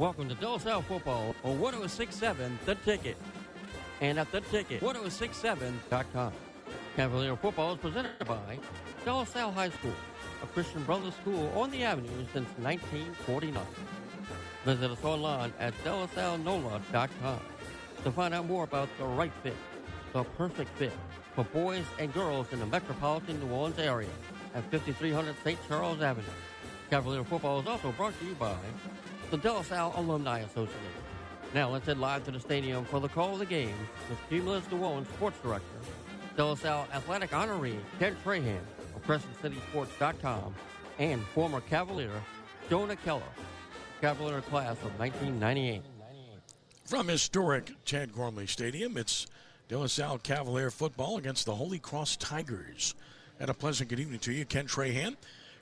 Welcome to De La Salle Football on 106.7 The Ticket and at The Ticket, 1067.com. Cavalier Football is presented by De La Salle High School, a Christian Brothers school on the avenue since 1949. Visit us online at delasallenola.com to find out more about the right fit, the perfect fit for boys and girls in the metropolitan New Orleans area at 5300 St. Charles Avenue. Cavalier Football is also brought to you by the De La Salle Alumni Association. Now let's head live to the stadium for the call of the game with Cumulus New Orleans Sports Director, De La Salle Athletic Honoree Ken Trahan of CrescentCitySports.com, and former Cavalier Jonah Keller, Cavalier class of 1998. From historic Tad Gormley Stadium, it's De La Salle Cavalier football against the Holy Cross Tigers. And a pleasant good evening to you, Ken Trahan.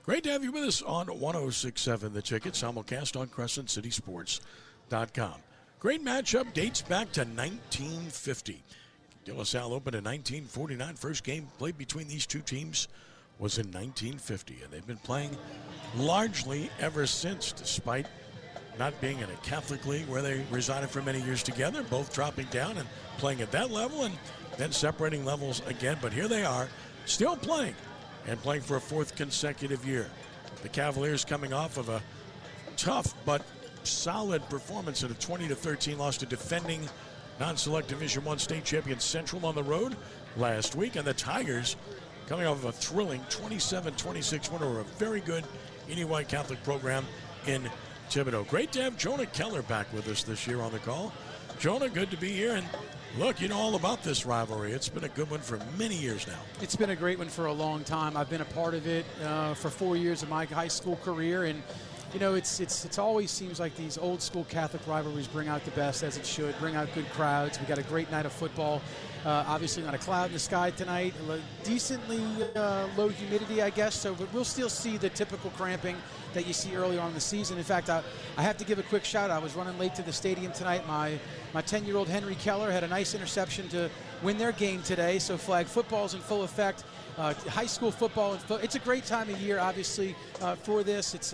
Great to have you with us on 106.7 The Ticket, simulcast on CrescentCitySports.com. Great matchup, dates back to 1950. De La Salle opened in 1949. First game played between these two teams was in 1950, and they've been playing largely ever since, despite not being in a Catholic league where they resided for many years together, both dropping down and playing at that level and then separating levels again. But here they are, still playing, and playing for a fourth consecutive year. The Cavaliers coming off of a tough but solid performance in a 20-13 loss to defending non-select Division I state champion Central on the road last week. And the Tigers coming off of a thrilling 27-26 win over a very good Indy White Catholic program in Thibodeau. Great to have Jonah Keller back with us this year on the call. Jonah, good to be here. And look, you know all about this rivalry. It's been a good one for many years now. It's been a great one for a long time. I've been a part of it for 4 years of my high school career. And, you know, it's always seems like these old school Catholic rivalries bring out the best, as it should, bring out good crowds. We got a great night of football. Obviously not a cloud in the sky tonight. Decently low humidity, I guess. But we'll still see the typical cramping that you see early on in the season. In fact, I have to give a quick shout out. I was running late to the stadium tonight. My 10-year-old Henry Keller had a nice interception to win their game today. So flag football's in full effect. High school football, it's a great time of year, obviously, for this. It's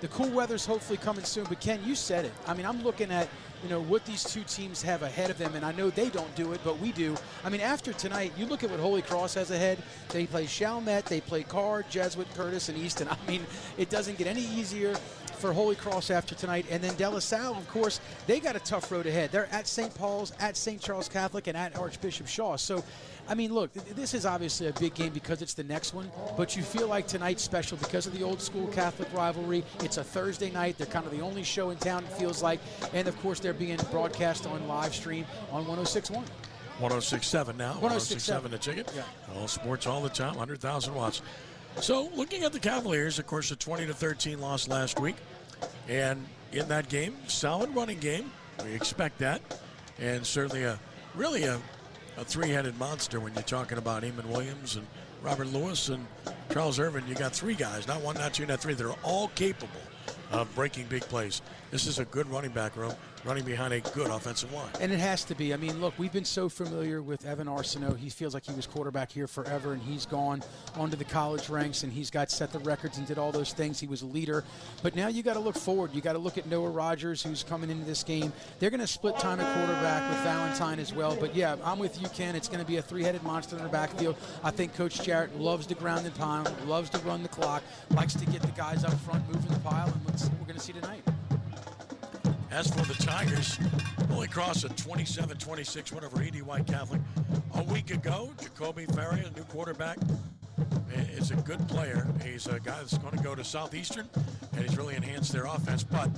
the cool weather's hopefully coming soon. But Ken, you said it. I mean, I'm looking at what these two teams have ahead of them, and I know they don't do it, but we do. I mean, after tonight, you look at what Holy Cross has ahead. They play Chalmette, they play Carr, Jesuit, Curtis, and Easton. I mean, it doesn't get any easier for Holy Cross after tonight. And then De La Salle, of course, they got a tough road ahead. They're at St. Paul's, at St. Charles Catholic, and at Archbishop Shaw. So, I mean, look, this is obviously a big game because it's the next one, but you feel like tonight's special because of the old school Catholic rivalry. It's a Thursday night. They're kind of the only show in town, it feels like. And, of course, they're being broadcast on live stream on 106.1. 106.7 now. 106.7 The Ticket. Yeah. All sports all the time, 100,000 watts. So, looking at the Cavaliers, of course, a 20-13 loss last week. And in that game, solid running game. We expect that. And certainly a three-headed monster when you're talking about Eamon Williams and Robert Lewis and Charles Irvin. You got three guys, not one, not two, not three. They're all capable of breaking big plays. This is a good running back room, running behind a good offensive line. And it has to be. I mean, look, we've been so familiar with Evan Arsenault. He feels like he was quarterback here forever, and he's gone onto the college ranks, and he's got set the records and did all those things. He was a leader. But now you got to look forward. You got to look at Noah Rogers, who's coming into this game. They're going to split time at quarterback with Valentine as well. But, yeah, I'm with you, Ken. It's going to be a three-headed monster in the backfield. I think Coach Jarrett loves to ground and pound, loves to run the clock, likes to get the guys up front moving the pile, and let's see what we're going to see tonight. As for the Tigers, Holy Cross a 27-26 win over Indy White Catholic. A week ago, Jacoby Ferry, a new quarterback, is a good player. He's a guy that's going to go to Southeastern, and he's really enhanced their offense. But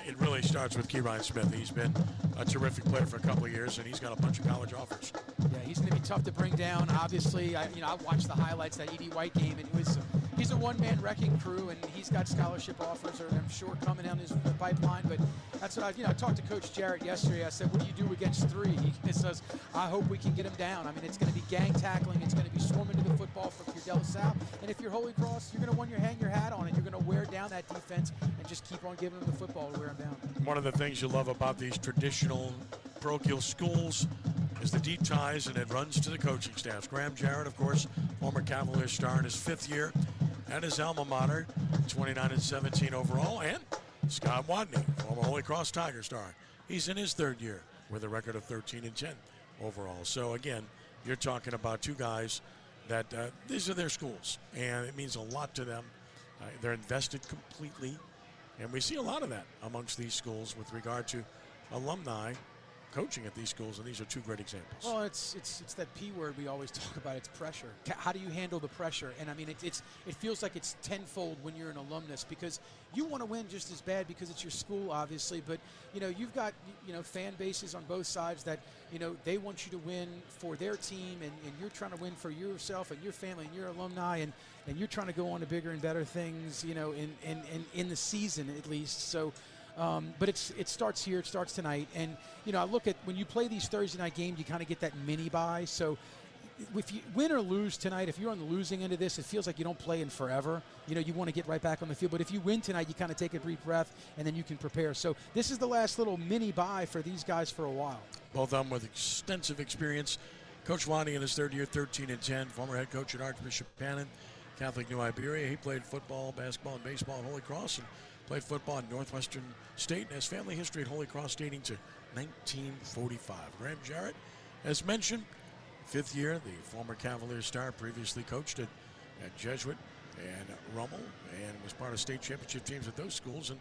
it really starts with Keyron Smith. He's been a terrific player for a couple of years, and he's got a bunch of college offers. Yeah, he's going to be tough to bring down. Obviously, I watched the highlights of that Indy White game, and he's a one-man wrecking crew, and he's got scholarship offers, or I'm sure coming down his pipeline. But that's what I talked to Coach Jarrett yesterday. I said, "What do you do against three?" He says, "I hope we can get him down." I mean, it's going to be gang tackling. It's going to be swarming to the football for your De La Salle. And if you're Holy Cross, you're going to want to hang your hat on it. You're going to wear down that defense and just keep on giving them the football to wear them down. One of the things you love about these traditional parochial schools is the deep ties, and it runs to the coaching staffs. Graham Jarrett, of course, former Cavalier star in his fifth year at his alma mater, 29-17 overall, and Scott Watney, former Holy Cross Tiger star. He's in his third year with a record of 13-10 overall. So again, you're talking about two guys that these are their schools, and it means a lot to them. They're invested completely, and we see a lot of that amongst these schools with regard to alumni coaching at these schools, and these are two great examples. Well, it's that P word we always talk about. It's pressure. How do you handle the pressure? And I mean, it feels like it's tenfold when you're an alumnus, because you want to win just as bad because it's your school, obviously. But you've got fan bases on both sides that they want you to win for their team, and you're trying to win for yourself and your family and your alumni, and you're trying to go on to bigger and better things, in the season at least. So. But it starts here. It starts tonight. And, I look at when you play these Thursday night games, you kind of get that mini bye. So if you win or lose tonight, if you're on the losing end of this, it feels like you don't play in forever. You want to get right back on the field. But if you win tonight, you kind of take a brief breath, and then you can prepare. So this is the last little mini bye for these guys for a while. Both of them with extensive experience. Coach Lonnie in his third year, 13-10, former head coach at Archbishop Pannon, Catholic New Iberia. He played football, basketball, and baseball at Holy Cross, and played football at Northwestern State, and has family history at Holy Cross dating to 1945. Graham Jarrett, as mentioned, fifth year, the former Cavalier star, previously coached at Jesuit and Rummel, and was part of state championship teams at those schools, and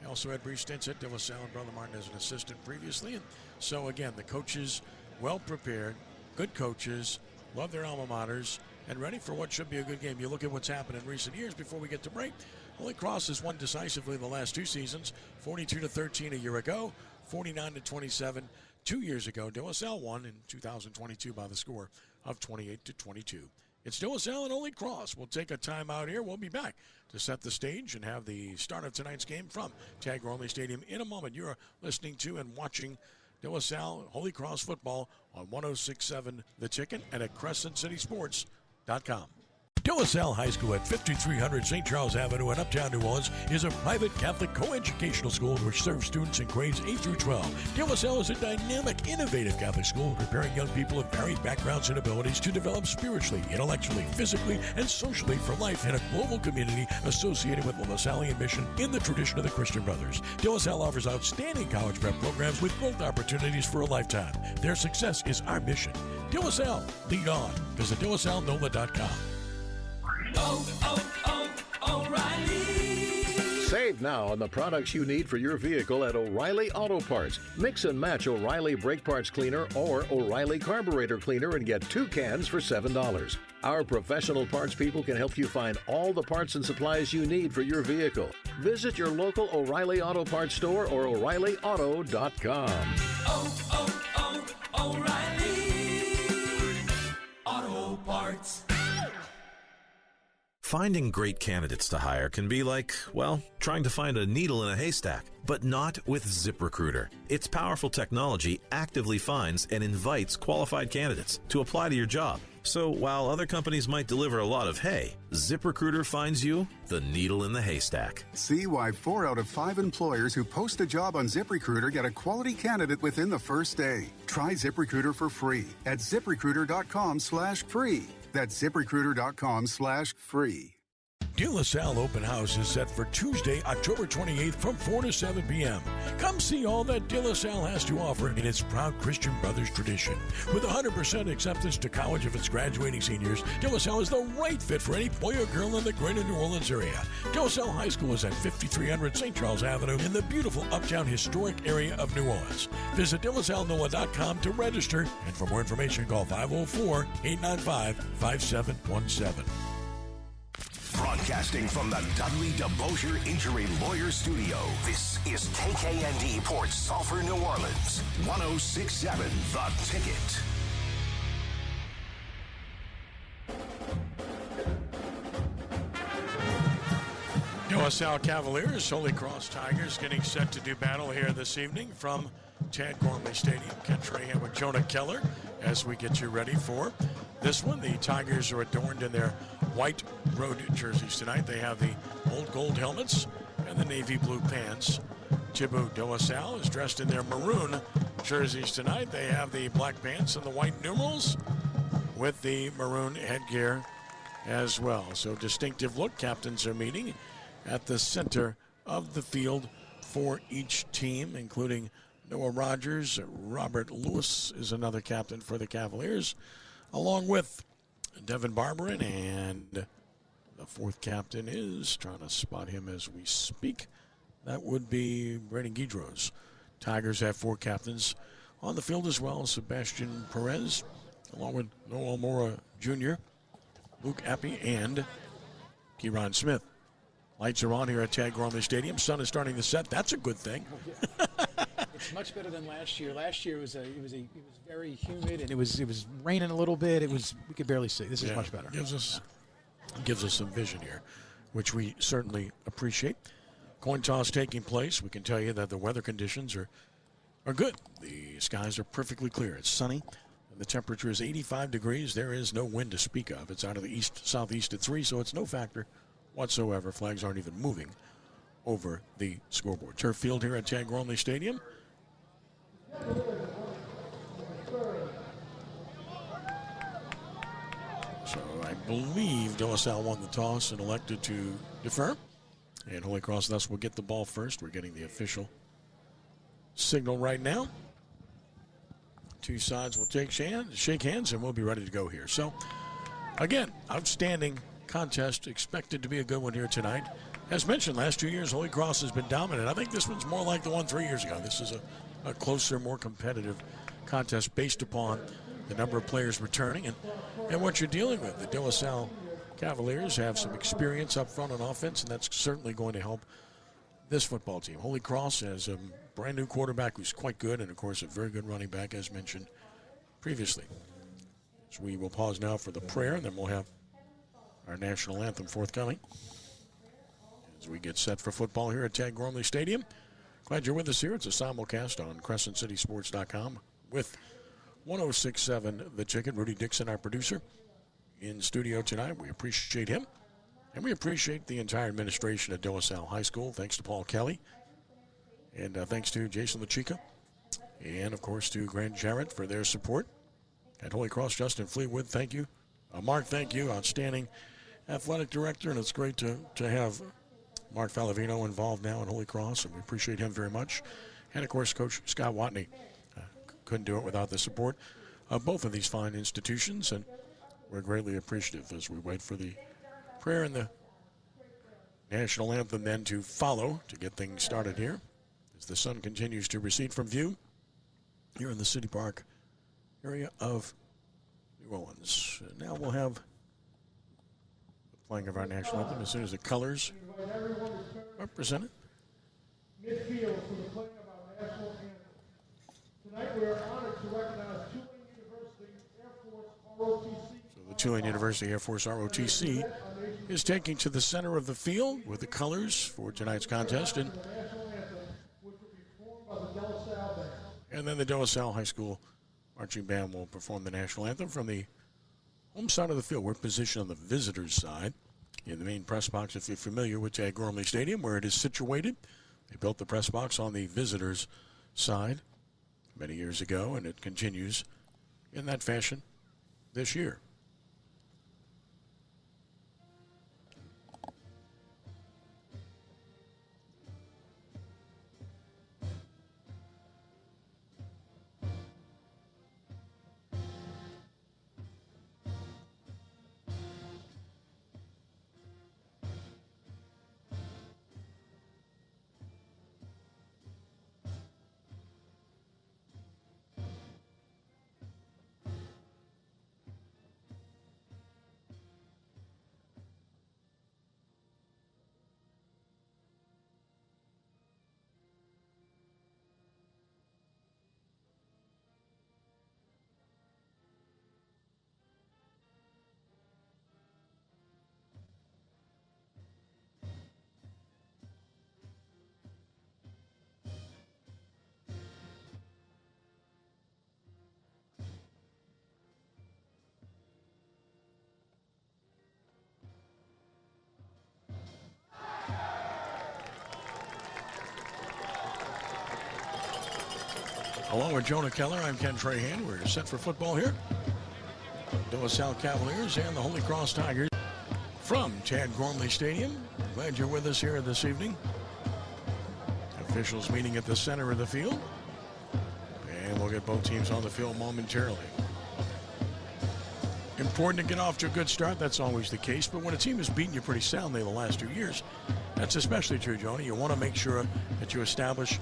also had brief stints at De La Salle and Brother Martin as an assistant previously. And so again, the coaches well prepared, good coaches, love their alma maters, and ready for what should be a good game. You look at what's happened in recent years before we get to break. Holy Cross has won decisively the last two seasons, 42-13 a year ago, 49-27 2 years ago. De La Salle won in 2022 by the score of 28-22. It's De La Salle and Holy Cross. We'll take a timeout here. We'll be back to set the stage and have the start of tonight's game from Tad Gormley Stadium in a moment. You're listening to and watching De La Salle Holy Cross football on 106.7 The Ticket and at CrescentCitySports.com. De La Salle High School at 5300 St. Charles Avenue in Uptown New Orleans is a private Catholic co-educational school which serves students in grades 8 through 12. De La Salle is a dynamic, innovative Catholic school preparing young people of varied backgrounds and abilities to develop spiritually, intellectually, physically, and socially for life in a global community associated with the LaSallian mission in the tradition of the Christian Brothers. De La Salle offers outstanding college prep programs with growth opportunities for a lifetime. Their success is our mission. De La Salle, lead on. Visit DeLaSalleNola.com. O'Reilly. Save now on the products you need for your vehicle at O'Reilly Auto Parts. Mix and match O'Reilly Brake Parts Cleaner or O'Reilly Carburetor Cleaner and get 2 cans for $7. Our professional parts people can help you find all the parts and supplies you need for your vehicle. Visit your local O'Reilly Auto Parts store or O'ReillyAuto.com. O'Reilly Auto Parts. Finding great candidates to hire can be like, well, trying to find a needle in a haystack, but not with ZipRecruiter. Its powerful technology actively finds and invites qualified candidates to apply to your job. So while other companies might deliver a lot of hay, ZipRecruiter finds you the needle in the haystack. See why 4 out of 5 employers who post a job on ZipRecruiter get a quality candidate within the first day. Try ZipRecruiter for free at ZipRecruiter.com/free. That's ZipRecruiter.com/free. De La Salle Open House is set for Tuesday, October 28th from 4 to 7 p.m. Come see all that De La Salle has to offer in its proud Christian Brothers tradition. With 100% acceptance to college of its graduating seniors, De La Salle is the right fit for any boy or girl in the greater New Orleans area. De La Salle High School is at 5300 St. Charles Avenue in the beautiful uptown historic area of New Orleans. Visit DeLaSalleNola.com to register, and for more information, call 504-895-5717. Broadcasting from the Dudley DeBosier Injury Lawyer Studio, this is KKND Port Sulphur, New Orleans, 106.7 The Ticket. De La Salle Cavaliers, Holy Cross Tigers getting set to do battle here this evening from Tad Gormley Stadium. Ken Trahan with Jonah Keller as we get you ready for this one. The Tigers are adorned in their white road jerseys tonight. They have the old gold helmets and the navy blue pants. Thibaut De La Salle is dressed in their maroon jerseys tonight. They have the black pants and the white numerals with the maroon headgear as well. So distinctive look. Captains are meeting at the center of the field for each team, including Noah Rogers. Robert Lewis is another captain for the Cavaliers, along with Devin Barberin, and the fourth captain is, trying to spot him as we speak, that would be Brandon Guidros. Tigers have 4 captains on the field as well. Sebastian Perez, along with Noah Mora Jr., Luke Appy, and Kieran Smith. Lights are on here at Tad Gormley Stadium. Sun is starting to set. That's a good thing. It's much better than last year. Last year it was very humid, and it was raining a little bit. We could barely see. This is much better. Gives us some vision here, which we certainly appreciate. Coin toss taking place. We can tell you that the weather conditions are good. The skies are perfectly clear. It's sunny. And the temperature is 85 degrees. There is no wind to speak of. It's out of the east-southeast at 3, so it's no factor whatsoever. Flags aren't even moving over the scoreboard. Turf field here at Tad Gormley Stadium. So I believe De La Salle won the toss and elected to defer. And Holy Cross thus will get the ball first. We're getting the official signal right now. Two sides will shake hands, and we'll be ready to go here. So, again, outstanding contest. Expected to be a good one here tonight. As mentioned, last 2 years, Holy Cross has been dominant. I think this one's more like the one 3 years ago. This is a closer, more competitive contest based upon the number of players returning and what you're dealing with. The De La Salle Cavaliers have some experience up front on offense, and that's certainly going to help this football team. Holy Cross has a brand new quarterback who's quite good, and of course a very good running back, as mentioned previously. So we will pause now for the prayer, and then we'll have our national anthem forthcoming as we get set for football here at Tad Gormley Stadium. Glad you're with us here. It's a simulcast on CrescentCitySports.com with 106.7 The Ticket. Rudy Dixon, our producer, in studio tonight. We appreciate him. And we appreciate the entire administration at De La Salle High School. Thanks to Paul Kelly. And thanks to Jason LaChica. And, of course, to Grant Jarrett for their support. At Holy Cross, Justin Fleetwood, thank you. Mark, thank you. Outstanding athletic director. And it's great to have Mark Falavino involved now at Holy Cross. And we appreciate him very much. And, of course, Coach Scott Watney. Couldn't do it without the support of both of these fine institutions. And we're greatly appreciative as we wait for the prayer and the national anthem then to follow to get things started here as the sun continues to recede from view here in the City Park area of New Orleans. Now we'll have the playing of our national anthem as soon as the colors are presented. Midfield for the playing of our national anthem. Tonight we are honored to recognize Tulane University Air Force ROTC. The Tulane University Air Force ROTC is taking to the center of the field with the colors for tonight's contest. And then the De La Salle High School marching band will perform the national anthem from the home side of the field. We're positioned on the visitors' side in the main press box. If you're familiar with Tad Gormley Stadium, where it is situated, they built the press box on the visitors' side many years ago, and it continues in that fashion this year. Along with Jonah Keller, I'm Ken Trahan. We're set for football here. De La Salle Cavaliers and the Holy Cross Tigers from Tad Gormley Stadium. Glad you're with us here this evening. Officials meeting at the center of the field. And we'll get both teams on the field momentarily. Important to get off to a good start. That's always the case. But when a team has beaten you pretty soundly the last 2 years, that's especially true, Joni. You want to make sure that you establish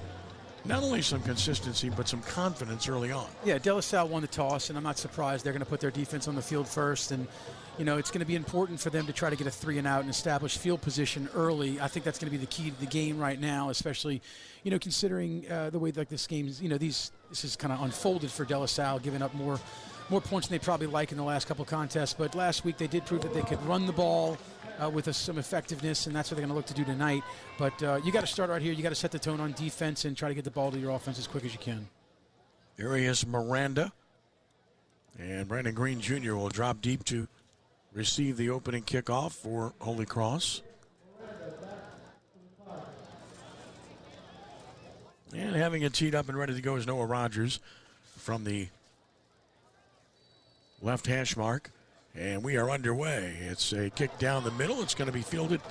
not only some consistency, but some confidence early on. Yeah, De La Salle won the toss, and I'm not surprised. They're going to put their defense on the field first. And, you know, it's going to be important for them to try to get a 3 and out and establish field position early. I think that's going to be the key to the game right now, especially, you know, considering the way like this game, you know, this is kind of unfolded for De La Salle, giving up more points than they probably like in the last couple of contests. But last week they did prove that they could run the ball with some effectiveness, and that's what they're going to look to do tonight. But you got to start right here. You got to set the tone on defense and try to get the ball to your offense as quick as you can. Arias Miranda and Brandon Green Jr. will drop deep to receive the opening kickoff for Holy Cross. And having it teed up and ready to go is Noah Rogers from the left hash mark. And we are underway. It's a kick down the middle. It's going to be fielded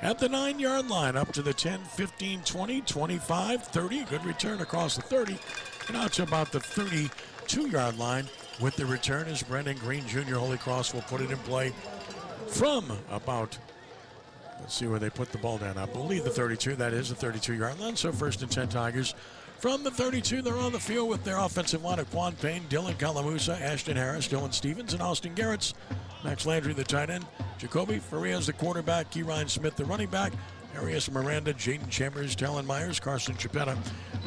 at the 9-yard line, up to the 10, 15, 20, 25, 30. Good return across the 30. And out to about the 32-yard line with the return as Brendan Green Jr. Holy Cross will put it in play from about, let's see where they put the ball down. I believe the 32. That is the 32-yard line. So 1st and 10 Tigers. From the 32, they're on the field with their offensive line of Quan Payne, Dylan Calamusa, Ashton Harris, Dylan Stevens, and Austin Garretts. Max Landry, the tight end. Jacoby Farias, the quarterback. Keyron Smith, the running back. Arias Miranda, Jaden Chambers, Talon Myers, Carson Chapetta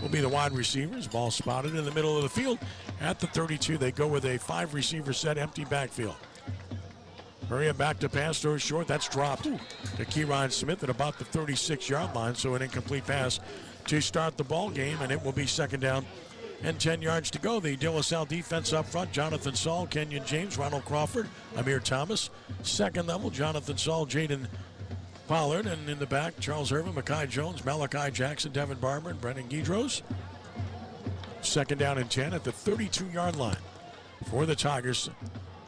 will be the wide receivers. Ball spotted in the middle of the field. At the 32, they go with a 5-receiver set, empty backfield. Maria back to pass, throws short. That's dropped to Keyron Smith at about the 36-yard line, so an incomplete pass to start the ball game, and it will be 2nd down and 10 yards to go. The De La Salle defense up front, Jonathan Saul, Kenyon James, Ronald Crawford, Amir Thomas. 2nd level, Jonathan Saul, Jaden Pollard, and in the back, Charles Irvin, Makai Jones, Malachi Jackson, Devin Barber, and Brendan Guidros. 2nd down and 10 at the 32-yard line for the Tigers.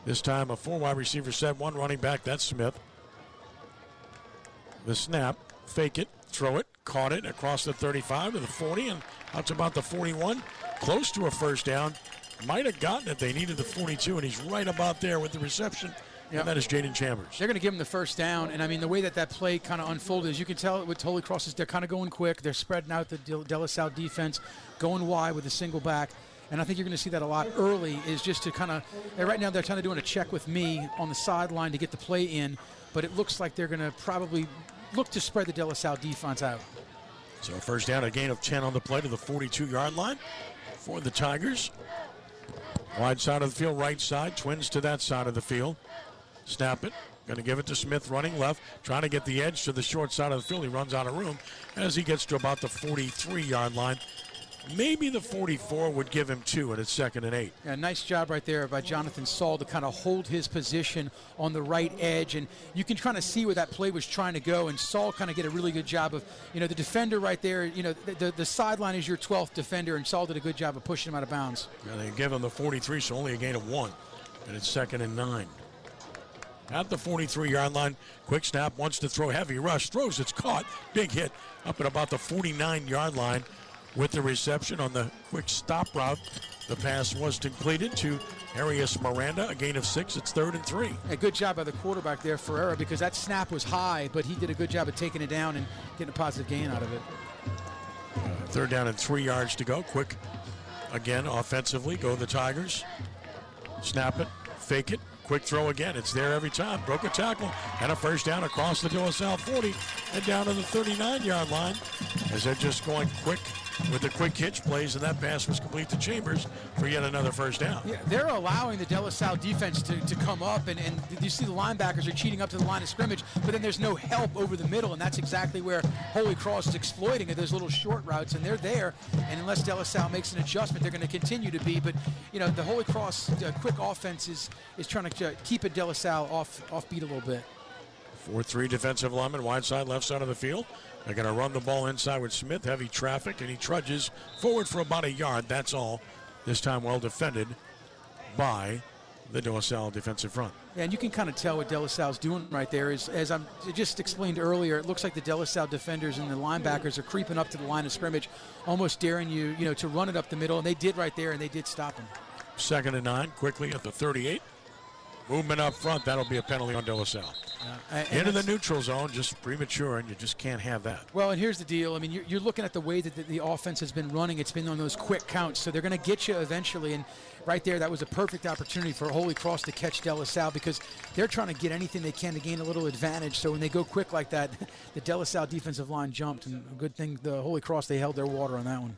This time a 4 wide receiver set, 1 running back, that's Smith. The snap, fake it, throw it, caught it across the 35 to the 40 and out to about the 41. Close to a 1st down. Might have gotten it. They needed the 42, and he's right about there with the reception. Yep. And that is Jaden Chambers. They're going to give him the 1st down, and I mean the way that play kind of unfolded is you can tell with Holy Cross is they're kind of going quick. They're spreading out the De La Salle defense, going wide with a single back. And I think you're going to see that a lot early is just to kind of, right now they're kind of doing a check with me on the sideline to get the play in, but it looks like they're going to probably look to spread the De La Salle defense out. So 1st down, a gain of 10 on the play to the 42-yard line for the Tigers. Wide side of the field, right side, Twins to that side of the field. Snap it, going to give it to Smith running left, trying to get the edge to the short side of the field. He runs out of room as he gets to about the 43-yard line. Maybe the 44 would give him 2, and it's 2nd and 8. Yeah, nice job right there by Jonathan Saul to kind of hold his position on the right edge. And you can kind of see where that play was trying to go. And Saul kind of did a really good job of, you know, the defender right there, you know, the sideline is your 12th defender, and Saul did a good job of pushing him out of bounds. Yeah, they give him the 43, so only a gain of 1. And it's 2nd and 9. At the 43-yard line, quick snap, wants to throw, heavy rush, throws, it's caught. Big hit up at about the 49-yard line. With the reception on the quick stop route, the pass was completed to Arias Miranda, a gain of 6. It's 3rd and 3. A good job by the quarterback there, Ferreira, because that snap was high, but he did a good job of taking it down and getting a positive gain out of it. 3rd down and 3 yards to go. Quick, again, offensively, go the Tigers. Snap it, fake it, quick throw again. It's there every time. Broke a tackle and a 1st down across the De La Salle 40 and down to the 39-yard line as they're just going quick with the quick hitch plays, and that pass was complete to Chambers for yet another 1st down. Yeah, they're allowing the De La Salle defense to come up, and you see the linebackers are cheating up to the line of scrimmage, but then there's no help over the middle, and that's exactly where Holy Cross is exploiting it, those little short routes, and they're there, and unless De La Salle makes an adjustment, they're going to continue to be, but you know, the Holy Cross quick offense is trying to keep it De La Salle off beat a little bit. 4-3 defensive lineman, wide side, left side of the field. They're going to run the ball inside with Smith. Heavy traffic, and he trudges forward for about a yard. That's all. This time well defended by the De La Salle defensive front. Yeah, and you can kind of tell what De La Salle's doing right there is, as I just explained earlier, it looks like the De La Salle defenders and the linebackers are creeping up to the line of scrimmage, almost daring you, to run it up the middle, and they did right there, and they did stop him. 2nd and 9, quickly at the 38. Movement up front, that'll be a penalty on De La Salle. Into the neutral zone, just premature, and you just can't have that. Well, and here's the deal. I mean, you're looking at the way that the offense has been running. It's been on those quick counts, so they're going to get you eventually. And right there, that was a perfect opportunity for Holy Cross to catch De La Salle because they're trying to get anything they can to gain a little advantage. So when they go quick like that, the De La Salle defensive line jumped, and a good thing the Holy Cross, they held their water on that one.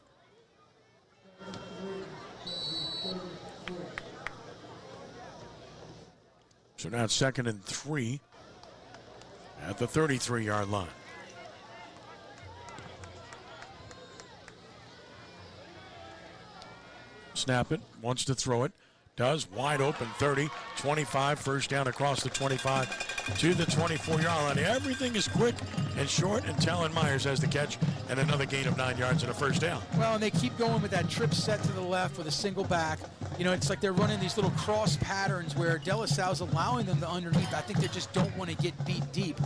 So now it's 2nd and 3 at the 33-yard line. Snap it, wants to throw it, does, wide open, 30, 25, first down across the 25 to the 24-yard line. Everything is quick and short, and Talon Myers has the catch and another gain of 9 yards and a first down. Well, and they keep going with that trip set to the left with a single back. It's like they're running these little cross patterns where De La Salle's allowing them to underneath. I think they just don't want to get beat deep.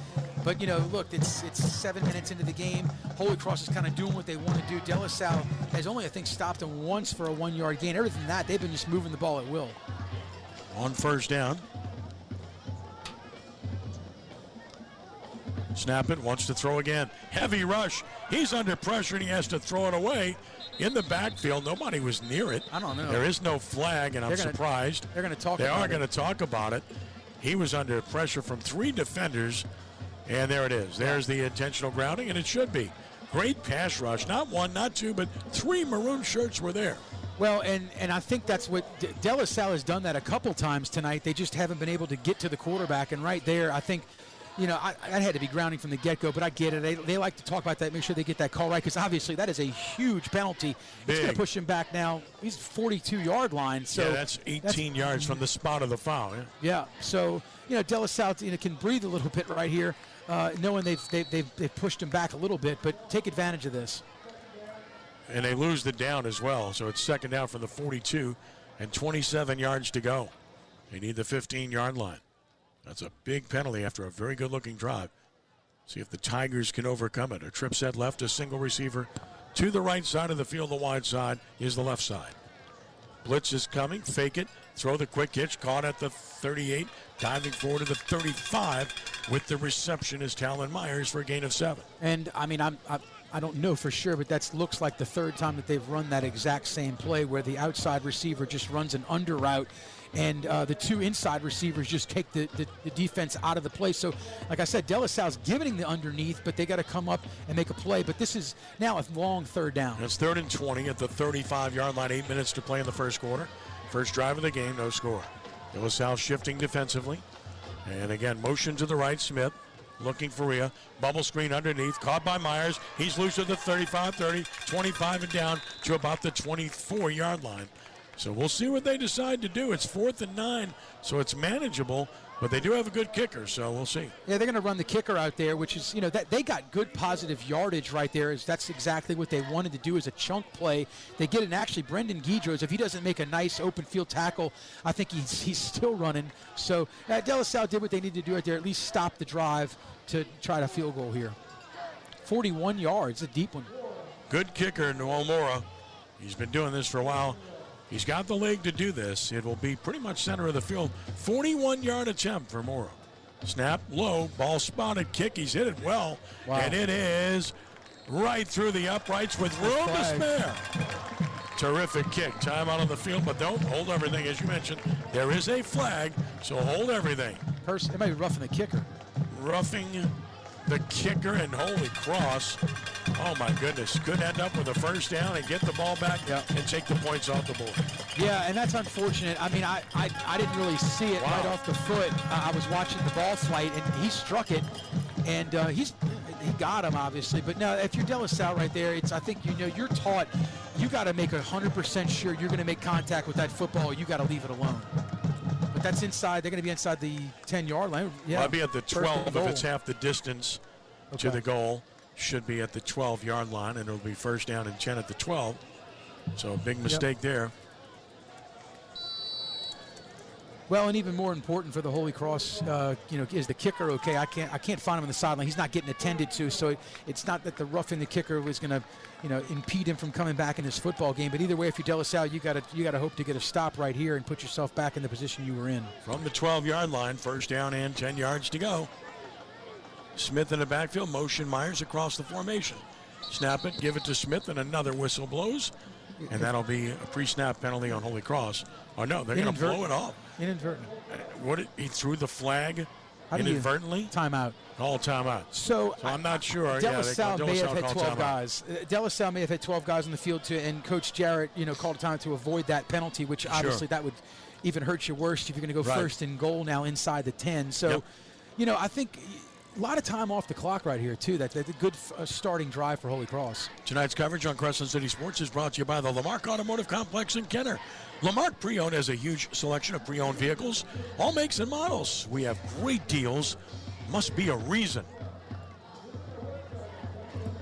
But, look, it's 7 minutes into the game. Holy Cross is kind of doing what they want to do. De La Salle has only, I think, stopped them once for a 1-yard gain. Everything than that, they've been just moving the ball at will. On first down. Snap it, wants to throw again. Heavy rush. He's under pressure, and he has to throw it away. In the backfield, nobody was near it. I don't know. There is no flag, and I'm surprised. They're going to talk about it. They are going to talk about it. He was under pressure from 3 defenders, and there it is. There's the intentional grounding, and it should be. Great pass rush. Not 1, not 2, but 3 maroon shirts were there. Well, and I think that's what De La Salle has done that a couple times tonight. They just haven't been able to get to the quarterback, and right there, I think, I had to be grounding from the get-go, but I get it. They like to talk about that, make sure they get that call right, because obviously that is a huge penalty. It's going to push him back now. He's 42-yard line. So yeah, that's 18 yards from the spot of the foul. Yeah. So De La Salle can breathe a little bit right here, knowing they've pushed him back a little bit, but take advantage of this. And they lose the down as well, so it's 2nd down from the 42 and 27 yards to go. They need the 15-yard line. That's a big penalty after a very good-looking drive. See if the Tigers can overcome it. A trip set left, a single receiver to the right side of the field. The wide side is the left side. Blitz is coming. Fake it. Throw the quick hitch. Caught at the 38. Diving forward to the 35 with the reception is Talon Myers for a gain of 7. And, I don't know for sure, but that looks like the 3rd time that they've run that exact same play where the outside receiver just runs an under route and the 2 inside receivers just take the defense out of the play. So, like I said, De La Salle's giving the underneath, but they got to come up and make a play. But this is now a long 3rd down. It's 3rd and 20 at the 35-yard line, 8 minutes to play in the first quarter. First drive of the game, no score. De La Salle shifting defensively. And again, motion to the right, Smith. Looking for Rhea. Bubble screen underneath. Caught by Myers. He's loose at the 35, 30, 25 and down to about the 24-yard line. So we'll see what they decide to do. It's 4th and 9, so it's manageable. But they do have a good kicker, so we'll see. Yeah, they're going to run the kicker out there, which is, that they got good positive yardage right there. That's exactly what they wanted to do as a chunk play. They get it, and actually Brendan Guidros, if he doesn't make a nice open field tackle, I think he's still running. So De La Salle did what they needed to do right there, at least stop the drive to try to field goal here. 41 yards, a deep one. Good kicker, Noel. He's been doing this for a while. He's got the leg to do this. It will be pretty much center of the field. 41-yard attempt for Morrow. Snap, low, ball spotted, kick. He's hit it well. Wow. And it is right through the uprights with room to spare. Terrific kick. Time out on the field, but don't hold everything. As you mentioned, there is a flag, so hold everything. It might be roughing the kicker. Roughing the kicker, and holy cross. Oh, my goodness. Could end up with a first down and get the ball back and take the points off the board. Yeah, and that's unfortunate. I mean, I didn't really see it right off the foot. I was watching the ball flight, and he struck it, and he got him, obviously. But no, if you're De La Salle right there, I think you're taught you got to make 100% sure you're going to make contact with that football, or you got to leave it alone. But that's inside. They're going to be inside the 10-yard line. Yeah, well, I'll be at the 12 if it's half the distance to the goal. Should be at the 12-yard line, and it'll be first down and 10 at the 12. So a big mistake there. Well, and even more important for the Holy Cross, is the kicker okay? I can't find him on the sideline. He's not getting attended to, so it's not that the roughing the kicker was going to, impede him from coming back in this football game. But either way, if you're De La Salle, you got to hope to get a stop right here and put yourself back in the position you were in. From the 12-yard line, first down and 10 yards to go. Smith in the backfield, motion Myers across the formation. Snap it, give it to Smith, and another whistle blows. And that'll be a pre-snap penalty on Holy Cross. Oh, no, they're going to blow it off. Inadvertent. He threw the flag inadvertently? Timeout. Call timeout. So I'm not sure. De La Salle may have had 12 timeout. guys. De La Salle may have had 12 guys on the field, and Coach Jarrett, called a time to avoid that penalty, which obviously that would even hurt you worse if you're going to go first and goal now inside the 10. So, I think a lot of time off the clock right here, too. That's a good starting drive for Holy Cross. Tonight's coverage on Crescent City Sports is brought to you by the Lamarck Automotive Complex in Kenner. Lamarck Pre-Owned has a huge selection of pre-owned vehicles, all makes and models. We have great deals. Must be a reason.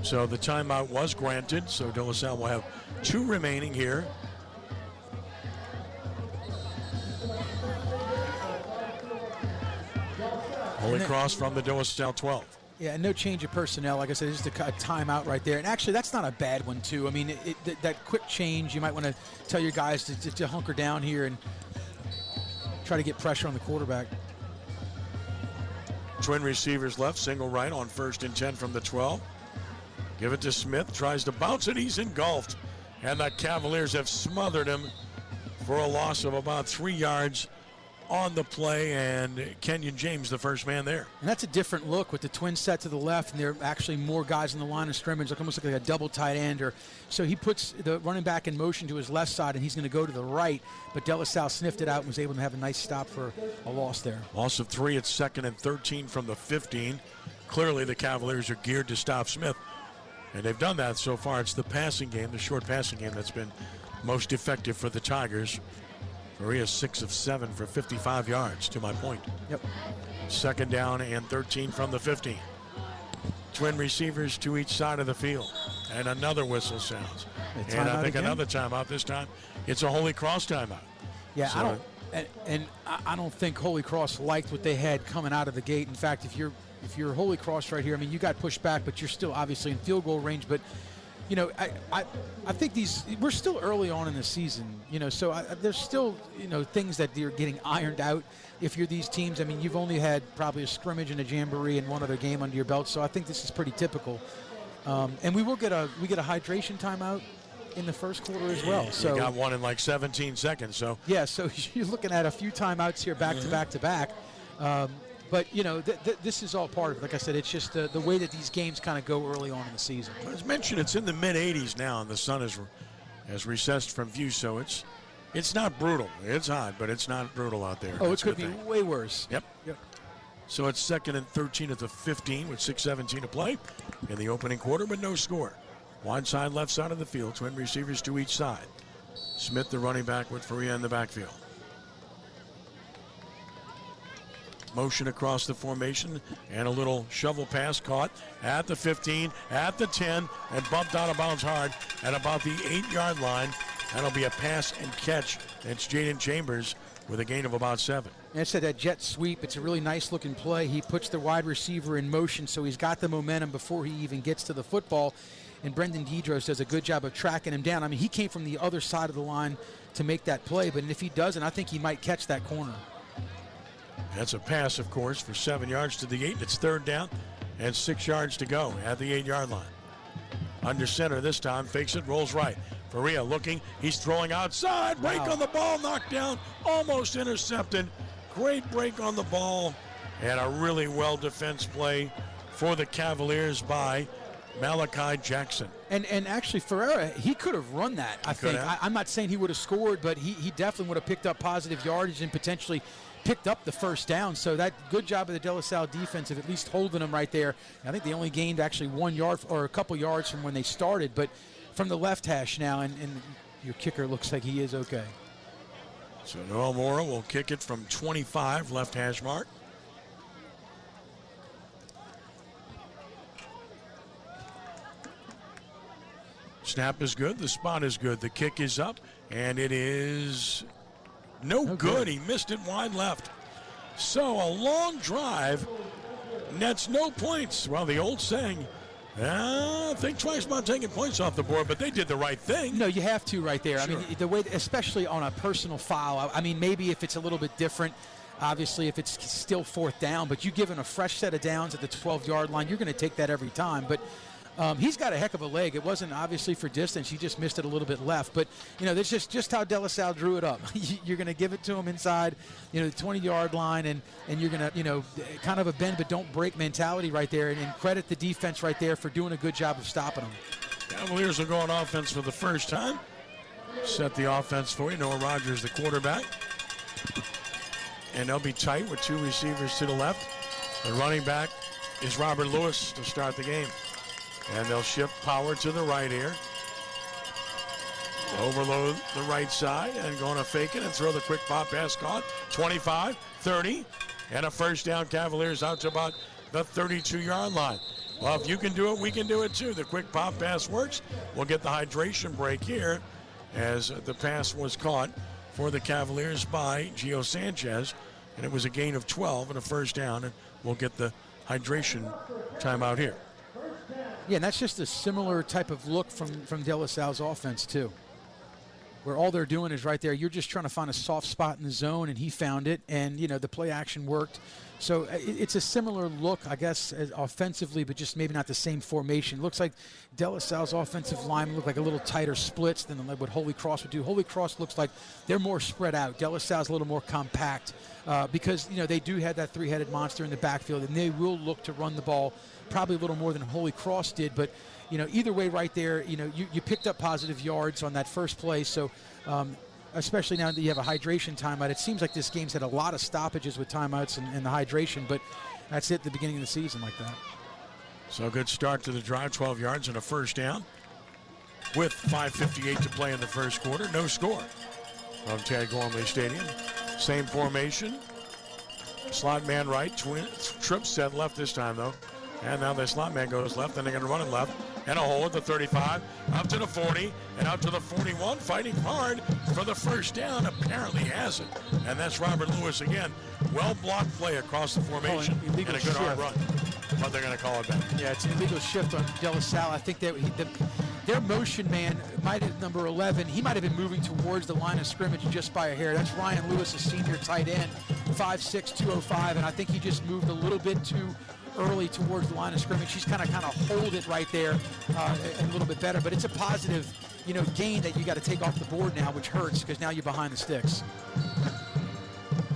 So the timeout was granted, so De La Salle will have 2 remaining here. Holy Cross from the De La Salle 12. Yeah, no change of personnel. Like I said, it's just a timeout right there. And actually, that's not a bad one, too. I mean, that quick change, you might want to tell your guys to hunker down here and try to get pressure on the quarterback. Twin receivers left, single right on 1st and 10 from the 12. Give it to Smith, tries to bounce it, he's engulfed. And the Cavaliers have smothered him for a loss of about 3 yards on the play, and Kenyon James, the first man there. And that's a different look with the twin set to the left, and there are actually more guys in the line of scrimmage, almost like a double tight end. So he puts the running back in motion to his left side, and he's going to go to the right. But De La Salle sniffed it out and was able to have a nice stop for a loss there. Loss of 3 at 2nd and 13 from the 15. Clearly the Cavaliers are geared to stop Smith, and they've done that so far. It's the passing game, the short passing game, that's been most effective for the Tigers. Maria 6 of 7 for 55 yards, to my point. Yep. 2nd down and 13 from the 15. Twin receivers to each side of the field. And another whistle sounds. And I think another timeout. This time it's a Holy Cross timeout. Yeah, so, I don't think Holy Cross liked what they had coming out of the gate. In fact, if you're Holy Cross right here, I mean, you got pushed back, but you're still obviously in field goal range. But I think we're still early on in the season, so there's still, things that you're getting ironed out. If you're these teams, I mean, you've only had probably a scrimmage and a jamboree and one other game under your belt, so I think this is pretty typical. And we get a hydration timeout in the first quarter as well. So you got one in like 17 seconds. So yeah, so you're looking at a few timeouts here back to back to back. But, this is all part of it. Like I said, it's just the way that these games kind of go early on in the season. As mentioned, it's in the mid-80s now, and the sun has recessed from view, so it's not brutal. It's hot, but it's not brutal out there. Oh, it could be way worse. Yep. So it's 2nd and 13 at the 15 with 6:17 to play in the opening quarter, but no score. Wide side, left side of the field, twin receivers to each side. Smith, the running back, with Faria in the backfield. Motion across the formation, and a little shovel pass caught at the 15, at the 10, and bumped out of bounds hard at about the 8-yard line. That'll be a pass and catch. It's Jaden Chambers with a gain of about 7. And I said that jet sweep, it's a really nice looking play. He puts the wide receiver in motion, so he's got the momentum before he even gets to the football. And Brendan Dedros does a good job of tracking him down. I mean, he came from the other side of the line to make that play, but if he doesn't, I think he might catch that corner. That's a pass, of course, for 7 yards to the 8. It's 3rd down and 6 yards to go at the 8-yard line. Under center this time, fakes it, rolls right. Faria looking, he's throwing outside. Break on the ball, knocked down, almost intercepted. Great break on the ball, and a really well-defensed play for the Cavaliers by Malachi Jackson. And actually, Ferreira, he could have run that, I think. I'm not saying he would have scored, but he definitely would have picked up positive yardage and potentially picked up the first down. So that good job of the De La Salle defense of at least holding them right there. I think they only gained actually 1 yard or a couple yards from when they started, but from the left hash now, and your kicker looks like he is okay. So Noel Mora will kick it from 25, left hash mark. Snap is good, the spot is good, the kick is up, and it is No good. He missed it wide left. So a long drive nets no points. Well, the old saying, think twice about taking points off the board, but they did the right thing. No, you have to right there. Sure. I mean, the way, especially on a personal foul, I mean, maybe if it's a little bit different, obviously if it's still 4th down, but you give him a fresh set of downs at the 12-yard line, you're going to take that every time. But he's got a heck of a leg. It wasn't obviously for distance. He just missed it a little bit left. But, that's just how De La Salle drew it up. You're going to give it to him inside, the 20-yard line, and you're going to, kind of a bend but don't break mentality right there, and credit the defense right there for doing a good job of stopping him. Cavaliers will go on offense for the first time. Set the offense for you. Noah Rogers, the quarterback. And they'll be tight with 2 receivers to the left. The running back is Robert Lewis to start the game. And they'll shift power to the right here. Overload the right side and going to fake it and throw the quick pop pass caught. 25, 30, and a first down. Cavaliers out to about the 32-yard line. Well, if you can do it, we can do it too. The quick pop pass works. We'll get the hydration break here as the pass was caught for the Cavaliers by Gio Sanchez, and it was a gain of 12 and a first down, and we'll get the hydration timeout here. Yeah, and that's just a similar type of look from De La Salle's offense, too, where all they're doing is right there. You're just trying to find a soft spot in the zone, and he found it, and, the play action worked. So it's a similar look, I guess, as offensively, but just maybe not the same formation. Looks like De La Salle's offensive line look like a little tighter splits than what Holy Cross would do. Holy Cross looks like they're more spread out. De La Salle's a little more compact because, they do have that 3-headed monster in the backfield, and they will look to run the ball probably a little more than Holy Cross did. But, either way right there, you picked up positive yards on that first play. So, especially now that you have a hydration timeout. It seems like this game's had a lot of stoppages with timeouts and the hydration, but that's it at the beginning of the season like that. So a good start to the drive, 12 yards and a first down with 5:58 to play in the first quarter. No score from Tad Gormley Stadium. Same formation. Slot man right, trip set left this time though. And now the slot man goes left, and they're going to run it left. And a hole at the 35, up to the 40, and out to the 41, fighting hard for the first down. Apparently hasn't. And that's Robert Lewis again. Well-blocked play across the formation and a good hard run. But they're going to call it back. Yeah, it's an illegal shift on De La Salle. I think that their motion man might have number 11. He might have been moving towards the line of scrimmage just by a hair. That's Ryan Lewis, a senior tight end, 5'6", 205, and I think he just moved a little bit too early towards the line of scrimmage. He's kind of hold it right there a little bit better, but it's a positive, gain that you got to take off the board now, which hurts because now you're behind the sticks.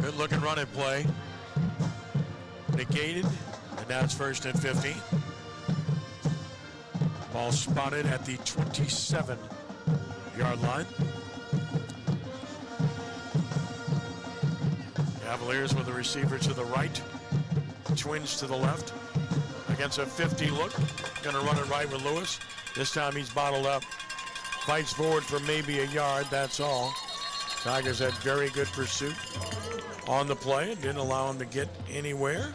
Good looking running play. Negated, and now it's 1st and 15. Ball spotted at the 27-yard line. Cavaliers with the receiver to the right. Twins to the left against a 50 look. Going to run it right with Lewis. This time he's bottled up. Fights forward for maybe a yard, that's all. Tigers had very good pursuit on the play and didn't allow him to get anywhere.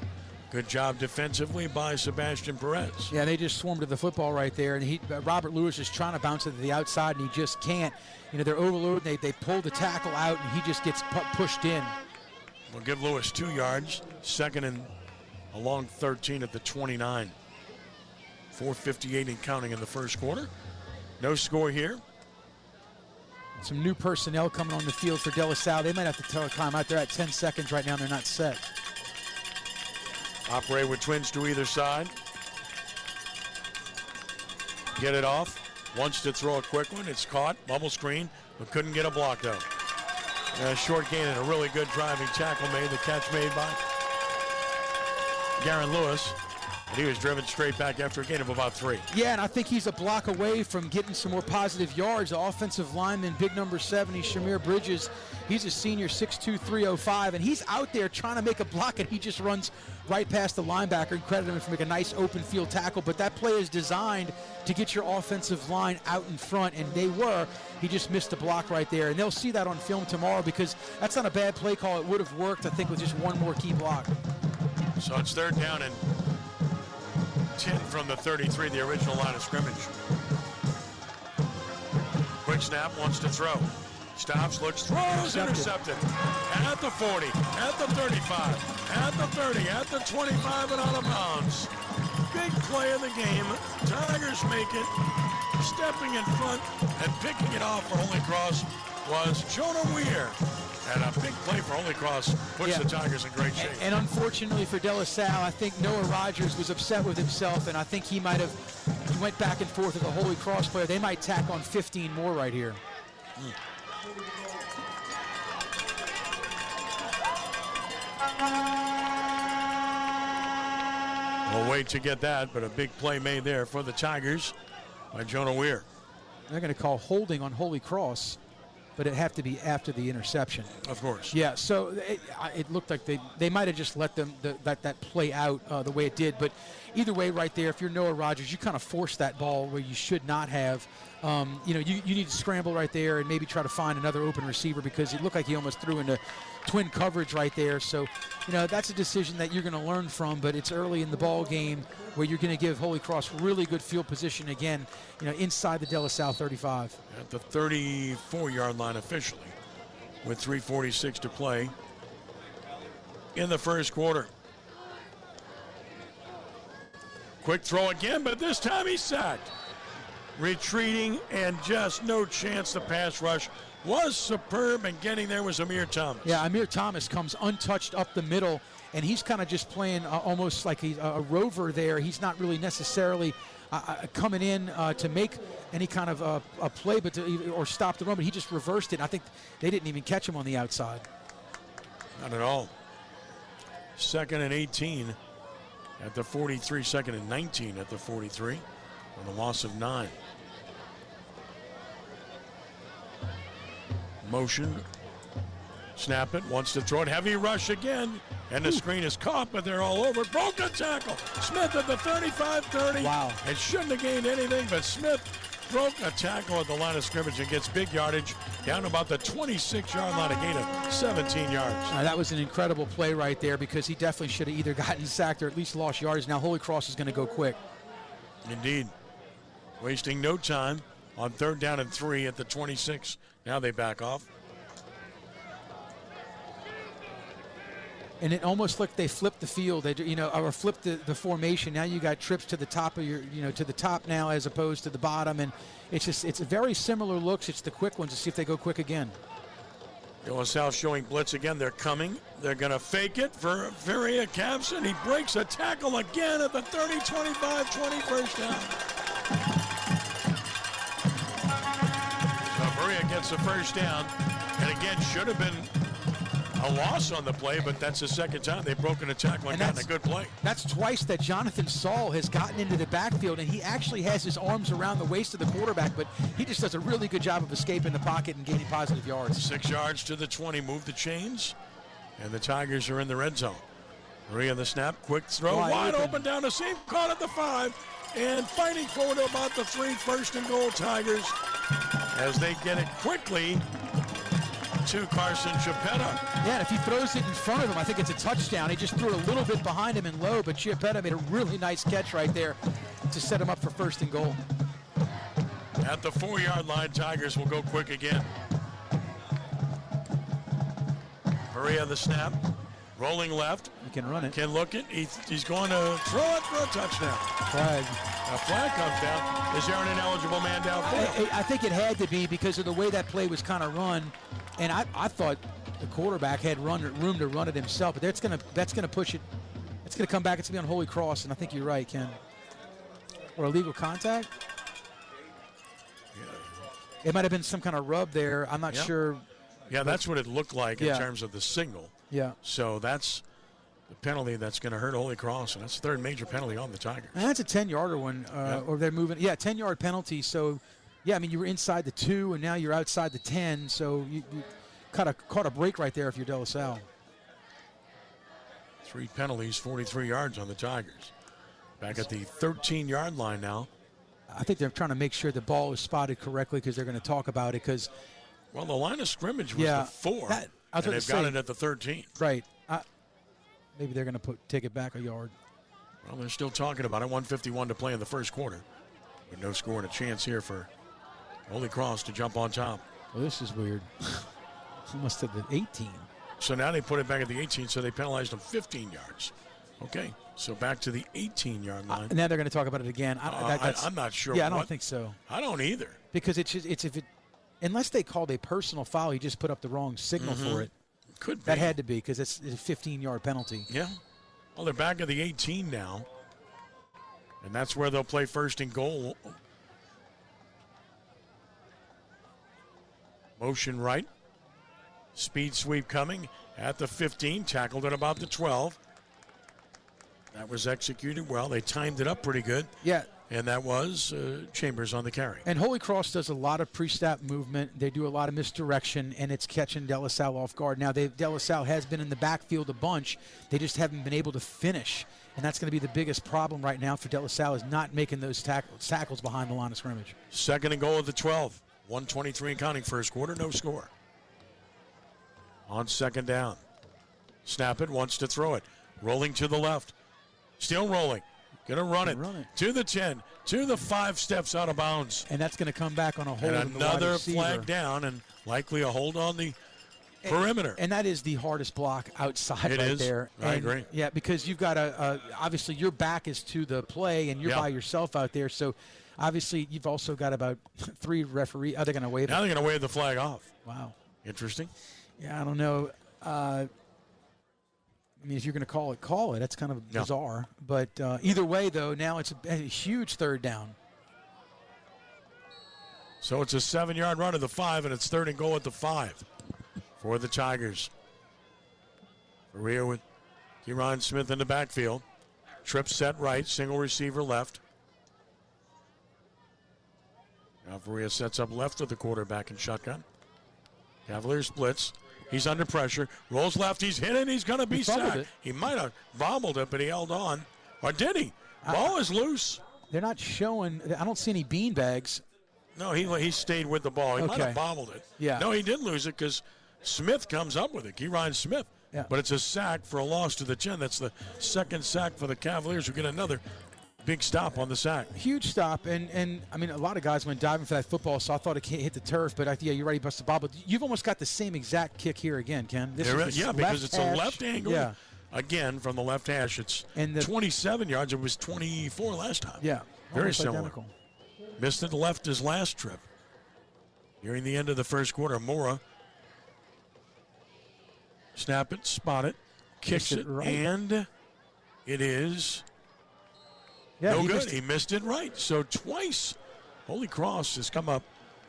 Good job defensively by Sebastian Perez. Yeah, they just swarmed to the football right there, and Robert Lewis is trying to bounce it to the outside, and he just can't. They're overloaded. They pull the tackle out, and he just gets pushed in. We'll give Lewis 2 yards. 2nd and a long 13 at the 29. 4:58 and counting in the first quarter. No score here. Some new personnel coming on the field for De La Salle. They might have to tell a timeout. They're at 10 seconds right now, and they're not set. Operate with twins to either side. Get it off. Wants to throw a quick one. It's caught. Bubble screen, but couldn't get a block, though. Short gain and a really good driving tackle made. The catch made by Garen Lewis. And he was driven straight back after a gain of about 3. Yeah, and I think he's a block away from getting some more positive yards. The offensive lineman, big number 70, Shamir Bridges, he's a senior, 6'2", 305, and he's out there trying to make a block, and he just runs right past the linebacker and credit him for making a nice open field tackle. But that play is designed to get your offensive line out in front, and they were. He just missed a block right there, and they'll see that on film tomorrow because that's not a bad play call. It would have worked, I think, with just one more key block. So it's 3rd down and 10 from the 33, the original line of scrimmage. Quick snap, wants to throw. Stops, looks, throws, intercepted. At the 40, at the 35, at the 30, at the 25, and out of bounds. Big play of the game. Tigers make it. Stepping in front and picking it off for Holy Cross was Jonah Weir. And a big play for Holy Cross puts the Tigers in great shape. And unfortunately for De La Salle, I think Noah Rogers was upset with himself, and I think he might have went back and forth with the Holy Cross player. They might tack on 15 more right here. We'll wait to get that, but a big play made there for the Tigers by Jonah Weir. They're going to call holding on Holy Cross, but it'd have to be after the interception. Of course. Yeah, so it looked like they might have just let them that play out the way it did. But either way, right there, if you're Noah Rogers, you kind of force that ball where you should not have. You need to scramble right there and maybe try to find another open receiver, because it looked like he almost threw into twin coverage right there. So, that's a decision that you're going to learn from, but it's early in the ball game where you're going to give Holy Cross really good field position again, inside the De La Salle 35. At the 34-yard line officially with 3:46 to play in the first quarter. Quick throw again, but this time he's sacked. Retreating and just no chance. The pass rush was superb, and getting there was Amir Thomas. Yeah, Amir Thomas comes untouched up the middle, and he's kind of just playing almost like he's a rover there. He's not really necessarily coming in to make any kind of a play or stop the run, but he just reversed it. I think they didn't even catch him on the outside. Not at all. 2nd and 18 at the 43, 2nd and 19 at the 43 on the loss of 9. Motion, snap it, wants to throw it, heavy rush again, and the screen is caught, but they're all over. Broken tackle. Smith at the 35-30. Wow. It shouldn't have gained anything, but Smith broke a tackle at the line of scrimmage and gets big yardage down about the 26-yard line, a gain of 17 yards. That was an incredible play right there, because he definitely should have either gotten sacked or at least lost yardage. Now Holy Cross is going to go quick. Indeed. Wasting no time on 3rd down and 3 at the 26. Now they back off. And it almost looked they flipped the field, or flipped the formation. Now you got trips to the top of to the top now as opposed to the bottom, and it's very similar looks. It's the quick ones to see if they go quick again. De La Salle showing blitz again. They're coming. They're going to fake it for Faria Capson. He breaks a tackle again at the 30, 25, 20 first down. So Faria gets the first down, and again should have been a loss on the play, but that's the second time they've broken a tackle and gotten a good play. That's twice that Jonathan Salle has gotten into the backfield, and he actually has his arms around the waist of the quarterback, but he just does a really good job of escaping the pocket and gaining positive yards. 6 yards to the 20, move the chains, and the Tigers are in the red zone. Maria the snap, quick throw, wide open down the seam, caught at the 5, and fighting forward to about the 3, 1st and goal Tigers as they get it quickly to Carson Chiappetta. Yeah, and if he throws it in front of him, I think it's a touchdown. He just threw it a little bit behind him and low, but Chiappetta made a really nice catch right there to set him up for 1st and goal. At the 4-yard line, Tigers will go quick again. Maria the snap, rolling left. You can run it. Can look it. He's going to throw it for a touchdown. Flag. A flag comes down. Is there an ineligible man downfield? I think it had to be because of the way that play was kind of run, and I thought the quarterback had room to run it himself, but that's gonna push it. It's gonna come back. It's gonna be on Holy Cross, and I think you're right, Ken. Or illegal contact. Yeah. It might have been some kind of rub there. I'm not sure. Yeah, that's what it looked like in terms of the signal. Yeah. So that's the penalty that's going to hurt Holy Cross, and that's the 3rd major penalty on the Tigers. And that's a 10-yarder one, or they're moving. Yeah, 10-yard penalty. So, yeah, I mean, you were inside the 2, and now you're outside the 10. So you caught a break right there if you're De La Salle. 3 penalties, 43 yards on the Tigers. Back at the 13-yard line now. I think they're trying to make sure the ball is spotted correctly because they're going to talk about it. Well, the line of scrimmage was the 4, and they've got it at the 13. Right. Maybe they're going to take it back a yard. Well, they're still talking about it. 1:51 to play in the first quarter. But no score and a chance here for Holy Cross to jump on top. Well, this is weird. Almost at the 18. So now they put it back at the 18, so they penalized them 15 yards. Okay, so back to the 18-yard line. Now they're going to talk about it again. I'm not sure. Yeah, I don't think so. I don't either. Because unless they called a personal foul, he just put up the wrong signal for it. Could be. That had to be because it's a 15-yard penalty. Yeah. Well, they're back at the 18 now, and that's where they'll play first and goal. Motion right. Speed sweep coming at the 15, tackled at about the 12. That was executed well. They timed it up pretty good. Yeah. And that was Chambers on the carry. And Holy Cross does a lot of pre-snap movement. They do a lot of misdirection, and it's catching De La Salle off guard. Now, De La Salle has been in the backfield a bunch. They just haven't been able to finish, and that's going to be the biggest problem right now for De La Salle is not making those tackles behind the line of scrimmage. Second and goal at the 12. 1:23 and counting first quarter, no score. On second down. Snap it, wants to throw it. Rolling to the left. Still rolling. Going to run it to the 10, to the 5 steps out of bounds. And that's going to come back on a hold. And another flag down and likely a hold on the perimeter. And that is the hardest block outside it right is. there. I agree. Yeah, because you've got obviously your back is to the play and you're by yourself out there. So obviously you've also got about 3 referees. Are they going to wave it? Now they're going to wave the flag off. Wow. Interesting. Yeah, I don't know. I mean, if you're going to call it. That's kind of bizarre. But either way, though, now it's a huge third down. So it's a 7-yard run to the 5, and it's third and goal at the 5 for the Tigers. Faria with Kieran Smith in the backfield. Trip set right, single receiver left. Now Faria sets up left with the quarterback in shotgun. Cavaliers blitz. He's under pressure. Rolls left. He's hit it. He's going to be sacked. He might have bobbled it, but he held on. Or did he? Ball is loose. They're not showing. I don't see any bean bags. No, he stayed with the ball. He might have bobbled it. Yeah. No, he did lose it because Smith comes up with it. Kieran Smith. Yeah. But it's a sack for a loss to the 10. That's the second sack for the Cavaliers, who get another big stop on the sack. Huge stop, and I mean, a lot of guys went diving for that football, so I thought it hit the turf, but you're right, he busted the ball. But you've almost got the same exact kick here again, Ken. Because it's a left angle. Yeah. Again, from the left hash, it's 27 yards. It was 24 last time. Yeah. Very similar. Identical. Missed it left his last trip. Nearing the end of the first quarter, Mora snap it, spot it, kicks it, right. and it is no good. He missed it right. So twice, Holy Cross has come up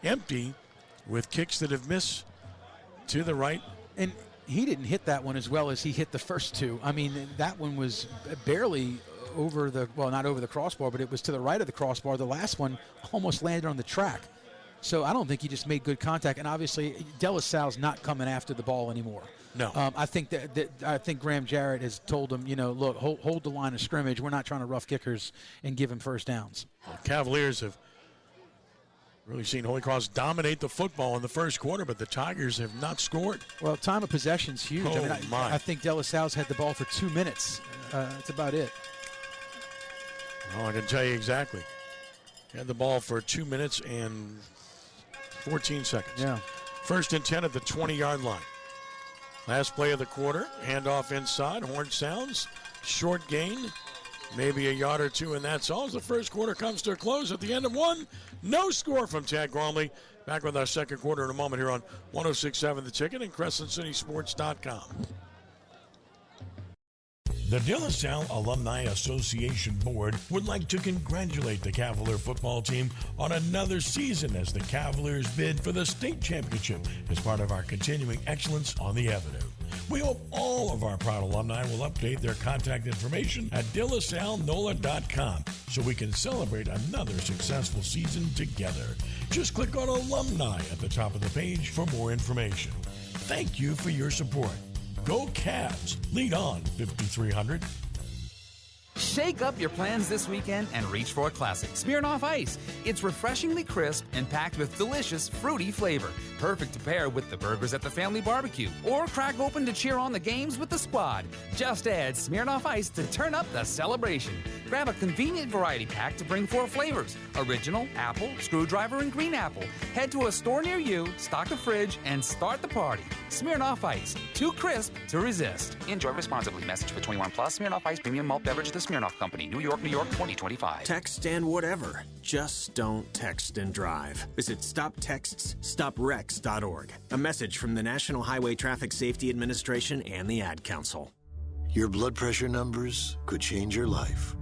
empty with kicks that have missed to the right. And he didn't hit that one as well as he hit the first two. I mean, that one was barely over not over the crossbar, but it was to the right of the crossbar. The last one almost landed on the track. So I don't think he just made good contact. And obviously, De La Salle's not coming after the ball anymore. No. I think I think Graham Jarrett has told him, look, hold the line of scrimmage. We're not trying to rough kickers and give him first downs. The Cavaliers have really seen Holy Cross dominate the football in the first quarter, but the Tigers have not scored. Well, time of possession's huge. I think De La Salle's had the ball for 2 minutes. That's about it. Well, I can tell you exactly. Had the ball for 2 minutes and 14 seconds. Yeah. First and 10 at the 20-yard line. Last play of the quarter. Handoff inside. Horn sounds. Short gain. Maybe a yard or two, and that's all. As the first quarter comes to a close at the end of one. No score from Tad Gormley. Back with our second quarter in a moment here on 106.7 The Ticket and CrescentCitySports.com. The De La Salle Alumni Association Board would like to congratulate the Cavalier football team on another season as the Cavaliers bid for the state championship as part of our continuing excellence on the Avenue. We hope all of our proud alumni will update their contact information at delasallenola.com so we can celebrate another successful season together. Just click on Alumni at the top of the page for more information. Thank you for your support. Go Cavs. Lead on 5300. Shake up your plans this weekend and reach for a classic Smirnoff Ice. It's refreshingly crisp and packed with delicious fruity flavor. perfect to pair with the burgers at the family barbecue or crack open to cheer on the games with the squad. Just add Smirnoff Ice to turn up the celebration. Grab a convenient variety pack to bring 4 flavors: original, apple, screwdriver, and green apple. Head to a store near you, stock a fridge, and start the party. Smirnoff Ice, too crisp to resist. Enjoy responsibly. Message for 21 plus. Smirnoff Ice Premium Malt Beverage, the Smirnoff Company, New York, New York, 2025. Text and whatever. Just don't text and drive. Visit StopTextsStopWrecks.org. A message from the National Highway Traffic Safety Administration and the Ad Council. Your blood pressure numbers could change your life.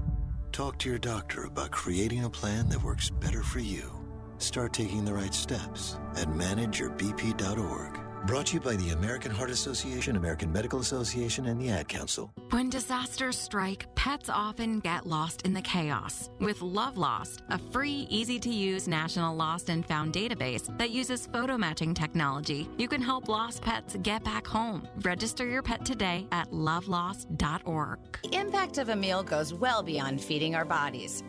Talk to your doctor about creating a plan that works better for you. Start taking the right steps at manageyourbp.org. Brought to you by the American Heart Association, American Medical Association, and the Ad Council. When disasters strike, pets often get lost in the chaos. With Love Lost, a free, easy-to-use national lost and found database that uses photo matching technology, you can help lost pets get back home. Register your pet today at lovelost.org. The impact of a meal goes well beyond feeding our bodies.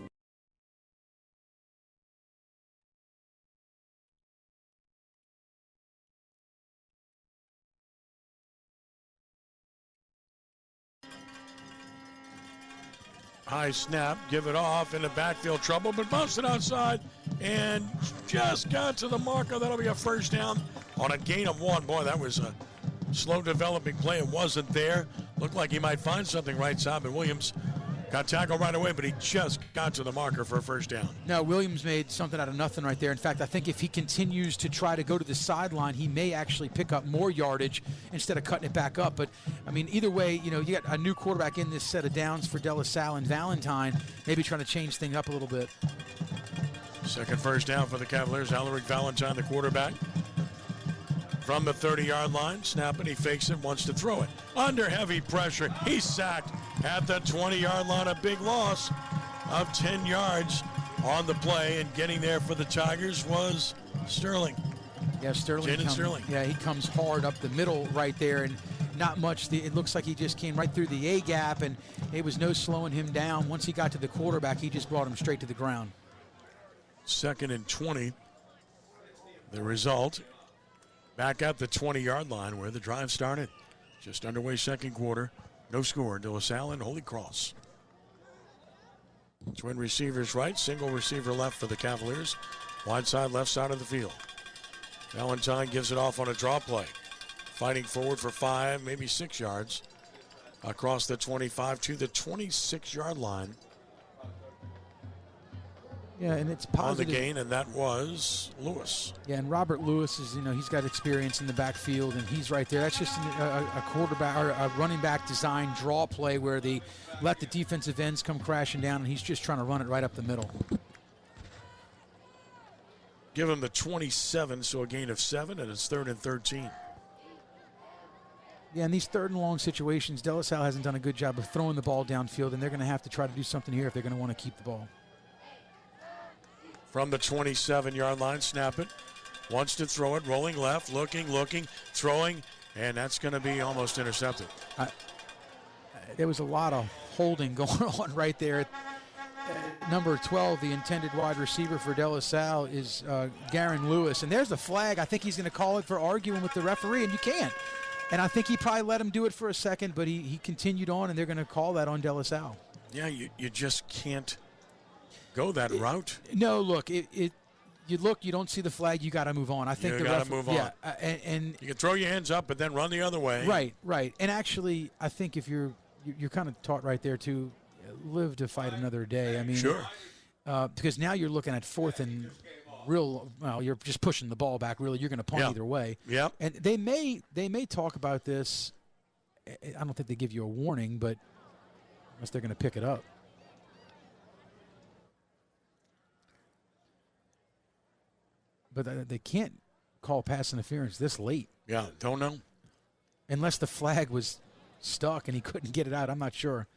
High snap, give it off into backfield trouble, but busted outside and just got to the marker. That'll be a first down on a gain of 1. Boy, that was a slow developing play. It wasn't there. Looked like he might find something right side, but Williams got tackled right away, but he just got to the marker for a first down. No, Williams made something out of nothing right there. In fact, I think if he continues to try to go to the sideline, he may actually pick up more yardage instead of cutting it back up. But, I mean, either way, you got a new quarterback in this set of downs for De La Salle and Valentine, maybe trying to change things up a little bit. Second first down for the Cavaliers. Alaric Valentine, the quarterback. From the 30-yard line, snapping, he fakes it, wants to throw it. Under heavy pressure, he's sacked at the 20-yard line. A big loss of 10 yards on the play, and getting there for the Tigers was Sterling. Yeah, Sterling. Yeah, he comes hard up the middle right there, and not much. It looks like he just came right through the A gap, and it was no slowing him down. Once he got to the quarterback, he just brought him straight to the ground. 2nd and 20. The result, back at the 20-yard line where the drive started. Just underway second quarter. No score. De La Salle and Holy Cross. Twin receivers right, single receiver left for the Cavaliers. Wide side, left side of the field. Valentine gives it off on a draw play. Fighting forward for 5, maybe 6 yards. Across the 25 to the 26-yard line. Yeah, and it's positive. On the gain, and that was Lewis. Yeah, and Robert Lewis is, he's got experience in the backfield, and he's right there. That's just a quarterback or a running back design draw play where they let the defensive ends come crashing down, and he's just trying to run it right up the middle. Give him the 27, so a gain of 7, and it's 3rd and 13. Yeah, in these 3rd and long situations, De La Salle hasn't done a good job of throwing the ball downfield, and they're going to have to try to do something here if they're going to want to keep the ball. From the 27-yard line, snap it. Wants to throw it, rolling left, looking, throwing, and that's going to be almost intercepted. There was a lot of holding going on right there. Number 12, the intended wide receiver for De La Salle, is Garin Lewis. And there's the flag. I think he's going to call it for arguing with the referee, and you can't. And I think he probably let him do it for a second, but he continued on, and they're going to call that on De La Salle. Yeah, you just can't go that route. No, look, you look, you don't see the flag, you got to move on. I think you got to move on. Yeah, and you can throw your hands up, but then run the other way. Right. And actually, I think if you're kind of taught right there to live to fight another day. I mean, sure. Because now you're looking at 4th and you're just pushing the ball back. Really, you're going to punt either way. Yep. And they may talk about this. I don't think they give you a warning, but unless they're going to pick it up. But they can't call pass interference this late. Yeah, don't know. Unless the flag was stuck and he couldn't get it out. I'm not sure.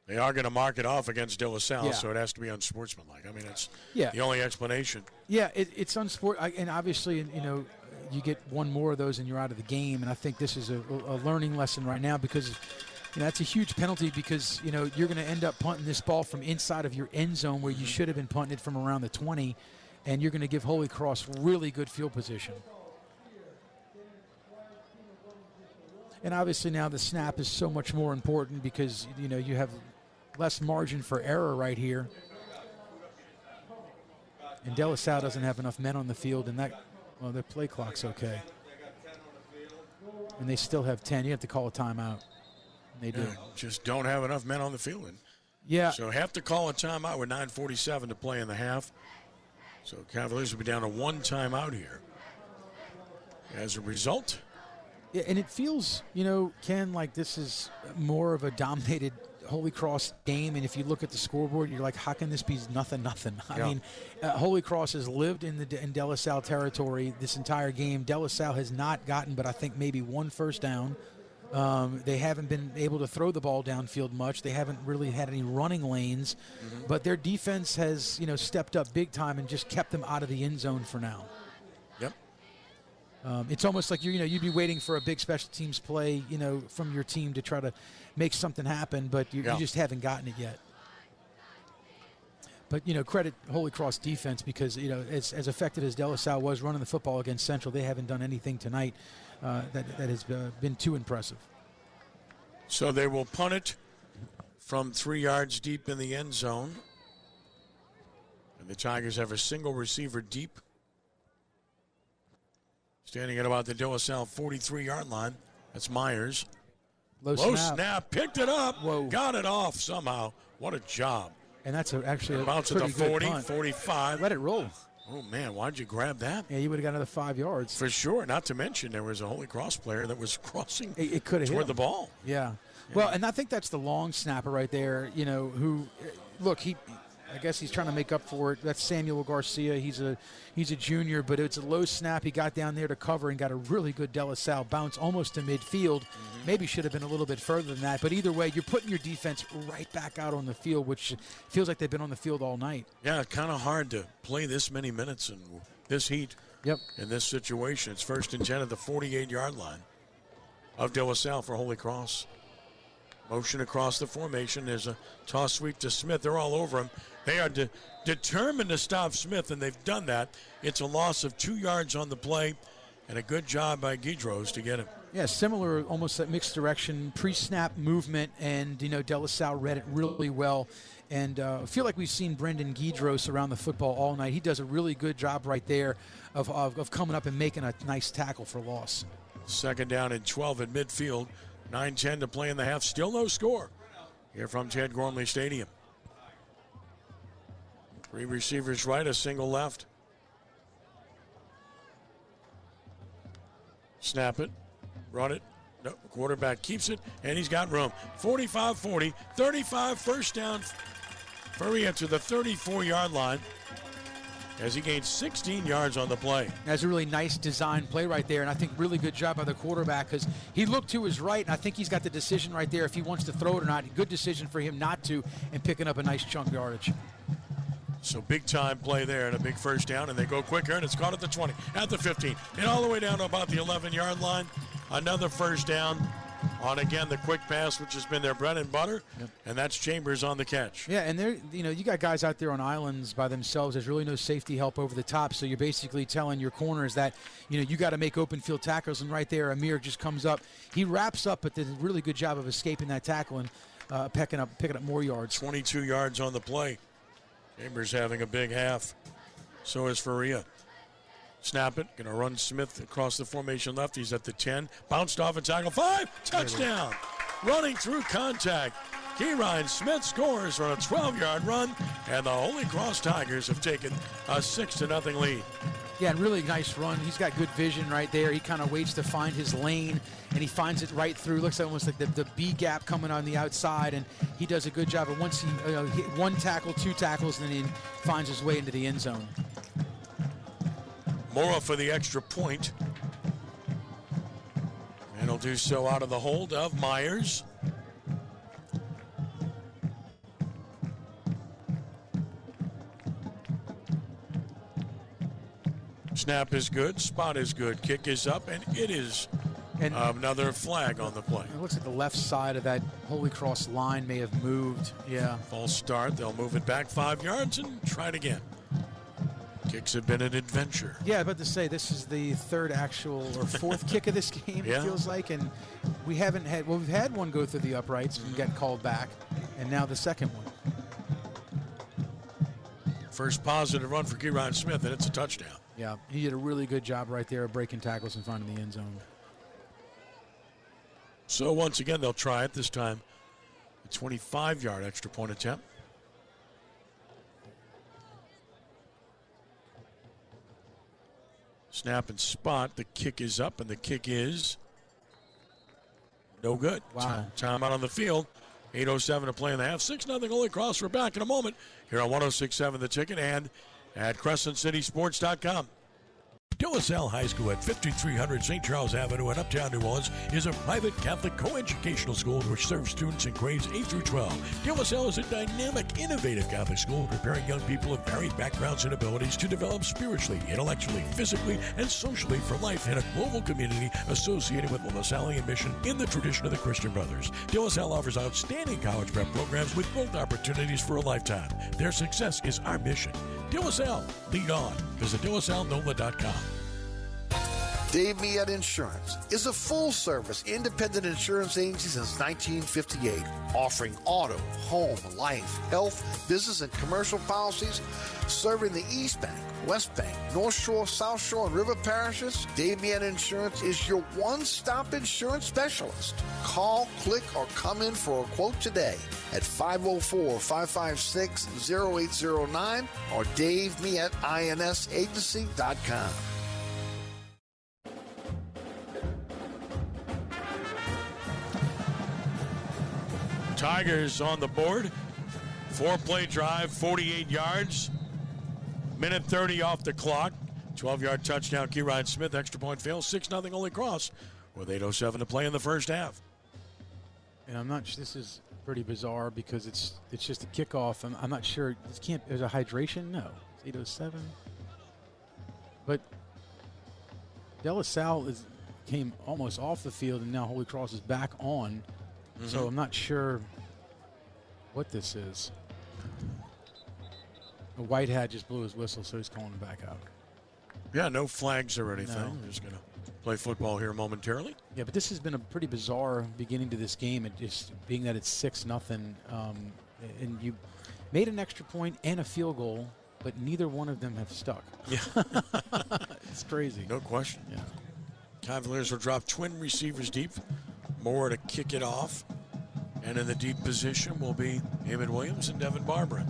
They are going to mark it off against De La Salle, so it has to be unsportsmanlike. I mean, it's the only explanation. Yeah, it's unsportsmanlike. And obviously, you get one more of those and you're out of the game. And I think this is a learning lesson right now because that's a huge penalty because, you're going to end up punting this ball from inside of your end zone where you should have been punting it from around the 20. and you're going to give Holy Cross really good field position. And obviously now the snap is so much more important because, you have less margin for error right here. And De La Salle doesn't have enough men on the field, and their play clock's okay. And they still have 10. You have to call a timeout. And they do. Just don't have enough men on the field. Yeah. So have to call a timeout with 9:47 to play in the half. So Cavaliers will be down to one timeout here. As a result. Yeah, and it feels, Ken, like this is more of a dominated Holy Cross game. And if you look at the scoreboard, you're like, how can this be nothing? I mean, Holy Cross has lived in De La Salle territory this entire game. De La Salle has not gotten, but I think maybe one first down. They haven't been able to throw the ball downfield much. They haven't really had any running lanes. But their defense has, stepped up big time and just kept them out of the end zone for now. Yep. It's almost like you'd be waiting for a big special teams play, from your team to try to make something happen, but you just haven't gotten it yet. But, credit Holy Cross defense because, as effective as De La Salle was running the football against Central, they haven't done anything tonight that has been too impressive. So they will punt it from 3 yards deep in the end zone. And the Tigers have a single receiver deep. Standing at about the De La Salle 43-yard line. That's Myers. Low snap. Picked it up. Whoa. Got it off somehow. What a job. And that's actually a bounce pretty at the 40, good punt. 45. Let it roll. Oh, man, why'd you grab that? Yeah, you would have got another 5 yards. For sure. Not to mention there was a Holy Cross player that was crossing it could have toward the ball. Yeah. Well, and I think that's the long snapper right there, who, look, I guess he's trying to make up for it. That's Samuel Garcia. He's a junior, but it's a low snap. He got down there to cover and got a really good De La Salle bounce almost to midfield. Maybe should have been a little bit further than that. But either way, you're putting your defense right back out on the field, which feels like they've been on the field all night. Yeah, kind of hard to play this many minutes in this heat. Yep. In this situation. It's 1st and 10 at the 48-yard line of De La Salle for Holy Cross. Motion across the formation. There's a toss sweep to Smith. They're all over him. They are determined to stop Smith, and they've done that. It's a loss of 2 yards on the play, and a good job by Guidros to get him. Yeah, similar, almost that mixed direction, pre-snap movement, and, De La Salle read it really well. And I feel like we've seen Brendan Guidros around the football all night. He does a really good job right there of coming up and making a nice tackle for loss. 2nd down and 12 at midfield. 9:10 to play in the half. Still no score here from Tad Gormley Stadium. 3 receivers right, a single left. Snap it, run it. No, quarterback keeps it, and he's got room. 45-40, 35, first down. Furrier to the 34-yard line as he gains 16 yards on the play. That's a really nice design play right there, and I think really good job by the quarterback because he looked to his right, and I think he's got the decision right there if he wants to throw it or not. Good decision for him not to, and picking up a nice chunk yardage. So big-time play there and a big first down, and they go quicker, and it's caught at the 20, at the 15, and all the way down to about the 11-yard line. Another first down on, again, the quick pass, which has been their bread and butter, and that's Chambers on the catch. Yeah, and you got guys out there on islands by themselves. There's really no safety help over the top, so you're basically telling your corners that, you got to make open field tackles, and right there, Amir just comes up. He wraps up, but did a really good job of escaping that tackle and picking up more yards. 22 yards on the play. Chambers having a big half. So is Faria. Snap it. Going to run Smith across the formation left. He's at the 10. Bounced off a tackle. 5. Touchdown. Running through contact. Keyron Smith scores on a 12-yard run. And the Holy Cross Tigers have taken a 6-0 lead. Yeah, and really nice run. He's got good vision right there. He kind of waits to find his lane, and he finds it right through. Looks almost like the B gap coming on the outside, and he does a good job. And once he hit 1 tackle, 2 tackles, and then he finds his way into the end zone. Mora for the extra point. And he'll do so out of the hold of Myers. Snap is good, spot is good, kick is up, and it is another flag on the play. It looks like the left side of that Holy Cross line may have moved. Yeah. False start. They'll move it back 5 yards and try it again. Kicks have been an adventure. Yeah, about to say this is the third actual or fourth kick of this game. Yeah. It feels like, and we've had one go through the uprights and get called back, and now the second one. First positive run for Kieran Smith, and it's a touchdown. Yeah, he did a really good job right there of breaking tackles and finding the end zone. So once again, they'll try it. This time, a 25-yard extra point attempt. Snap and spot. The kick is up, and the kick is no good. Wow. Timeout on the field. 8:07 to play in the half. 6-0 Holy Cross. We're back in a moment here on 106.7 The Ticket and at CrescentCitySports.com. De La Salle High School at 5300 St. Charles Avenue in Uptown New Orleans is a private Catholic co-educational school which serves students in grades 8 through 12. De La Salle is a dynamic, innovative Catholic school preparing young people of varied backgrounds and abilities to develop spiritually, intellectually, physically, and socially for life in a global community associated with the LaSallian mission in the tradition of the Christian Brothers. De La Salle offers outstanding college prep programs with growth opportunities for a lifetime. Their success is our mission. De La Salle, lead on. Visit DeLaSalleNola.com. Dave Miette Insurance is a full-service independent insurance agency since 1958, offering auto, home, life, health, business, and commercial policies. Serving the East Bank, West Bank, North Shore, South Shore, and River parishes, Dave Miette Insurance is your one-stop insurance specialist. Call, click, or come in for a quote today at 504-556-0809 or DaveMietteINSAgency.com. Tigers on the board. 4-play drive, 48 yards. Minute 30 off the clock. 12-yard touchdown, Kieran Smith. Extra point fail. 6-0 Holy Cross with 8:07 to play in the first half. And I'm not. This is pretty bizarre because it's just a kickoff. I'm not sure. This can't. There's a hydration. No, it's 8:07. But De La Salle came almost off the field, and now Holy Cross is back on. Mm-hmm. So I'm not sure what this is. The Whitehead just blew his whistle, so he's calling him back out. Yeah, no flags or anything. No. We're just going to play football here momentarily. Yeah, but this has been a pretty bizarre beginning to this game. It just being that it's 6-0, and you made an extra point and a field goal, but neither one of them have stuck. Yeah, it's crazy. No question. Yeah, Cavaliers will drop twin receivers deep. Moore to kick it off, and in the deep position will be Eamon Williams and Devin Barbara.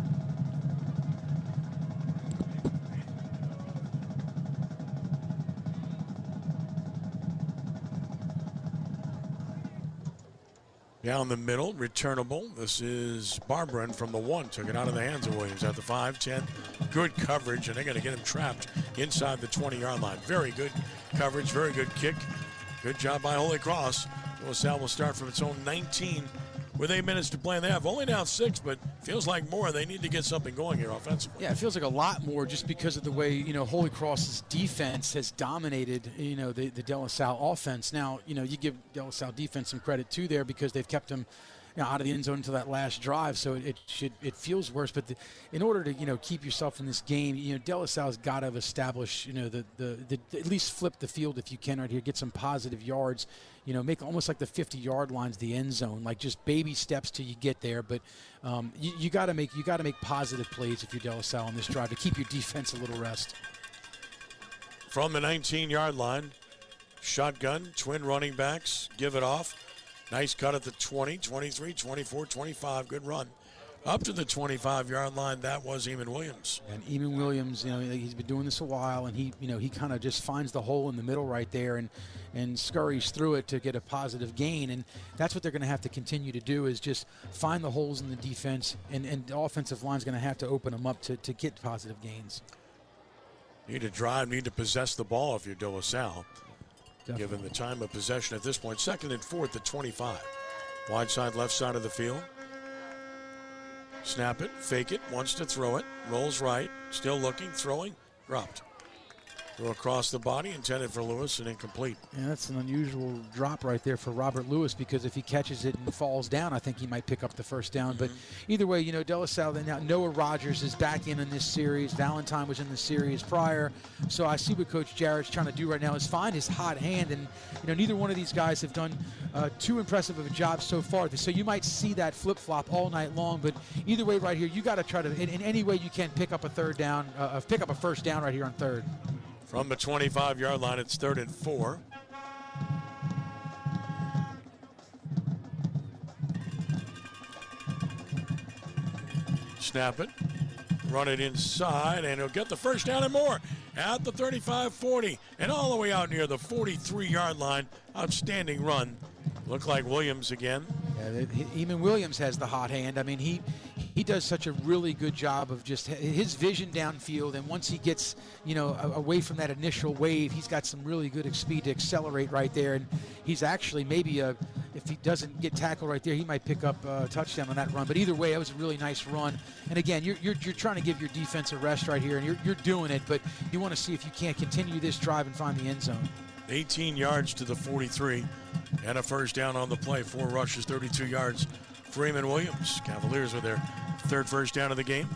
Down the middle, returnable. This is Barbara from the 1. Took it out of the hands of Williams at the 5-10. Good coverage, and they're going to get him trapped inside the 20-yard line. Very good coverage, very good kick. Good job by Holy Cross. LaSalle will start from its own 19 with 8 minutes to play. They have only down 6, but feels like more. They need to get something going here offensively. Yeah, it feels like a lot more just because of the way, Holy Cross's defense has dominated, the De La Salle offense. Now, you give De La Salle defense some credit too there because they've kept them out of the end zone until that last drive, so it feels worse. But in order to keep yourself in this game, De La Salle's got to establish the at least flip the field if you can right here, get some positive yards, make almost like the 50-yard lines the end zone, like just baby steps till you get there. But you got to make positive plays if you're De La Salle on this drive to keep your defense a little rest. From the 19-yard line, shotgun, twin running backs, give it off. Nice cut at the 20, 23, 24, 25. Good run. Up to the 25-yard line, that was Eamon Williams. And Eamon Williams, he's been doing this a while, and he kind of just finds the hole in the middle right there and scurries through it to get a positive gain. And that's what they're going to have to continue to do is just find the holes in the defense, and the offensive line's going to have to open them up to get positive gains. Need to drive, need to possess the ball if you're De La Salle. Definitely. Given the time of possession at this point. 2nd and 4 at 25. Wide side, left side of the field. Snap it, fake it, wants to throw it. Rolls right, still looking, throwing, dropped. Throw across the body, intended for Lewis, and incomplete. Yeah, that's an unusual drop right there for Robert Lewis, because if he catches it and falls down, I think he might pick up the first down. But either way, De La Salle, now Noah Rogers is back in this series. Valentine was in the series prior. So I see what Coach Jarrett's trying to do right now is find his hot hand. And, neither one of these guys have done too impressive of a job so far. So you might see that flip-flop all night long. But either way right here, you got to try to, in any way you can, pick up a first down right here on third. From the 25-yard line, it's 3rd and 4. Snap it, run it inside, and he'll get the first down and more at the 35-40 and all the way out near the 43-yard line. Outstanding run. Look like Williams again. Yeah, Eamon Williams has the hot hand. I mean, he does such a really good job of just his vision downfield, and once he gets, away from that initial wave, he's got some really good speed to accelerate right there, and he's actually maybe, if he doesn't get tackled right there, he might pick up a touchdown on that run. But either way, it was a really nice run. And again, you're trying to give your defense a rest right here, and you're doing it, but you want to see if you can't continue this drive and find the end zone. 18 yards to the 43 and a first down on the play. 4 rushes, 32 yards for Eamon Williams. Cavaliers with their 3rd first down of the game.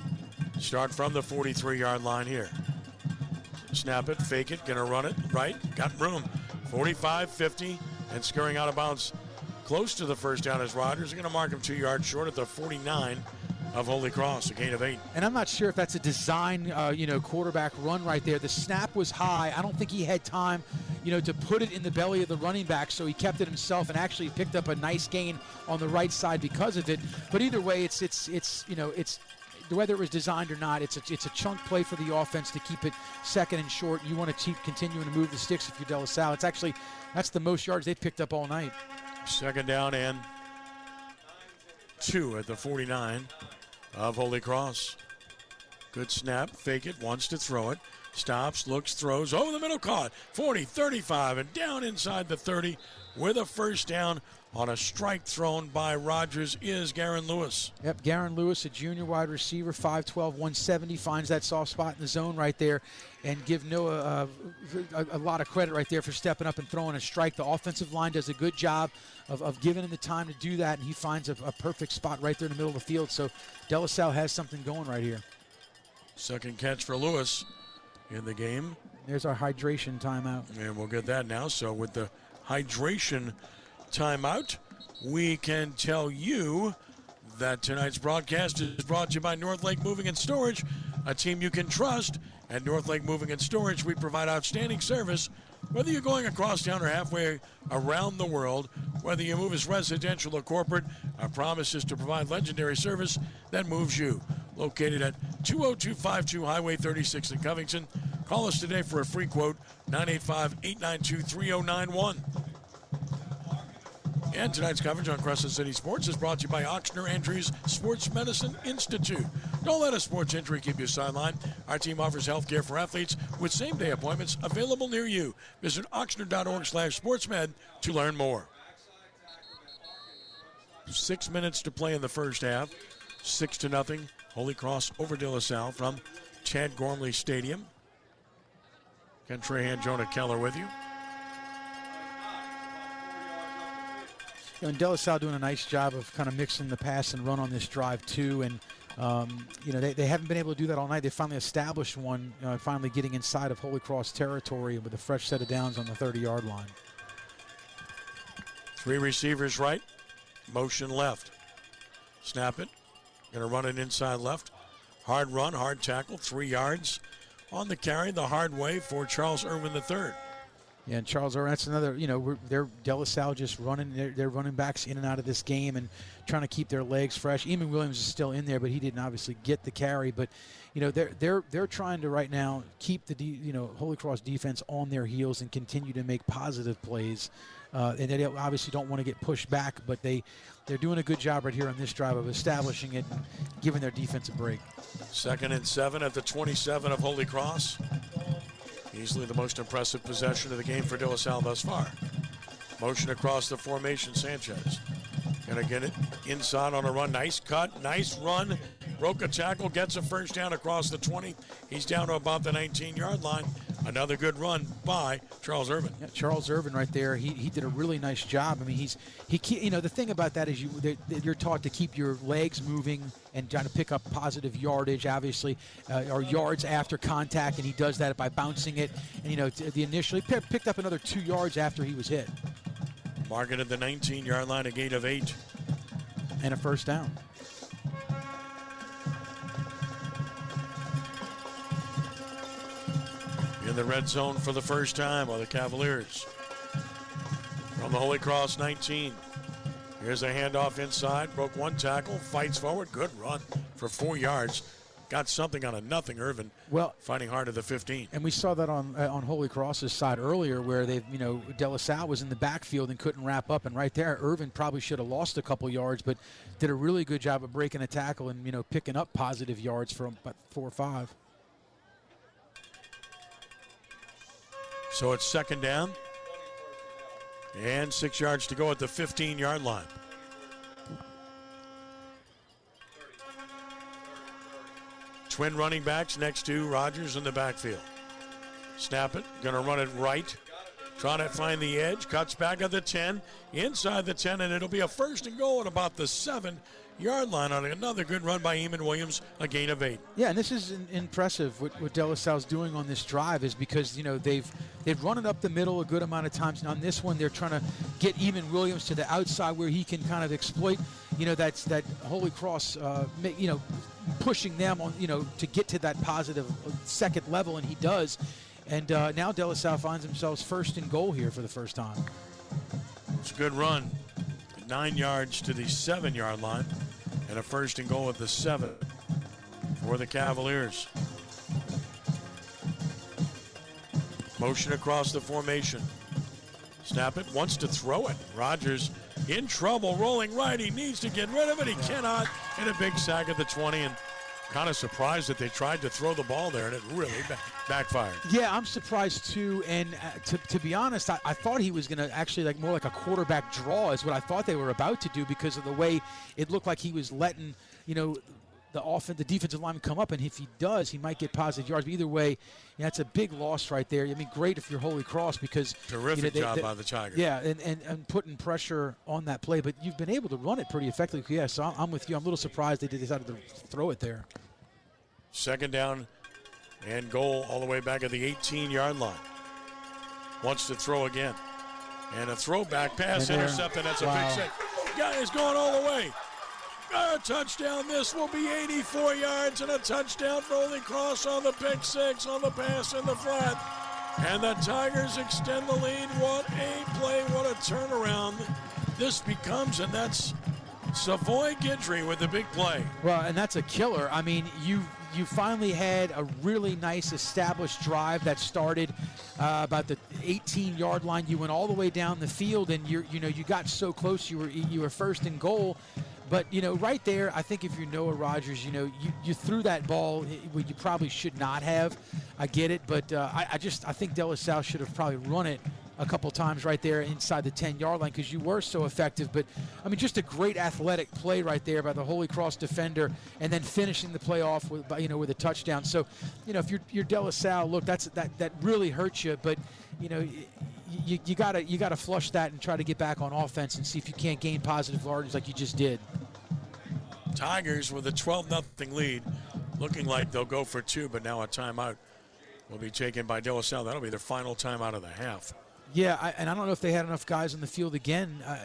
Start from the 43-yard line here. Snap it, fake it, gonna run it right. Got room. 45, 50, and scurrying out of bounds close to the first down is Rodgers. They're gonna mark him 2 yards short at the 49 of Holy Cross, a gain of 8. And I'm not sure if that's a design, quarterback run right there. The snap was high. I don't think he had time, to put it in the belly of the running back, so he kept it himself and actually picked up a nice gain on the right side because of it. But either way, it's whether it was designed or not, it's a chunk play for the offense to keep it second and short. You want to keep continuing to move the sticks if you're De La Salle. That's the most yards they've picked up all night. 2nd down and 2 at the 49 of Holy Cross. Good snap, fake it, wants to throw it. Stops, looks, throws, over the middle, caught. 40, 35, and down inside the 30 with a first down on a strike thrown by Rodgers is Garin Lewis. Yep, Garin Lewis, a junior wide receiver, 5'12", 170, finds that soft spot in the zone right there, and give Noah a lot of credit right there for stepping up and throwing a strike. The offensive line does a good job of giving him the time to do that, and he finds a perfect spot right there in the middle of the field. So De La Salle has something going right here. 2nd catch for Lewis in the game. There's our hydration timeout. And we'll get that now. So with the hydration timeout, we can tell you that tonight's broadcast is brought to you by North Lake Moving and Storage, a team you can trust. At North Lake Moving and Storage, we provide outstanding service, whether you're going across town or halfway around the world. Whether you move as residential or corporate, our promise is to provide legendary service that moves you. Located at 20252 Highway 36 in Covington. Call us today for a free quote, 985-892-3091. And tonight's coverage on Crescent City Sports is brought to you by Ochsner Andrews Sports Medicine Institute. Don't let a sports injury keep you sidelined. Our team offers health care for athletes with same-day appointments available near you. Visit ochsner.org/sportsmed to learn more. 6 minutes to play in the first half. 6-0. Holy Cross over De La Salle from Tad Gormley Stadium. Ken Trahan, Jonah Keller with you. And De La Salle doing a nice job of kind of mixing the pass and run on this drive too. And they haven't been able to do that all night. They finally established one, finally getting inside of Holy Cross territory with a fresh set of downs on the 30-yard line. 3 receivers right, motion left. Snap it. Going to run it inside left. Hard run, hard tackle, 3 yards on the carry the hard way for Charles Irwin III. Yeah, and Charles Irwin, that's another, they're De La Salle just running their running backs in and out of this game and trying to keep their legs fresh. Eamon Williams is still in there, but he didn't obviously get the carry. But, they're trying to right now keep the, Holy Cross defense on their heels and continue to make positive plays. And they obviously don't want to get pushed back, but they're doing a good job right here on this drive of establishing it and giving their defense a break. 2nd and 7 at the 27 of Holy Cross. Easily the most impressive possession of the game for De La Salle thus far. Motion across the formation, Sanchez. Gonna get it inside on a run. Nice cut, nice run. Broke a tackle, gets a first down across the 20. He's down to about the 19-yard line. Another good run by Charles Irvin. Yeah, Charles Irvin right there. He did a really nice job. I mean, the thing about that is you're taught to keep your legs moving and trying to pick up positive yardage, obviously, or yards after contact, and he does that by bouncing it. And he picked up another 2 yards after he was hit. Marking at the 19-yard line, a gain of 8. And a first down. In the red zone for the first time are the Cavaliers. From the Holy Cross 19. Here's a handoff inside. Broke 1 tackle. Fights forward. Good run for 4 yards. Got something on a nothing. Irvin fighting hard at the 15. And we saw that on Holy Cross's side earlier, where De La Salle was in the backfield and couldn't wrap up, and right there, Irvin probably should have lost a couple yards, but did a really good job of breaking a tackle and picking up positive yards from about 4 or 5. So it's second down and 6 yards to go at the 15-yard line. Twin running backs next to Rodgers in the backfield. Snap it, gonna run it right. Trying to find the edge, cuts back at the 10, inside the 10, and it'll be a first and goal at about the 7-yard line on another good run by Eamon Williams, a gain of 8. Yeah, and this is impressive what De La Salle's doing on this drive, is because they've run it up the middle a good amount of times, and on this one they're trying to get Eamon Williams to the outside where he can kind of exploit that Holy Cross pushing them on to get to that positive second level, and he does. And now De La Salle finds themselves first and goal here for the first time. It's a good run. 9 yards to the 7-yard line, and a first and goal at the 7 for the Cavaliers. Motion across the formation. Snap it, wants to throw it. Rodgers in trouble, rolling right. He needs to get rid of it. He cannot. And a big sack at the 20, and kind of surprised that they tried to throw the ball there, and it really backfired. Yeah, I'm surprised too. And to be honest, I thought he was going to actually more like a quarterback draw is what I thought they were about to do, because of the way it looked like he was letting the defensive lineman come up, and if he does, he might get positive yards. But either way, it's a big loss right there. I mean, great if you're Holy Cross, because terrific job by the Tigers. Yeah, and putting pressure on that play, but you've been able to run it pretty effectively. Yeah, so I'm with you. I'm a little surprised they decided to throw it there. Second down and goal all the way back at the 18-yard line. Wants to throw again, and a throwback pass intercepted. That's a big save. Guy is going all the way. A touchdown. This will be 84 yards and a touchdown for Holy Cross on the pick 6 on the pass in the flat. And the Tigers extend the lead. What a play. What a turnaround this becomes. And that's Savoy Guidry with the big play. Well, and that's a killer. I mean, you finally had a really nice established drive that started about the 18-yard line. You went all the way down the field, and you got so close. You were first and goal. But, right there, I think if you're Noah Rodgers, you threw that ball where you probably should not have. I get it, but I think De La Salle should have probably run it a couple times right there inside the 10-yard line, because you were so effective. But, I mean, just a great athletic play right there by the Holy Cross defender, and then finishing the play off with a touchdown. So, if you're De La Salle, look, that really hurts you, but, you gotta flush that and try to get back on offense and see if you can't gain positive yards like you just did. Tigers with a 12-0 lead, looking like they'll go for 2, but now a timeout will be taken by De La Salle. That'll be their final timeout of the half. Yeah, and I don't know if they had enough guys on the field again. I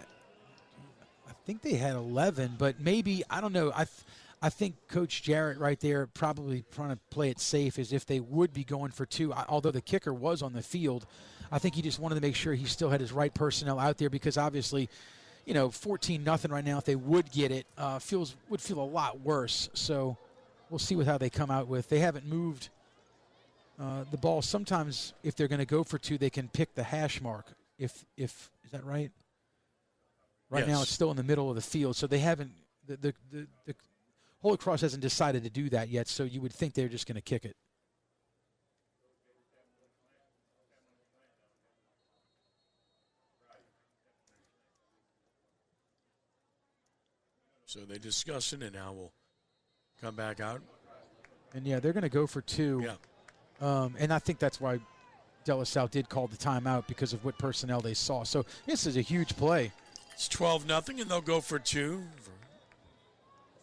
think they had 11, but maybe, I don't know. I think Coach Jarrett right there probably trying to play it safe as if they would be going for 2, although the kicker was on the field. I think he just wanted to make sure he still had his right personnel out there, because obviously, 14-0 right now, if they would get it, would feel a lot worse. So we'll see how they come out with. They haven't moved the ball. Sometimes if they're going to go for 2, they can pick the hash mark. If is that right? Right now it's still in the middle of the field, so they haven't. The Holy Cross hasn't decided to do that yet. So you would think they're just going to kick it. So they discuss it, and now we'll come back out. And, yeah, they're going to go for 2. Yeah. And I think that's why De La Salle did call the timeout because of what personnel they saw. So this is a huge play. It's 12-0, and they'll go for two.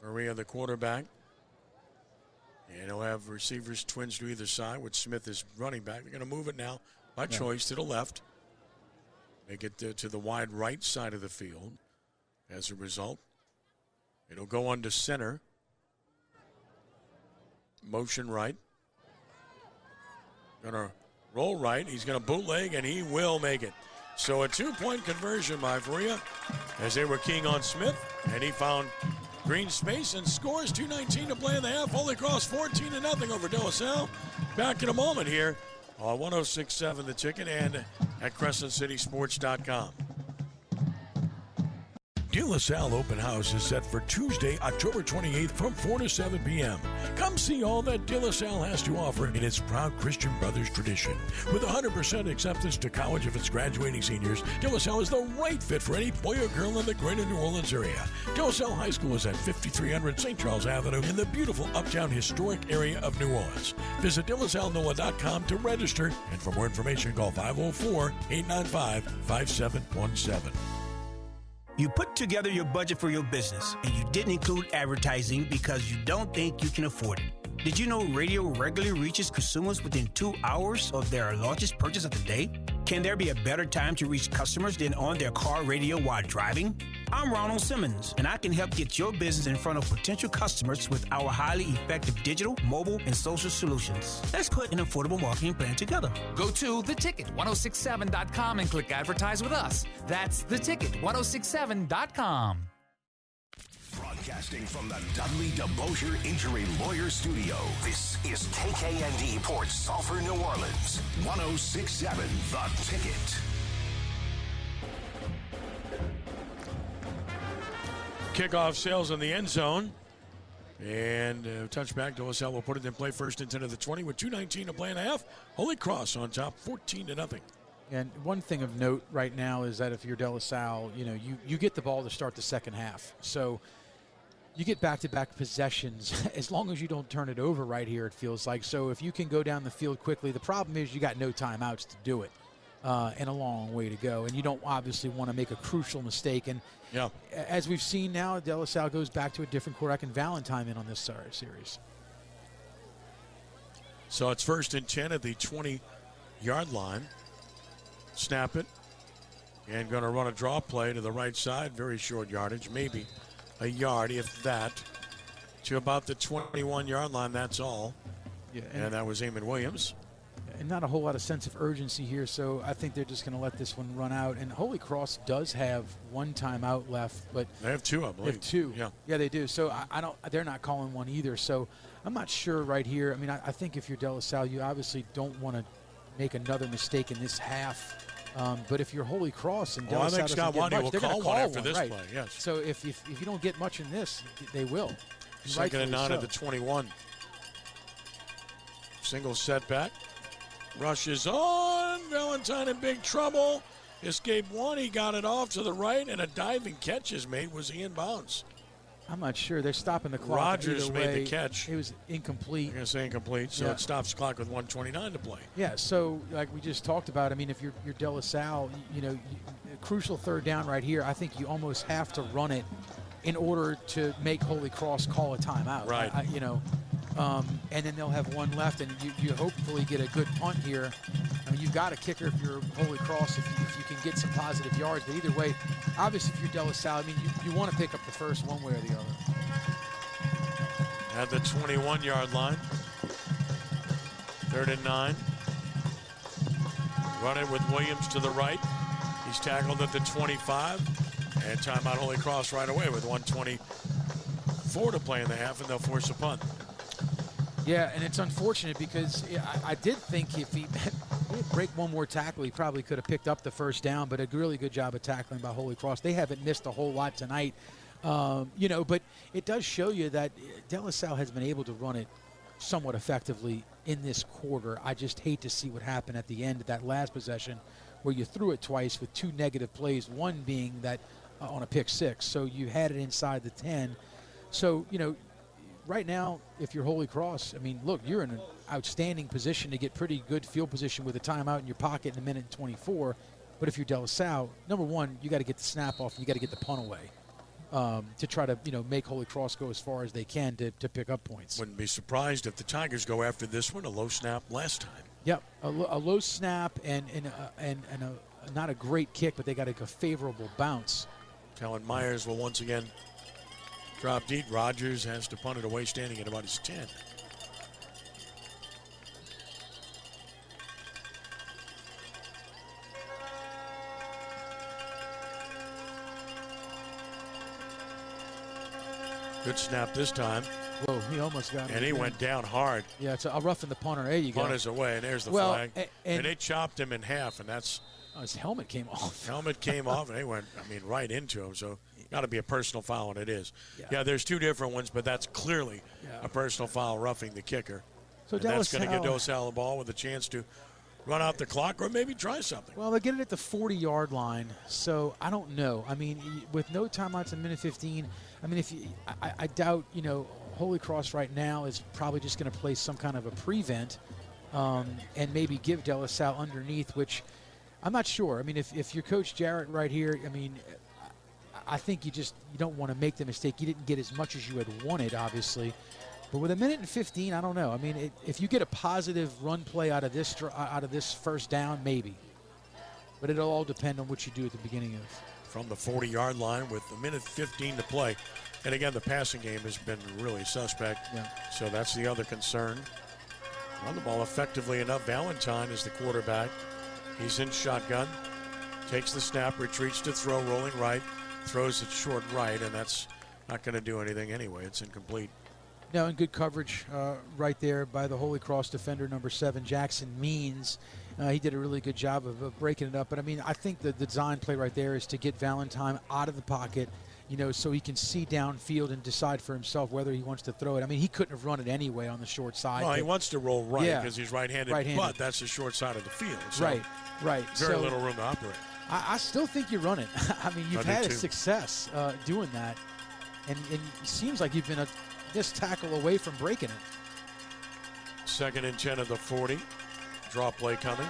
Maria, the quarterback. And he'll have receivers, twins to either side with Smith as running back. They're going to move it now by choice to the left. Make it to the wide right side of the field. As a result, it'll go on to center. Motion right. Going to roll right. He's going to bootleg, and he will make it. So a 2-point conversion by Faria as they were keying on Smith, and he found green space and scores. 2:19 to play in the half. Holy Cross 14-0 over De La Salle. Back in a moment here on 106.7 The Ticket and at CrescentCitySports.com. De La Salle Open House is set for Tuesday, October 28th from 4 to 7 p.m. Come see all that De La Salle has to offer in its proud Christian Brothers tradition. With 100% acceptance to college of its graduating seniors, De La Salle is the right fit for any boy or girl in the greater New Orleans area. De La Salle High School is at 5300 St. Charles Avenue in the beautiful uptown historic area of New Orleans. Visit DeLaSalleNOLA.com to register, and for more information, call 504-895-5717. You put together your budget for your business, and you didn't include advertising because you don't think you can afford it. Did you know radio regularly reaches consumers within 2 hours of their largest purchase of the day? Can there be a better time to reach customers than on their car radio while driving? I'm Ronald Simmons, and I can help get your business in front of potential customers with our highly effective digital, mobile, and social solutions. Let's put an affordable marketing plan together. Go to theticket1067.com and click Advertise with us. That's theticket1067.com. Broadcasting from the Dudley DeBosier Injury Lawyer Studio, this is KKND Port Sulphur, New Orleans. 106.7 The Ticket. Kickoff sails in the end zone. And touchback. De La Salle will put it in play first and 10 of the 20 with 2:19 to play and a half. Holy Cross on top, 14-0. And one thing of note right now is that if you're De La Salle, you get the ball to start the second half. So you get back-to-back possessions as long as you don't turn it over right here, it feels like. So if you can go down the field quickly, the problem is you got no timeouts to do it and a long way to go. And you don't obviously want to make a crucial mistake. And as we've seen now, De La Salle goes back to a different quarterback and Valentine in on this series. So it's first and 10 at the 20-yard line. Snap it. And going to run a draw play to the right side. Very short yardage, maybe a yard, if that, to about the 21-yard line. That's all. Yeah, and that was Eamon Williams. And not a whole lot of sense of urgency here, so I think they're just going to let this one run out. And Holy Cross does have one timeout left, but they have two, I believe. They have two. Yeah, they do. So I don't. They're not calling one either. So I'm not sure right here. I mean, I think if you're De La Salle, you obviously don't want to make another mistake in this half. But if you're Holy Cross and De La Salle doesn't get much, they're going to call after this play. Yes. So if you don't get much in this, they will. Second and 9 at the 21. Single setback. Rushes on. Valentine in big trouble. Escape one. He got it off to the right, and a diving catch is made. Was he in bounds? I'm not sure. They're stopping the clock. Rogers made the catch. It was incomplete. I'm going to say incomplete, so it stops the clock with 1:29 to play. Yeah, so like we just talked about, I mean, if you're De La Salle, a crucial third down right here, I think you almost have to run it in order to make Holy Cross call a timeout. Right. And then they'll have one left, and you hopefully get a good punt here. I mean, you've got a kicker if you're Holy Cross if you can get some positive yards. But either way, obviously, if you're De La Salle, I mean, you want to pick up the first one way or the other. At the 21-yard line, 3rd and 9. Run it with Williams to the right. He's tackled at the 25. And timeout Holy Cross right away with 1:24 to play in the half, and they'll force a punt. Yeah, and it's unfortunate because I did think if he break one more tackle, he probably could have picked up the first down, but a really good job of tackling by Holy Cross. They haven't missed a whole lot tonight, but it does show you that De La Salle has been able to run it somewhat effectively in this quarter. I just hate to see what happened at the end of that last possession where you threw it twice with two negative plays, one being that on a pick six. So you had it inside the 10. So, right now, if you're Holy Cross, I mean, look, you're in an outstanding position to get pretty good field position with a timeout in your pocket in a minute and 24. But if you're De La Salle, number one, you got to get the snap off. You got to get the punt away to try to, make Holy Cross go as far as they can to pick up points. Wouldn't be surprised if the Tigers go after this one. A low snap last time. Yep, a low snap and not a great kick, but they got a favorable bounce. Kellen Myers will once again drop deep. Rogers has to punt it away, standing at about his 10. Good snap this time. Whoa, he almost got it. And he went down hard. Yeah, it's a roughing the punter. There you go. Punt is away, and there's the flag. And they chopped him in half, and that's... Oh, his helmet came off. Helmet came off, and they went, right into him. So, got to be a personal foul, and it is. Yeah, there's two different ones, but that's clearly a personal foul, roughing the kicker. So that's going to give De La Salle the ball with a chance to run out the clock or maybe try something. Well, they get it at the 40-yard line, so I don't know. I mean, with no timeouts in minute 15, I mean, I doubt, Holy Cross right now is probably just going to play some kind of a prevent and maybe give De La Salle underneath, which I'm not sure. I mean, if you're Coach Jarrett right here, I mean, I think you don't want to make the mistake. You didn't get as much as you had wanted, obviously. But with a minute and 15, I don't know. I mean, if you get a positive run play out of this first down, maybe. But it'll all depend on what you do at the beginning of. From the 40-yard line with a minute 15 to play. And again, the passing game has been really suspect. Yeah. So that's the other concern. Run the ball effectively enough. Valentine is the quarterback. He's in shotgun. Takes the snap, retreats to throw, rolling right. Throws it short right, and that's not going to do anything anyway. It's incomplete. No, and good coverage right there by the Holy Cross defender, number 7, Jackson Means. He did a really good job of breaking it up. But, I mean, I think the design play right there is to get Valentine out of the pocket, so he can see downfield and decide for himself whether he wants to throw it. I mean, he couldn't have run it anyway on the short side. Well, he wants to roll right because he's right-handed, but that's the short side of the field. So right. Very little room to operate. I still think you run it. I mean, you've had a success doing that, and it seems like you've been this tackle away from breaking it. 2nd and 10 of the 40. Draw play coming.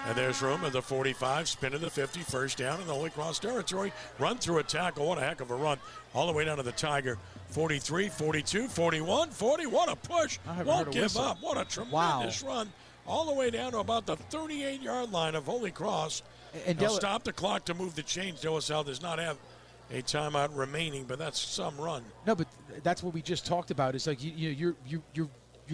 And there's room at the 45, spin to the 50, first down in the Holy Cross territory. Run through a tackle. What a heck of a run. All the way down to the Tiger. 43, 42, 41, 40. What a push. Won't give up. What a tremendous run. All the way down to about the 38-yard line of Holy Cross. And they'll stop the clock to move the chains. De La Salle does not have a timeout remaining, but that's some run. No, but that's what we just talked about. It's like you're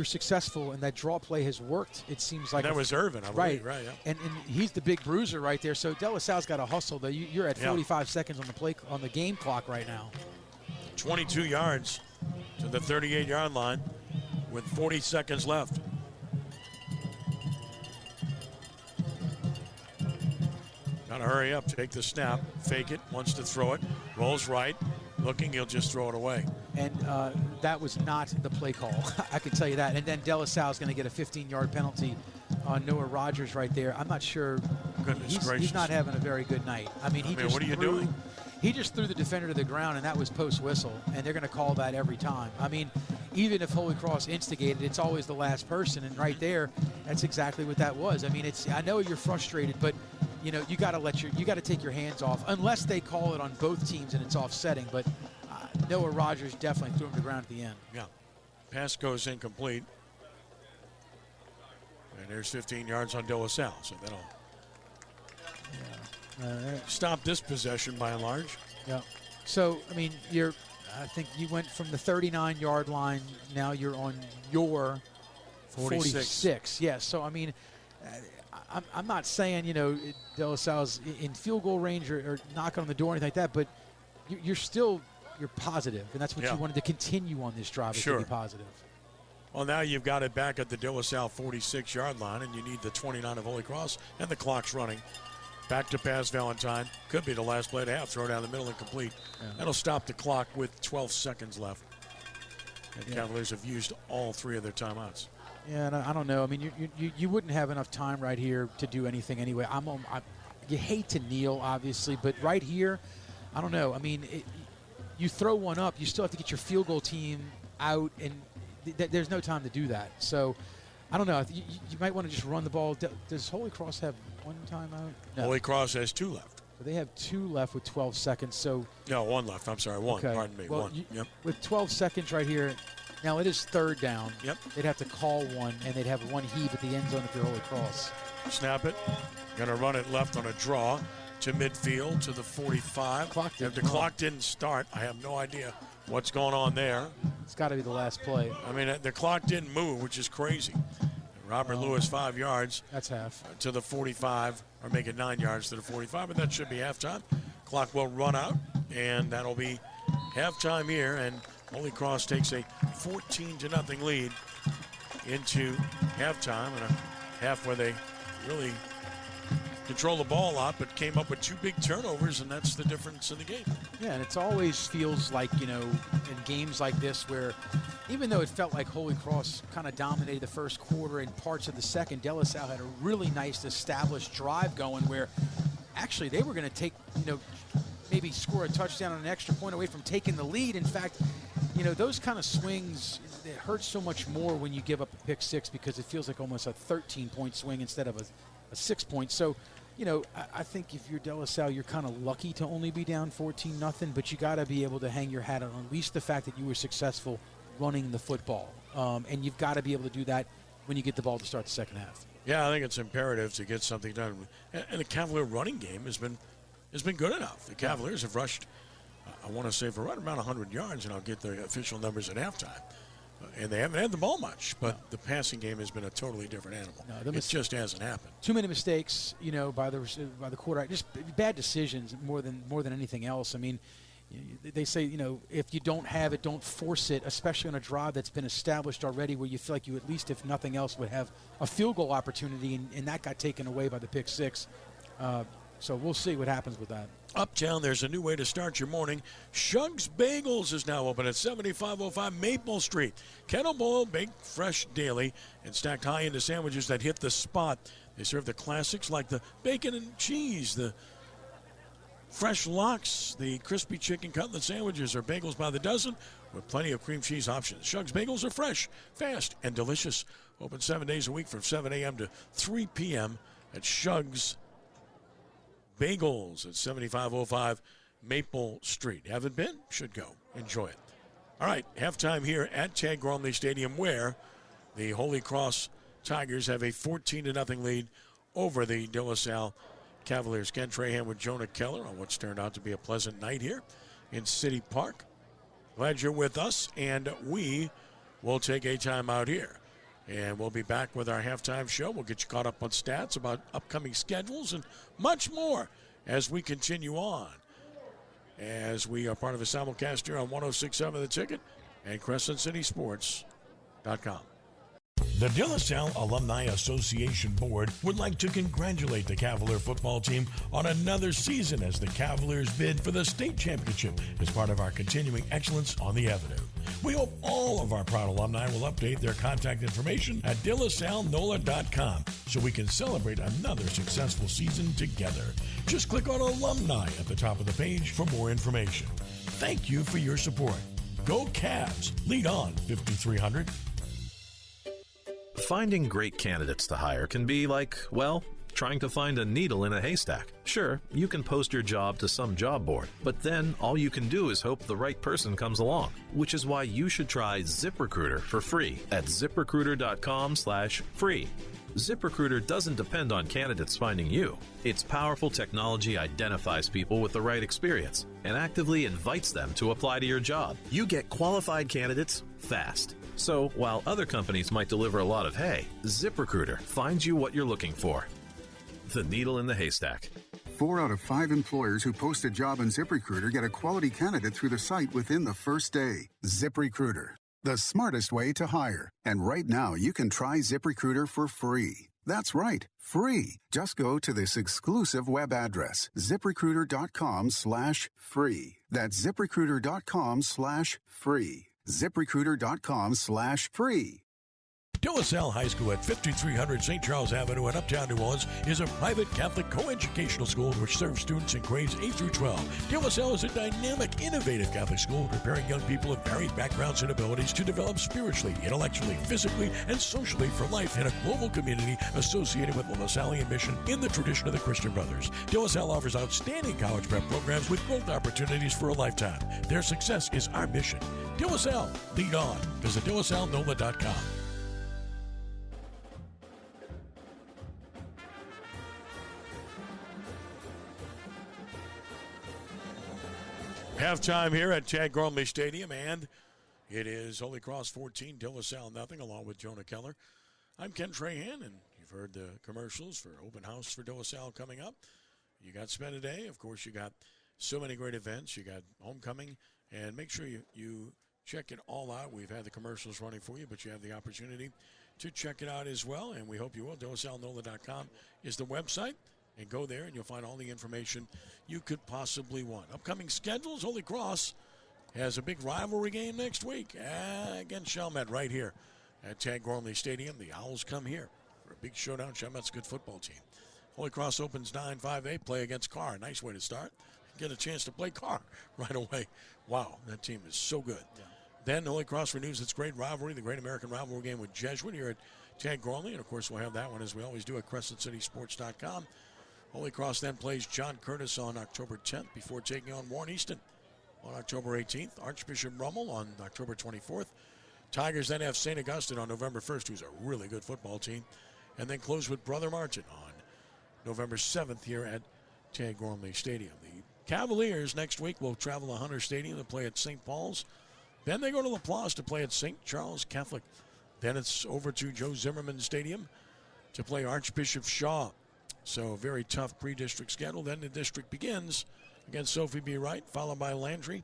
successful, and that draw play has worked. It seems like that was Irvin, I believe, right? Yeah. And he's the big bruiser right there. So De La Salle's got to hustle. Though you're at 45 seconds on the game clock right now. 22 yards to the 38-yard line with 40 seconds left. Got to hurry up, take the snap, fake it, wants to throw it, rolls right, looking, he'll just throw it away. And that was not the play call. I can tell you that. And then De La Salle's going to get a 15-yard penalty on Noah Rogers right there. I'm not sure. He's not having a very good night. I mean, what are you doing? He just threw the defender to the ground, and that was post whistle, and they're going to call that every time. I mean, even if Holy Cross instigated, it's always the last person, and right there, that's exactly what that was. I mean, I know you're frustrated, but you got to take your hands off, unless they call it on both teams and it's offsetting. But Noah Rogers definitely threw him to the ground at the end. Yeah, pass goes incomplete, and there's 15 yards on De La Salle, so that'll stop this possession by and large. Yeah. So I mean, I think you went from the 39-yard line. Now you're on your 46. Yeah. So I mean. I'm not saying, De La Salle's in field goal range or knocking on the door or anything like that, but you're positive, and that's what you wanted to continue on this drive, is to be positive. Well, now you've got it back at the De La Salle 46-yard line, and you need the 29 of Holy Cross, and the clock's running. Back to pass Valentine. Could be the last play to have. Throw down the middle and complete. Yeah. That'll stop the clock with 12 seconds left. And Cavaliers have used all 3 of their timeouts. Yeah, and I don't know. I mean, you wouldn't have enough time right here to do anything anyway. You hate to kneel, obviously, but right here, I don't know. I mean, you throw one up, you still have to get your field goal team out, and there's no time to do that. So I don't know. You might want to just run the ball. Does Holy Cross have one timeout? No. Holy Cross has 2 left. They have 2 left with 12 seconds. So no, 1 left. I'm sorry, 1. Okay. Pardon me. Well, 1. Yep. With 12 seconds right here, now it is 3rd down. Yep. They'd have to call one, and they'd have one heave at the end zone if you're Holy Cross. Snap it. Going to run it left on a draw to midfield to the 45. If the clock didn't start, I have no idea what's going on there. It's got to be the last play. I mean, the clock didn't move, which is crazy. Robert Lewis, 5 yards. That's half. To the 45, or make it 9 yards to the 45, but that should be halftime. Clock will run out, and that'll be halftime here, and Holy Cross takes a 14-0 lead into halftime, and a half where they really control the ball a lot, but came up with 2 big turnovers, and that's the difference in the game. Yeah, and it always feels like, in games like this where even though it felt like Holy Cross kind of dominated the first quarter and parts of the second, De La Salle had a really nice established drive going where actually they were going to take, maybe score a touchdown and an extra point away from taking the lead. In fact, those kind of swings, it hurts so much more when you give up a pick six because it feels like almost a 13-point swing instead of a 6-point. So, I think if you're De La Salle, you're kind of lucky to only be down 14-0, but you got to be able to hang your hat on at least the fact that you were successful running the football. And you've got to be able to do that when you get the ball to start the second half. Yeah, I think it's imperative to get something done. And the Cavalier running game has been good enough. The Cavaliers have rushed, I want to say, for right around 100 yards, and I'll get the official numbers at halftime. And they haven't had the ball much, but the passing game has been a totally different animal. No, it just hasn't happened. Too many mistakes, by the quarterback. Just bad decisions more than anything else. I mean, they say, if you don't have it, don't force it, especially on a drive that's been established already where you feel like you at least, if nothing else, would have a field goal opportunity, and that got taken away by the pick six. So we'll see what happens with that. Uptown, there's a new way to start your morning. Shug's Bagels is now open at 7505 Maple Street. Kettle boiled, baked fresh daily, and stacked high into sandwiches that hit the spot. They serve the classics like the bacon and cheese, the fresh lox, the crispy chicken cutlet sandwiches, or bagels by the dozen with plenty of cream cheese options. Shug's Bagels are fresh, fast, and delicious. Open 7 days a week from 7 a.m. to 3 p.m. at Shug's Bagels at 7505 Maple Street. Haven't been? Should go. Enjoy it. All right, halftime here at Tad Gormley Stadium, where the Holy Cross Tigers have a 14-0 lead over the De La Salle Cavaliers. Ken Trahan with Jonah Keller on what's turned out to be a pleasant night here in City Park. Glad you're with us, and we will take a time out here. And we'll be back with our halftime show. We'll get you caught up on stats about upcoming schedules and much more as we continue on. As we are part of a simulcast here on 106.7 The Ticket and CrescentCitySports.com. The De La Salle Alumni Association Board would like to congratulate the Cavalier football team on another season as the Cavaliers bid for the state championship as part of our continuing excellence on the Avenue. We hope all of our proud alumni will update their contact information at DeLaSalleNOLA.com so we can celebrate another successful season together. Just click on Alumni at the top of the page for more information. Thank you for your support. Go Cavs. Lead on 5300. Finding great candidates to hire can be like, well, trying to find a needle in a haystack. Sure, you can post your job to some job board, but then all you can do is hope the right person comes along, which is why you should try ZipRecruiter for free at ZipRecruiter.com/free. ZipRecruiter doesn't depend on candidates finding you. Its powerful technology identifies people with the right experience and actively invites them to apply to your job. You get qualified candidates fast. So while other companies might deliver a lot of hay, ZipRecruiter finds you what you're looking for. The needle in the haystack. 4 out of 5 employers who post a job on ZipRecruiter get a quality candidate through the site within the first day. ZipRecruiter, the smartest way to hire. And right now, you can try ZipRecruiter for free. That's right, free. Just go to this exclusive web address, ZipRecruiter.com/free. That's ZipRecruiter.com/free. ZipRecruiter.com/free. De La Salle High School at 5300 St. Charles Avenue in Uptown New Orleans is a private Catholic co-educational school which serves students in grades 8 through 12. De La Salle is a dynamic, innovative Catholic school preparing young people of varied backgrounds and abilities to develop spiritually, intellectually, physically, and socially for life in a global community associated with the LaSallian mission in the tradition of the Christian Brothers. De La Salle offers outstanding college prep programs with growth opportunities for a lifetime. Their success is our mission. De La Salle, lead on. Visit DeLaSalleNola.com. Halftime here at Tad Gormley Stadium, and it is Holy Cross 14, De La Salle nothing, along with Jonah Keller. I'm Ken Trahan, and you've heard the commercials for open house for De La Salle coming up. You got Spend a Day. Of course, you got so many great events. You got homecoming, and make sure you check it all out. We've had the commercials running for you, but you have the opportunity to check it out as well, and we hope you will. DeLaSalleNola.com is the website. And go there, and you'll find all the information you could possibly want. Upcoming schedules, Holy Cross has a big rivalry game next week against Chalmette right here at Tad Gormley Stadium. The Owls come here for a big showdown. Chalmette's a good football team. Holy Cross opens 9-5-8, play against Carr. Nice way to start. Get a chance to play Carr right away. Wow, that team is so good. Yeah. Then Holy Cross renews its great rivalry, the Great American Rivalry game with Jesuit here at Tad Gormley. And, of course, we'll have that one as we always do at CrescentCitySports.com. Holy Cross then plays John Curtis on October 10th before taking on Warren Easton on October 18th. Archbishop Rummel on October 24th. Tigers then have St. Augustine on November 1st, who's a really good football team. And then close with Brother Martin on November 7th here at Tad Gormley Stadium. The Cavaliers next week will travel to Hunter Stadium to play at St. Paul's. Then they go to LaPlace to play at St. Charles Catholic. Then it's over to Joe Zimmerman Stadium to play Archbishop Shaw. So a very tough pre-district schedule. Then the district begins against Sophie B. Wright, followed by Landry,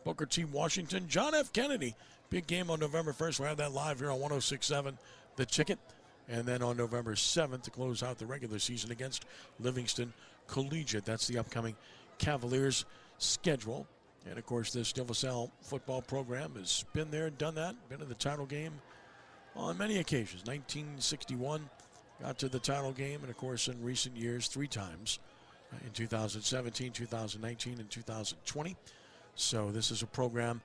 Booker T. Washington, John F. Kennedy. Big game on November 1st. We'll have that live here on 106.7 The Ticket. And then on November 7th to close out the regular season against Livingston Collegiate. That's the upcoming Cavaliers schedule. And, of course, this De La Salle football program has been there, done that, been in the title game on many occasions. 1961. Got to the title game, and, of course, in recent years, 3 times, in 2017, 2019, and 2020. So this is a program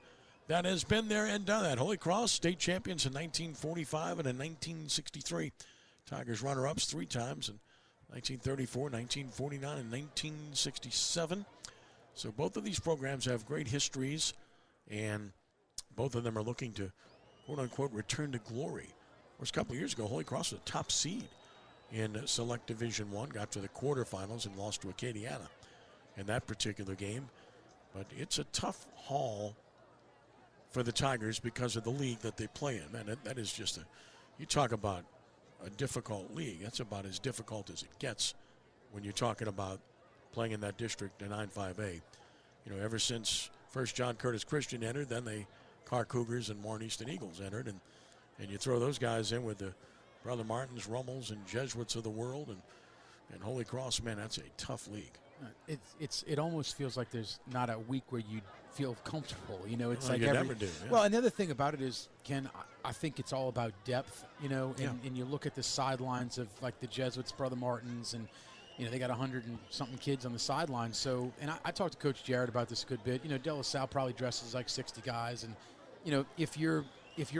that has been there and done that. Holy Cross, state champions in 1945 and in 1963. Tigers runner-ups 3 times in 1934, 1949, and 1967. So both of these programs have great histories, and both of them are looking to, quote-unquote, return to glory. Of course, a couple of years ago, Holy Cross was a top seed in Select Division I, got to the quarterfinals and lost to Acadiana in that particular game. But it's a tough haul for the Tigers because of the league that they play in. Man, that is just you talk about a difficult league. That's about as difficult as it gets when you're talking about playing in that district, the 9-5A. You know, ever since first John Curtis Christian entered, then the Carr Cougars and Warren Easton Eagles entered, and you throw those guys in with the Brother Martins, Rummels, and Jesuits of the world, and Holy Cross, man, that's a tough league. It almost feels like there's not a week where you feel comfortable. You know, it's well, like you never do. Yeah. Well, another thing about it is, Ken, I think it's all about depth. You know, and you look at the sidelines of like the Jesuits, Brother Martins, and you know they got 100 and something kids on the sidelines. So, and I talked to Coach Jarrett about this a good bit. You know, De La Salle probably dresses like 60 guys, and you know if your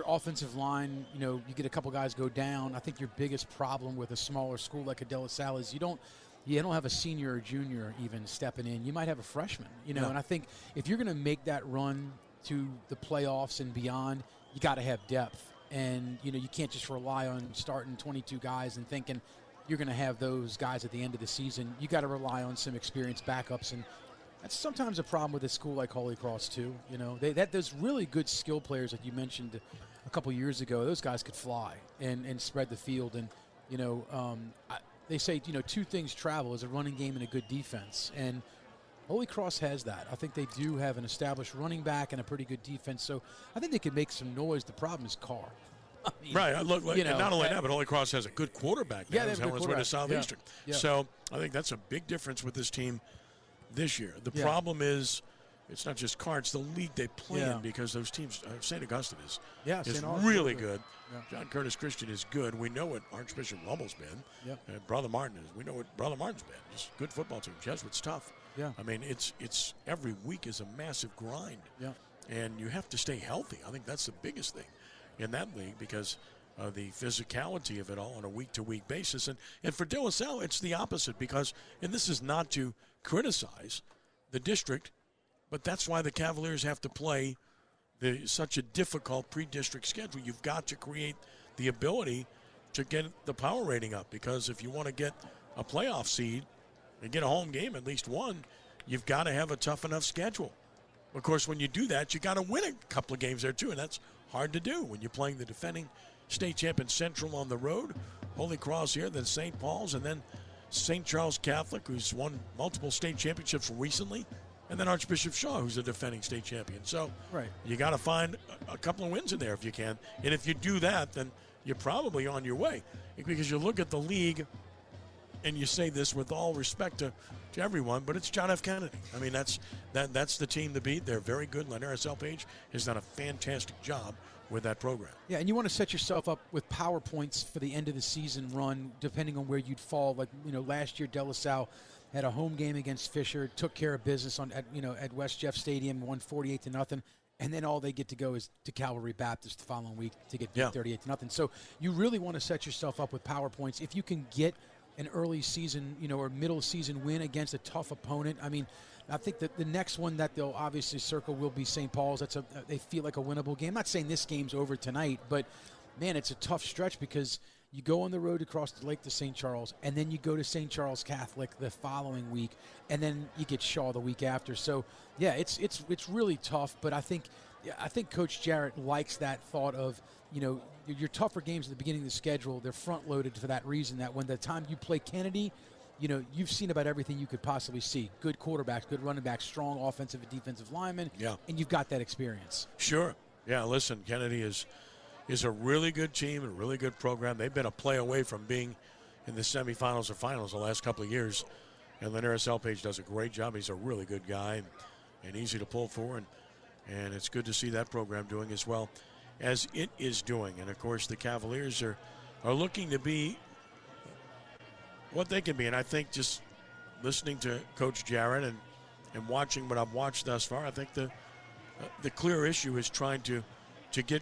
offensive line, you know, you get a couple guys go down, I think your biggest problem with a smaller school like a De La Salle is you don't have a senior or junior even stepping in. You might have a freshman, you know, and I think if you're going to make that run to the playoffs and beyond, you got to have depth. And, you know, you can't just rely on starting 22 guys and thinking you're going to have those guys at the end of the season. You got to rely on some experienced backups, and that's sometimes a problem with a school like Holy Cross too. You know, there's really good skill players that you mentioned a couple years ago. Those guys could fly and spread the field. And you know, they say, you know, 2 things travel: is a running game and a good defense. And Holy Cross has that. I think they do have an established running back and a pretty good defense. So I think they could make some noise. The problem is Carr. I mean, right. Look, you know, and not only that, but Holy Cross has a good quarterback now. Yeah, they have a good quarterback. To Southeastern. Yeah. So I think that's a big difference with this team this year. The problem is it's not just cards, the league they play in, because those teams, St. Augustine is St. really good. Yeah. John Curtis Christian is good. We know what Archbishop Rummel's been. Yep. And Brother Martin is. We know what Brother Martin's been. Just good football team. Jesuit's tough. Yeah. I mean, it's every week is a massive grind. Yeah. And you have to stay healthy. I think that's the biggest thing in that league because of the physicality of it all on a week-to-week basis. And for De La Salle, it's the opposite because, and this is not to criticize the district, but that's why the Cavaliers have to play such a difficult pre-district schedule. You've got to create the ability to get the power rating up because if you want to get a playoff seed and get a home game, at least one, you've got to have a tough enough schedule. Of course, when you do that, you got to win a couple of games there too, and that's hard to do when you're playing the defending state champion Central on the road, Holy Cross here, then St. Paul's, and then St. Charles Catholic, who's won multiple state championships recently, and then Archbishop Shaw, who's a defending state champion. So you got to find a couple of wins in there if you can. And if you do that, then you're probably on your way. Because you look at the league, and you say this with all respect to everyone, but it's John F. Kennedy. I mean, that's the team to beat. They're very good. Linares LPH has done a fantastic job with that program. Yeah, and you want to set yourself up with power points for the end of the season run, depending on where you'd fall. Like, last year De La Salle had a home game against Fisher, took care of business at West Jeff Stadium, won 48-0, and then all they get to go is to Calvary Baptist the following week to get 38-0. So you really want to set yourself up with power points. If you can get an early season, or middle season win against a tough opponent, I mean, I think that the next one that they'll obviously circle will be St. Paul's. They feel like a winnable game. I'm not saying this game's over tonight, but man, it's a tough stretch because you go on the road across the lake to St. Charles, and then you go to St. Charles Catholic the following week, and then you get Shaw the week after. So yeah, it's really tough. But I think Coach Jarrett likes that thought of your tougher games at the beginning of the schedule. They're front loaded for that reason. That when the time you play Kennedy, you've seen about everything you could possibly see. Good quarterbacks, good running backs, strong offensive and defensive linemen. Yeah. And you've got that experience. Sure. Yeah, listen, Kennedy is a really good team and a really good program. They've been a play away from being in the semifinals or finals the last couple of years. And Linares LPH does a great job. He's a really good guy and easy to pull for. And it's good to see that program doing as well as it is doing. And, of course, the Cavaliers are looking to be what they can be. And I think just listening to Coach Jarrett and watching what I've watched thus far, I think the clear issue is trying to get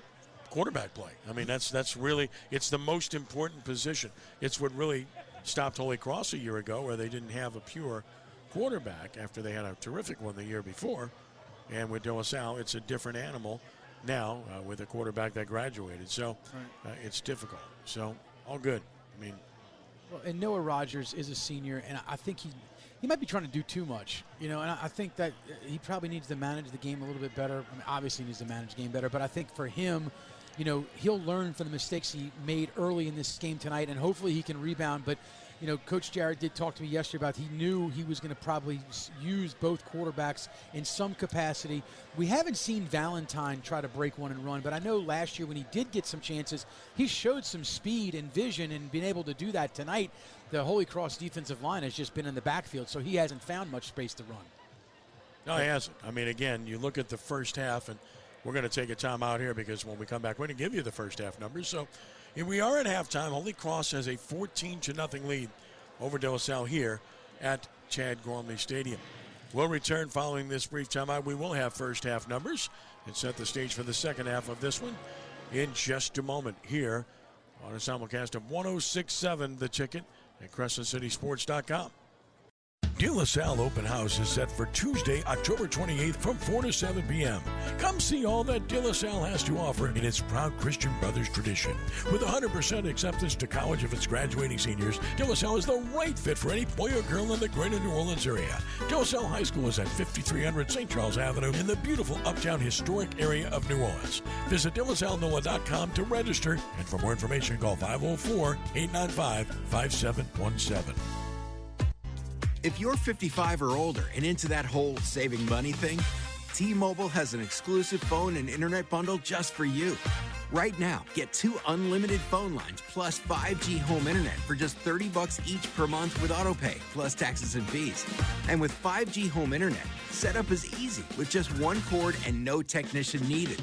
quarterback play. I mean, that's really, it's the most important position. It's what really stopped Holy Cross a year ago, where they didn't have a pure quarterback after they had a terrific one the year before. And with De La Salle, it's a different animal now with a quarterback that graduated. So it's difficult. So all good. I mean, well, and Noah Rogers is a senior, and I think he might be trying to do too much, and I think that he probably needs to manage the game a little bit better. I mean, obviously he needs to manage the game better, but I think for him, he'll learn from the mistakes he made early in this game tonight, and hopefully he can rebound. But Coach Jarrett did talk to me yesterday about he knew he was going to probably use both quarterbacks in some capacity. We haven't seen Valentine try to break one and run, but I know last year when he did get some chances, he showed some speed and vision and being able to do that. Tonight, the Holy Cross defensive line has just been in the backfield, so he hasn't found much space to run. No, he hasn't. I mean, again, you look at the first half, and we're going to take a time out here because when we come back, we're going to give you the first half numbers. So here we are at halftime. Holy Cross has a 14-0 lead over De La Salle here at Tad Gormley Stadium. We'll return following this brief timeout. We will have first half numbers and set the stage for the second half of this one in just a moment here on a simulcast of 106.7 The Ticket at CrescentCitySports.com. De La Salle Open House is set for Tuesday, October 28th from 4 to 7 p.m. Come see all that De La Salle has to offer in its proud Christian Brothers tradition. With 100% acceptance to college of its graduating seniors, De La Salle is the right fit for any boy or girl in the greater New Orleans area. De La Salle High School is at 5300 St. Charles Avenue in the beautiful uptown historic area of New Orleans. Visit DeLaSalleNOLA.com to register, and for more information, call 504-895-5717. If you're 55 or older and into that whole saving money thing, T-Mobile has an exclusive phone and internet bundle just for you. Right now, get 2 unlimited phone lines plus 5G home internet for just $30 each per month with AutoPay, plus taxes and fees. And with 5G home internet, setup is easy with just 1 cord and no technician needed,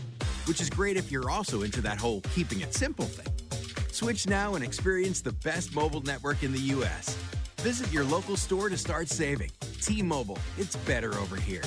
which is great if you're also into that whole keeping it simple thing. Switch now and experience the best mobile network in the U.S. Visit your local store to start saving. T-Mobile, it's better over here.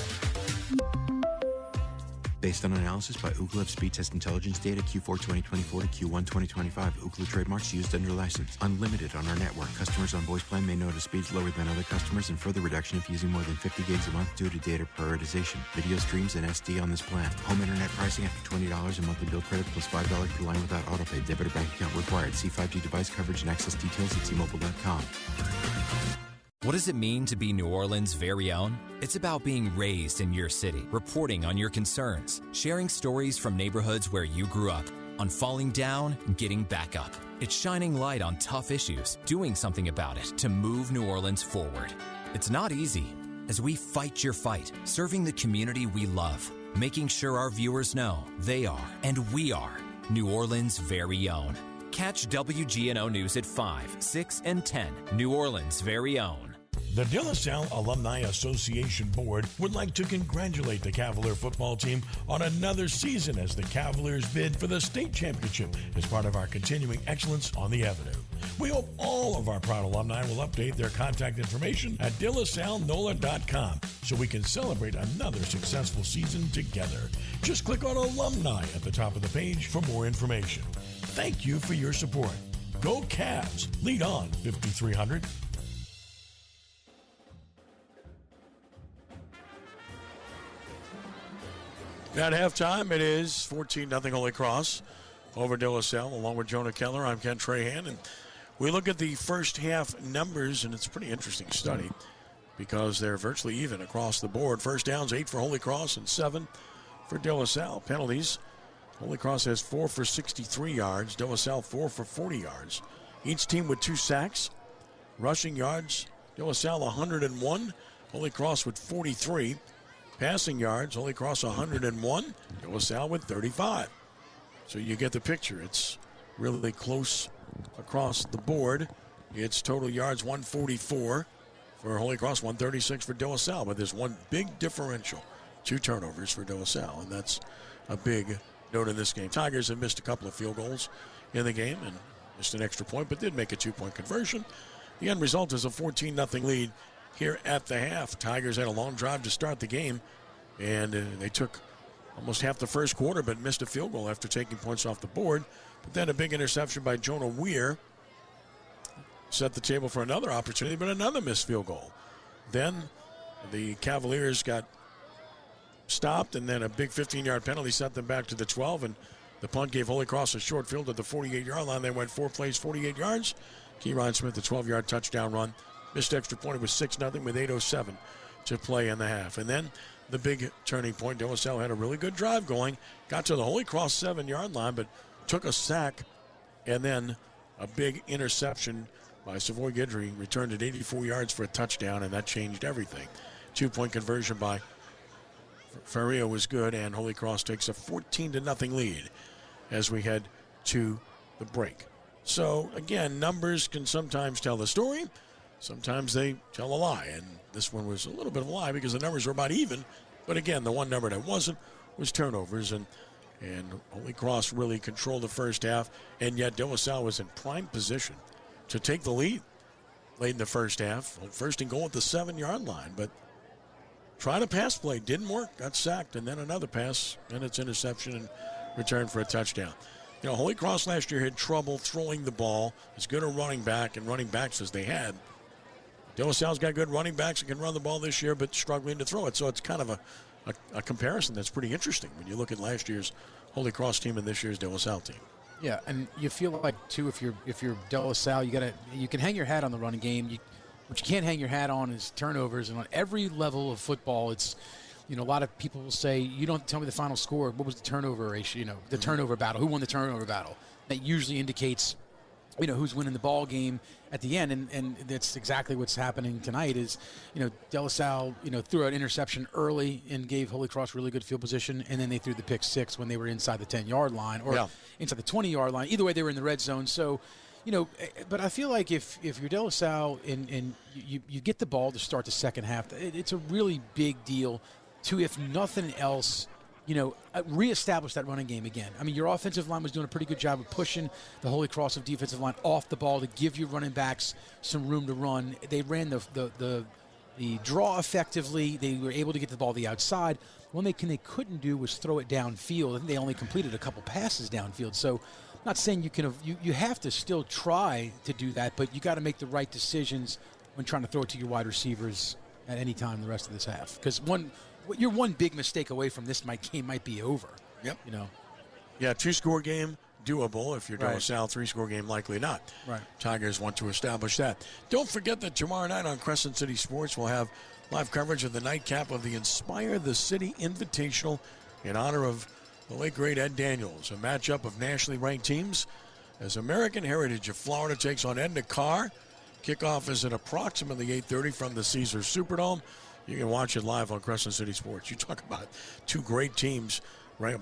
Based on analysis by Ookla Speed Test Intelligence data Q4 2024 to Q1 2025. Ookla trademarks used under license. Unlimited on our network. Customers on voice plan may notice speeds lower than other customers and further reduction if using more than 50 gigs a month due to data prioritization. Video streams and SD on this plan. Home internet pricing after $20 a monthly bill credit plus $5 per line without autopay. Debit or bank account required. See 5G device coverage and access details at T-Mobile.com. What does it mean to be New Orleans' very own? It's about being raised in your city, reporting on your concerns, sharing stories from neighborhoods where you grew up, on falling down and getting back up. It's shining light on tough issues, doing something about it to move New Orleans forward. It's not easy, as we fight your fight, serving the community we love, making sure our viewers know they are, and we are, New Orleans' very own. Catch WGNO News at 5, 6, and 10, New Orleans' very own. The De La Salle Alumni Association Board would like to congratulate the Cavalier football team on another season as the Cavaliers bid for the state championship as part of our continuing excellence on the Avenue. We hope all of our proud alumni will update their contact information at delasallenola.com so we can celebrate another successful season together. Just click on Alumni at the top of the page for more information. Thank you for your support. Go Cavs! Lead on 5300. At halftime, it is 14-0 Holy Cross over De La Salle. Along with Jonah Keller, I'm Ken Trahan, and we look at the first half numbers, and it's a pretty interesting study because they're virtually even across the board. First downs, 8 for Holy Cross and 7 for De La Salle. Penalties, Holy Cross has 4 for 63 yards, De La Salle 4 for 40 yards. Each team with 2 sacks. Rushing yards, De La Salle 101, Holy Cross with 43. Passing yards, Holy Cross 101, De La Salle with 35. So you get the picture. It's really close across the board. It's total yards 144 for Holy Cross, 136 for De La Salle. But there's one big differential, 2 turnovers for De La Salle, and that's a big note in this game. Tigers have missed a couple of field goals in the game and missed an extra point, but did make a 2-point conversion. The end result is a 14-0 lead here at the half. Tigers had a long drive to start the game, and they took almost half the first quarter but missed a field goal after taking points off the board. But then a big interception by Jonah Weir set the table for another opportunity, but another missed field goal. Then the Cavaliers got stopped, and then a big 15-yard penalty sent them back to the 12, and the punt gave Holy Cross a short field at the 48-yard line. They went 4 plays, 48 yards. Keyron Smith, the 12-yard touchdown run. Missed extra point. It was 6-0 with 8:07 to play in the half. And then the big turning point. De La Salle had a really good drive going. Got to the Holy Cross 7-yard line, but took a sack. And then a big interception by Savoy Guidry. Returned at 84 yards for a touchdown, and that changed everything. 2-point conversion by Ferria was good, and Holy Cross takes a 14-0 lead as we head to the break. So, again, numbers can sometimes tell the story. Sometimes they tell a lie, and this one was a little bit of a lie because the numbers were about even. But again, the one number that wasn't was turnovers, and Holy Cross really controlled the first half, and yet De La Salle was in prime position to take the lead late in the first half. First and goal at the 7-yard line, but trying to pass play didn't work, got sacked, and then another pass, and it's interception and return for a touchdown. You know, Holy Cross last year had trouble throwing the ball, as good a running back and running backs as they had. De La Salle's got good running backs and can run the ball this year, but struggling to throw it. So it's kind of a comparison that's pretty interesting when you look at last year's Holy Cross team and this year's De La Salle team. Yeah, and you feel like too if you're De La Salle, you can hang your hat on the running game. What you can't hang your hat on is turnovers. And on every level of football, it's a lot of people will say, you don't tell me the final score. What was the turnover ratio? The turnover battle. Who won the turnover battle? That usually indicates who's winning the ball game at the end, and that's exactly what's happening tonight. Is De La Salle threw an interception early and gave Holy Cross really good field position, and then they threw the pick six when they were inside the 10-yard line or inside the 20-yard line. Either way, they were in the red zone. So, but I feel like if you're De La Salle and you get the ball to start the second half, it's a really big deal to, if nothing else, reestablish that running game again. I mean, your offensive line was doing a pretty good job of pushing the Holy Cross of defensive line off the ball to give your running backs some room to run. They ran the draw effectively. They were able to get the ball to the outside. One thing they couldn't do was throw it downfield. I think they only completed a couple passes downfield. So, I'm not saying you have to still try to do that, but you got to make the right decisions when trying to throw it to your wide receivers at any time the rest of this half. Because you're one big mistake away from this game might be over. Yep. Yeah, 2-score game, doable. If you're De La Salle, 3-score game, likely not. Right. Tigers want to establish that. Don't forget that tomorrow night on Crescent City Sports, we'll have live coverage of the nightcap of the Inspire the City Invitational in honor of the late, great Ed Daniels. A matchup of nationally ranked teams as American Heritage of Florida takes on Edna Carr. Kickoff is at approximately 8:30 from the Caesars Superdome. You can watch it live on Crescent City Sports. You talk about two great teams,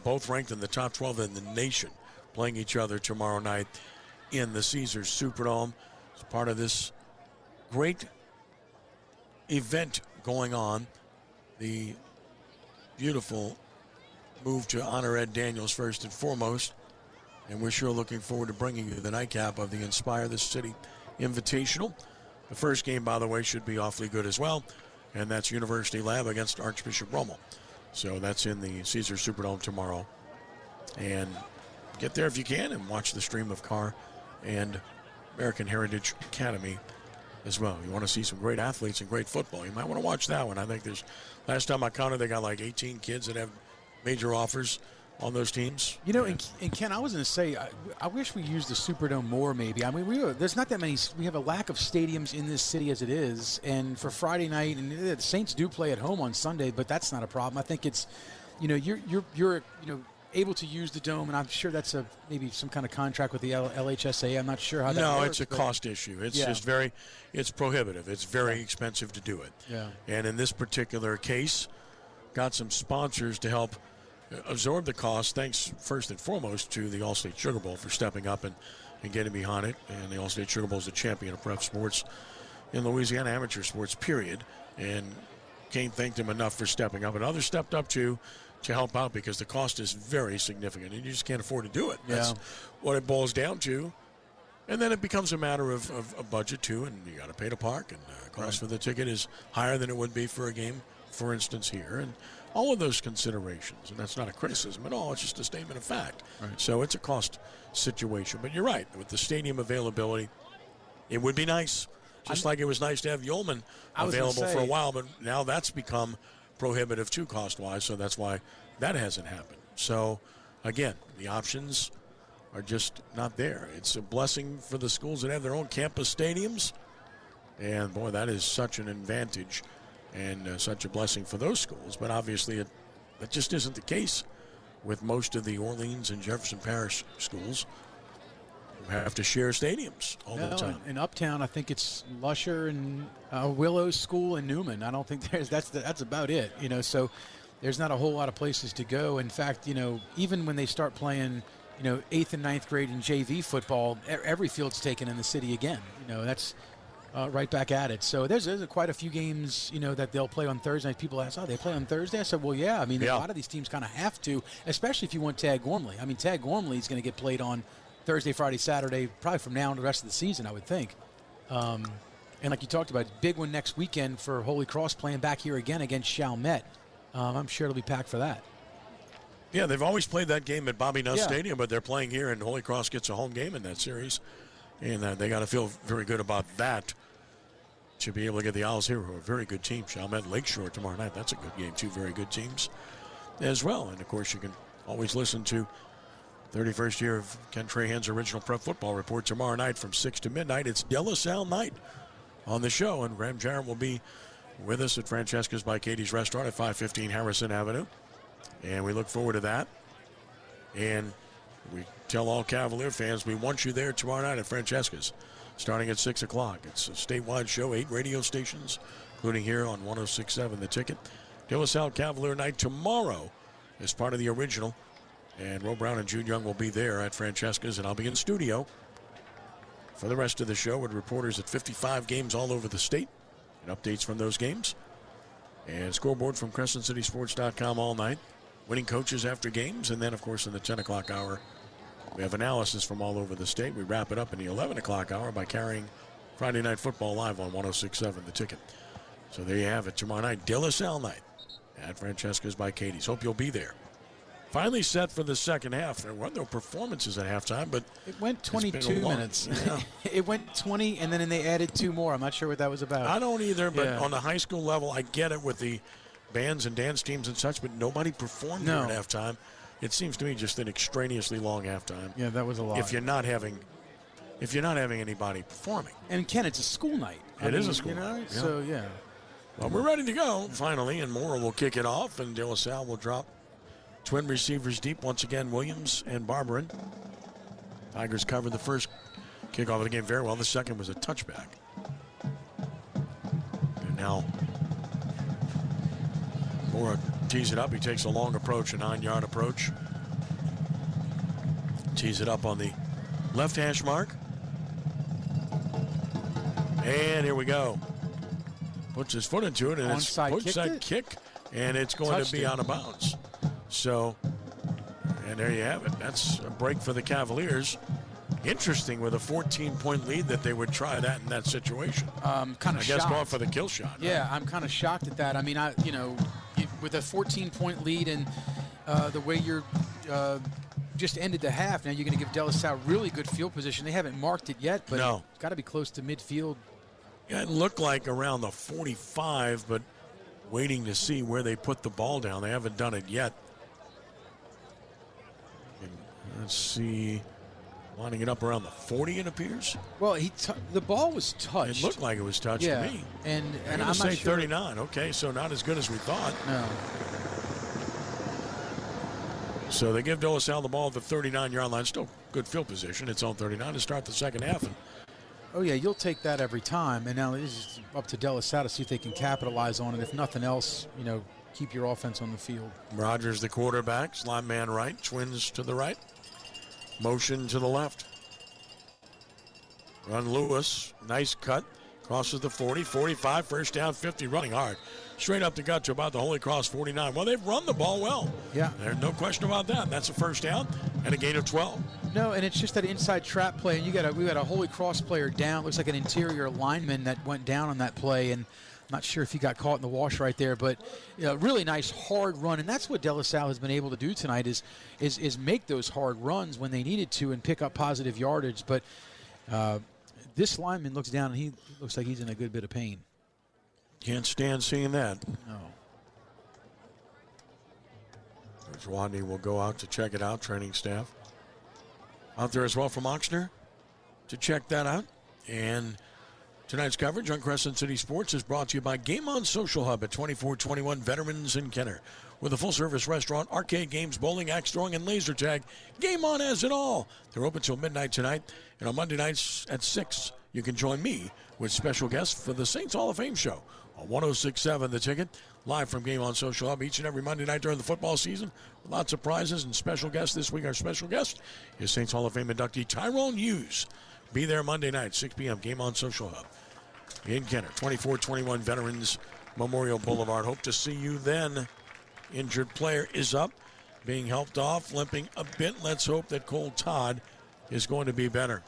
both ranked in the top 12 in the nation, playing each other tomorrow night in the Caesars Superdome. It's part of this great event going on, the beautiful move to honor Ed Daniels first and foremost. And we're sure looking forward to bringing you the nightcap of the Inspire the City Invitational. The first game, by the way, should be awfully good as well. And that's University Lab against Archbishop Rommel. So that's in the Caesars Superdome tomorrow. And get there if you can and watch the stream of Carr and American Heritage Academy as well. You want to see some great athletes and great football, you might want to watch that one. I think last time I counted, they got like 18 kids that have major offers on those teams. And Ken, I was going to say, I wish we used the Superdome more maybe. I mean, there's not that many. We have a lack of stadiums in this city as it is. And for Friday night, and the Saints do play at home on Sunday, but that's not a problem. I think it's, you're able to use the dome, and I'm sure that's maybe some kind of contract with the LHSA. I'm not sure how that works. No, it's a cost issue. It's just it's prohibitive. It's very expensive to do it. Yeah. And in this particular case, got some sponsors to help absorb the cost, thanks first and foremost to the All-State Sugar Bowl for stepping up and getting behind it. And the All-State Sugar Bowl is the champion of prep sports in Louisiana, amateur sports, period. And Kane thanked him enough for stepping up. And others stepped up to help out because the cost is very significant and you just can't afford to do it. Yeah. That's what it boils down to. And then it becomes a matter of a budget, too, and you got to pay to park. And the cost for the ticket is higher than it would be for a game, for instance, here. And all of those considerations, and that's not a criticism at all, it's just a statement of fact. Right. So it's a cost situation. But you're right, with the stadium availability, it would be nice. Just like it was nice to have Yeoman available for a while, but now that's become prohibitive too cost-wise, so that's why that hasn't happened. So, again, the options are just not there. It's a blessing for the schools that have their own campus stadiums, and, boy, that is such an advantage and such a blessing for those schools. But obviously that just isn't the case with most of the Orleans and Jefferson Parish schools who have to share stadiums all the time. In Uptown, I think it's Lusher and Willows School and Newman. I don't think that's about it. So there's not a whole lot of places to go. In fact, even when they start playing, 8th and 9th grade in JV football, every field's taken in the city again. That's right back at it. So there's quite a few games, that they'll play on Thursday night. People ask, they play on Thursday? I said, well, yeah. I mean, a lot of these teams kind of have to, especially if you want Tad Gormley. I mean, Tad Gormley is going to get played on Thursday, Friday, Saturday, probably from now on the rest of the season, I would think. And like you talked about, big one next weekend for Holy Cross playing back here again against Chalmette. I'm sure it'll be packed for that. Yeah, they've always played that game at Bobby Nuss Stadium, but they're playing here, and Holy Cross gets a home game in that series. And they got to feel very good about that to be able to get the Owls here, who are a very good team. Chalmette Lakeshore tomorrow night. That's a good game. Two very good teams as well. And, of course, you can always listen to 31st year of Ken Trahan's original prep football report tomorrow night from 6 to midnight. It's De La Salle night on the show, and Graham Jarrett will be with us at Francesca's by Katie's Restaurant at 515 Harrison Avenue. And we look forward to that. And We tell all Cavalier fans we want you there tomorrow night at Francesca's, starting at 6 o'clock. It's a statewide show, 8 radio stations, including here on 106.7 The Ticket. De La Salle Cavalier night tomorrow as part of the original. And Ro Brown and Jude Young will be there at Francesca's, and I'll be in studio for the rest of the show with reporters at 55 games all over the state and updates from those games. And scoreboard from CrescentCitySports.com all night. Winning coaches after games, and then, of course, in the 10 o'clock hour, we have analysis from all over the state. We wrap it up in the 11 o'clock hour by carrying Friday Night Football live on 106.7 The Ticket. So there you have it. Tomorrow night, De La Salle night at Francesca's by Katie's. Hope you'll be there. Finally set for the second half. There were no performances at halftime, but it went 22 minutes. Yeah. It went 20, and then they added 2 more. I'm not sure what that was about. I don't either, but on the high school level, I get it with the bands and dance teams and such, but nobody performed there at halftime. It seems to me just an extraneously long halftime. Yeah, that was a lot. If you're not having anybody performing. And Ken, it's a school night. It is a school night. Yeah. So yeah. Well, we're ready to go finally, and Moore will kick it off, and De La Salle will drop twin receivers deep once again. Williams and Barberin. Tigers covered the first kickoff of the game very well. The second was a touchback. And now Moore tees it up. He takes a long approach, a 9-yard approach. Tees it up on the left hash mark. And here we go. Puts his foot into it, and it's onside kick, and it's going to be out of bounds. So, and there you have it. That's a break for the Cavaliers. Interesting with a 14-point lead that they would try that in that situation. Kind of I guess going for the kill shot. Yeah, right? I'm kind of shocked at that. I mean, with a 14-point lead and the way you're just ended the half, now you're going to give De La Salle really good field position. They haven't marked it yet, but it's got to be close to midfield. Yeah, it looked like around the 45, but waiting to see where they put the ball down. They haven't done it yet. And let's see. Lining it up around the 40, it appears. Well, the ball was touched. It looked like it was touched to me. And I'm not say sure. 39. Okay, so not as good as we thought. No. So they give De La Salle the ball at the 39-yard line. Still good field position. It's on 39 to start the second half. Oh, yeah, you'll take that every time. And now it's up to De La Salle to see if they can capitalize on it. If nothing else, keep your offense on the field. Rogers, the quarterback, slime man right, twins to the right. Motion to the left. Run Lewis. Nice cut. Crosses the 40, 45, first down, 50, running hard. Straight up the gut to about the Holy Cross 49. Well, they've run the ball well. Yeah. There's no question about that. That's a first down and a gain of 12. No, and it's just that inside trap play. And we got a Holy Cross player down. Looks like an interior lineman that went down on that play. And not sure if he got caught in the wash right there, but really nice hard run, and that's what De La Salle has been able to do tonight is make those hard runs when they needed to and pick up positive yardage. But this lineman looks down and he looks like he's in a good bit of pain. Can't stand seeing that. No. Coach Wadney will go out to check it out. Training staff out there as well from Oxnard to check that out. And tonight's coverage on Crescent City Sports is brought to you by Game On Social Hub at 2421 Veterans in Kenner. With a full-service restaurant, arcade games, bowling, axe throwing, and laser tag, Game On has it all. They're open till midnight tonight, and on Monday nights at 6, you can join me with special guests for the Saints Hall of Fame show on 106.7 The Ticket, live from Game On Social Hub each and every Monday night during the football season. Lots of prizes and special guests this week. Our special guest is Saints Hall of Fame inductee Tyrone Hughes. Be there Monday night, 6 p.m., Game On Social Hub in Kenner, 2421 Veterans Memorial Boulevard. Hope to see you then. Injured player is up, being helped off, limping a bit. Let's hope that Cole Todd is going to be better.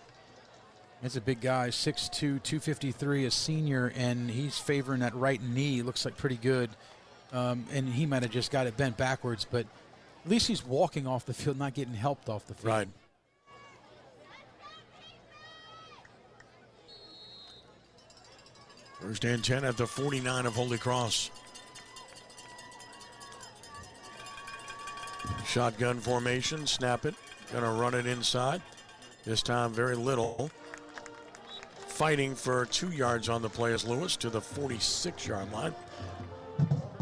That's a big guy, 6'2", 253, a senior, and he's favoring that right knee. Looks like pretty good. And he might have just got it bent backwards, but at least he's walking off the field, not getting helped off the field. Right. First and 10 at the 49 of Holy Cross. Shotgun formation, snap it. Gonna run it inside. This time very little. Fighting for 2 yards on the play as Lewis to the 46-yard line.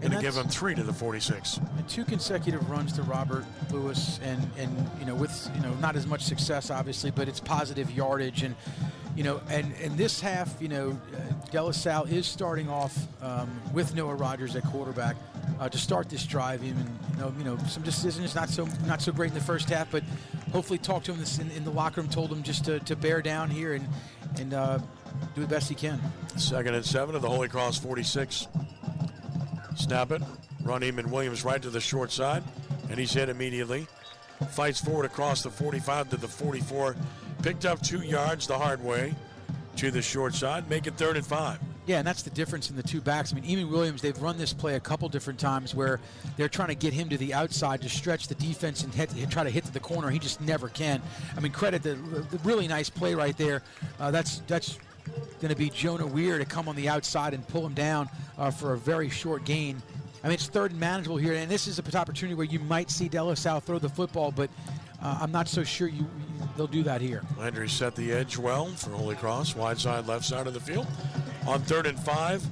Gonna give him 3 to the 46. 2 consecutive runs to Robert Lewis, and with not as much success obviously, but it's positive yardage, and and this half, De La Salle is starting off with Noah Rogers at quarterback to start this drive. Even some decisions not so great in the first half, but hopefully talked to him in the locker room, told him just to bear down here and do the best he can. 2nd and 7 of the Holy Cross 46. Snap it. Run Eamon Williams right to the short side, and he's hit immediately. Fights forward across the 45 to the 44. Picked up 2 yards the hard way to the short side. Make it 3rd and 5. Yeah, and that's the difference in the 2 backs. I mean, Eamon Williams, they've run this play a couple different times where they're trying to get him to the outside to stretch the defense and try to hit to the corner. He just never can. I mean, credit the really nice play right there. That's going to be Jonah Weir to come on the outside and pull him down for a very short gain. I mean, it's 3rd and manageable here, and this is an opportunity where you might see De La Salle throw the football, but I'm not so sure they'll do that here. Landry set the edge well for Holy Cross. Wide side, left side of the field. On 3rd and 5.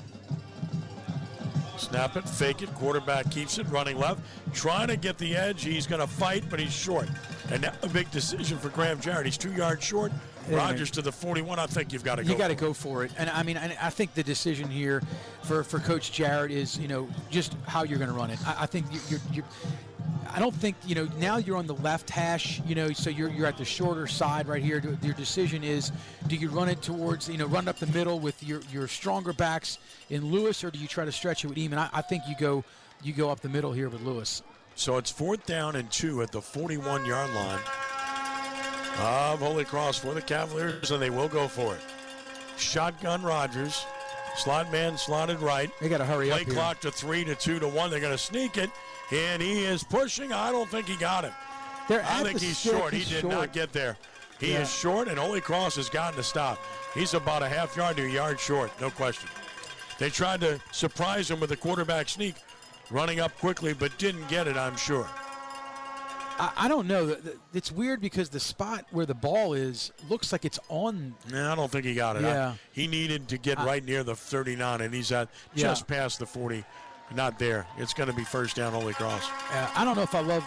Snap it, fake it. Quarterback keeps it, running left. Trying to get the edge. He's going to fight, but he's short. And now a big decision for Graham Jarrett. He's 2 yards short. Rogers to the 41. I think you've got to go. You got to go for it. And I mean, I think the decision here for Coach Jarrett is, just how you're going to run it. I think you're I don't think, now you're on the left hash, so you're at the shorter side right here. Your decision is, do you run it towards, run up the middle with your stronger backs in Lewis, or do you try to stretch it with Eamon? I think you go up the middle here with Lewis. So it's 4th down and 2 at the 41-yard line of Holy Cross for the Cavaliers, and they will go for it. Shotgun Rogers. Slot man slotted right. They got to hurry up here. Play clock to 3 to 2 to 1. They're going to sneak it, and he is pushing. I don't think he got him. I think he's short. He did not get there. He is short, and Holy Cross has gotten to stop. He's about a half yard to a yard short, no question. They tried to surprise him with a quarterback sneak, running up quickly, but didn't get it, I'm sure. I don't know. It's weird because the spot where the ball is looks like it's on. No, I don't think he got it. Yeah. He needed to get right near the 39, and he's at just past the 40. Not there. It's going to be 1st down, Holy Cross. I don't know if I love,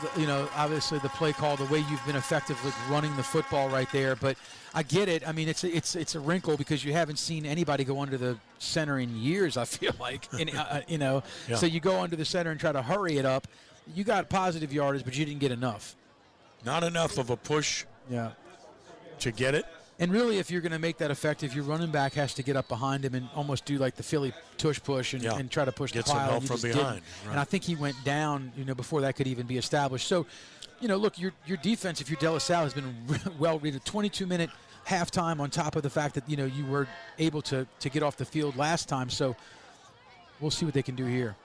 obviously the play call, the way you've been effective with running the football right there, but I get it. I mean, it's a wrinkle because you haven't seen anybody go under the center in years, I feel like. So you go under the center and try to hurry it up. You got positive yardage, but you didn't get enough. Not enough of a push to get it. And really, if you're going to make that effective, your running back has to get up behind him and almost do like the Philly tush push and try to push Get the pile. Some help from behind. Right. And I think he went down, before that could even be established. So, look, your defense, if you're De La Salle, has been well read. A 22-minute halftime on top of the fact that, you were able to get off the field last time. So we'll see what they can do here.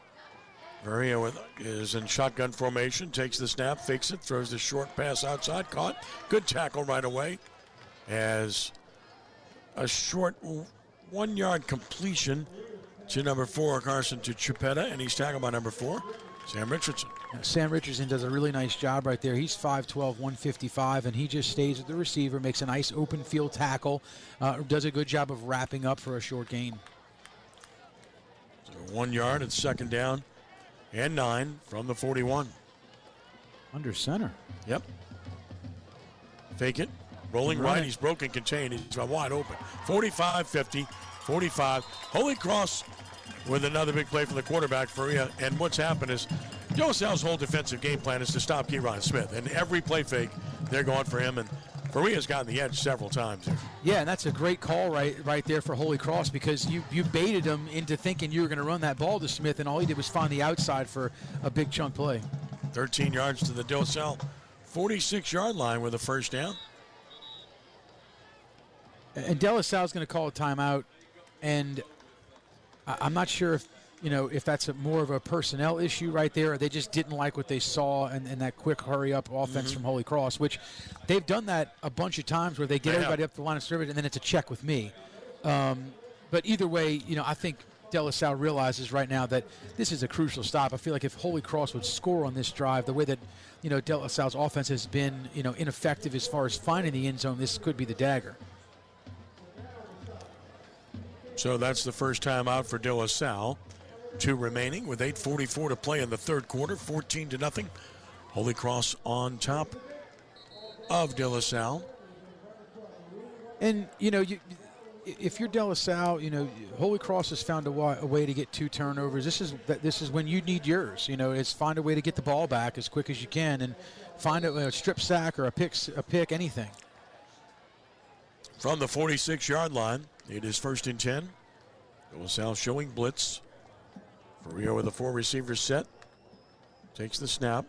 Varia is in shotgun formation, takes the snap, fakes it, throws the short pass outside, caught. Good tackle right away. As a short 1-yard completion to number 4, Carson to Chupetta, and he's tackled by number 4, Sam Richardson. Sam Richardson does a really nice job right there. He's 5'12", 155, and he just stays with the receiver, makes a nice open field tackle, does a good job of wrapping up for a short gain. So 1 yard, it's 2nd down and 9 from the 41. Under center. Yep. Fake it. Rolling right. He's broken, contained. He's wide open. 45-50, 45. Holy Cross with another big play from the quarterback, Faria. And what's happened is De La Salle's whole defensive game plan is to stop Kieran Smith. And every play fake, they're going for him. And Faria's gotten the edge several times. Yeah, and that's a great call right there for Holy Cross because you baited him into thinking you were going to run that ball to Smith, and all he did was find the outside for a big chunk play. 13 yards to the De La Salle 46-yard line with a 1st down. And De La Salle's going to call a timeout, and I'm not sure if that's more of a personnel issue right there, or they just didn't like what they saw and that quick hurry-up offense from Holy Cross, which they've done that a bunch of times where they get everybody up the line of scrimmage, and then it's a check with me. But either way, I think De La Salle realizes right now that this is a crucial stop. I feel like if Holy Cross would score on this drive, the way that De La Salle's offense has been ineffective as far as finding the end zone, this could be the dagger. So that's the first time out for De La Salle. 2 remaining with 8:44 to play in the third quarter, 14-0. Holy Cross on top of De La Salle. And, if you're De La Salle, Holy Cross has found a way to get 2 turnovers. This is when you need yours. It's find a way to get the ball back as quick as you can and find a strip sack or a pick, anything. From the 46-yard line, it is 1st and 10. De La Salle showing blitz. Faria with a 4-receiver set. Takes the snap.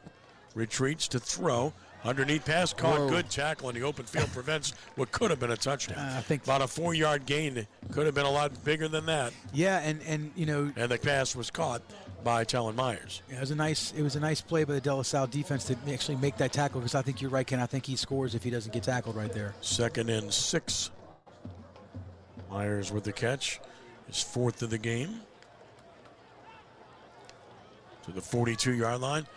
Retreats to throw. Underneath pass caught. Whoa. Good tackle in the open field. Prevents what could have been a touchdown. I think about a 4-yard gain. Could have been a lot bigger than that. Yeah, and And the pass was caught by Talon Myers. It was a nice play by the De La Salle defense to actually make that tackle, because I think you're right, Ken. I think he scores if he doesn't get tackled right there. 2nd and 6. Myers with the catch. His 4th of the game. To the 42-yard line.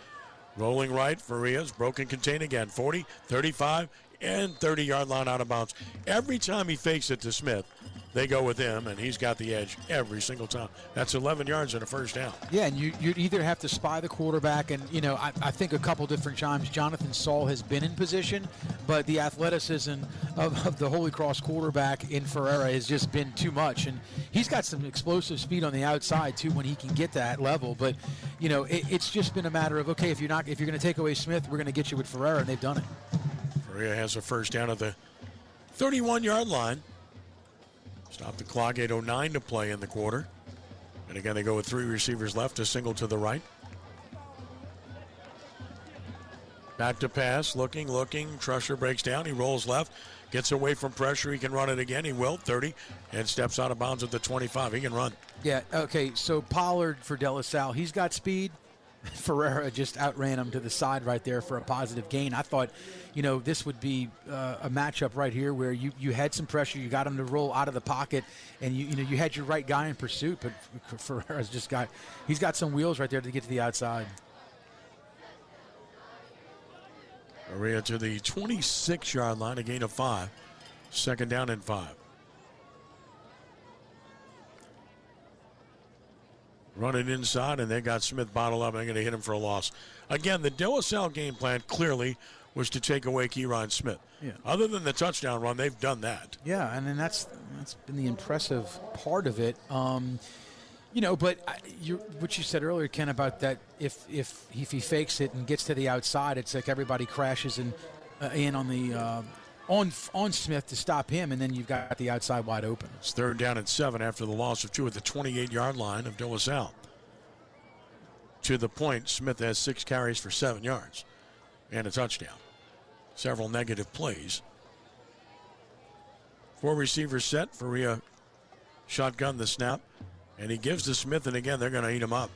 Rolling right, Faria's broken contain again. 40, 35, and 30-yard line out of bounds. Every time he fakes it to Smith, they go with him, and he's got the edge every single time. That's 11 yards and a first down. Yeah, and you either have to spy the quarterback, and, I think a couple different times Jonathan Saul has been in position, but the athleticism of the Holy Cross quarterback in Ferreira has just been too much. And he's got some explosive speed on the outside, too, when he can get that level. But, it's just been a matter of, okay, if you're going to take away Smith, we're going to get you with Ferreira, and they've done it. Ferreira has a first down at the 31-yard line. Stop the clock, 8:09 to play in the quarter. And again, they go with 3 receivers left, a single to the right. Back to pass, looking. Trusher breaks down, he rolls left, gets away from pressure, he can run it again, he will, 30, and steps out of bounds at the 25, he can run. Yeah, okay, so Pollard for De La Salle, he's got speed. Ferreira just outran him to the side right there for a positive gain. I thought, this would be a matchup right here where you had some pressure, you got him to roll out of the pocket, and you had your right guy in pursuit, but Ferreira's he's got some wheels right there to get to the outside. Ferreira to the 26-yard line, a gain of 5. 2nd down and 5. Running inside, and they got Smith bottled up, and they're going to hit him for a loss. Again, the De La Salle game plan clearly was to take away Keyron Smith. Yeah. Other than the touchdown run, they've done that. Yeah, and then that's been the impressive part of it. But what you said earlier, Ken, about that if he fakes it and gets to the outside, it's like everybody crashes in on the on Smith to stop him, and then you've got the outside wide open. It's 3rd down and 7 after the loss of 2 at the 28-yard line of De La Salle. To the point, Smith has 6 carries for 7 yards and a touchdown. Several negative plays. 4 receivers set. Faria shotgun the snap, and he gives to Smith, and again, they're going to eat him up.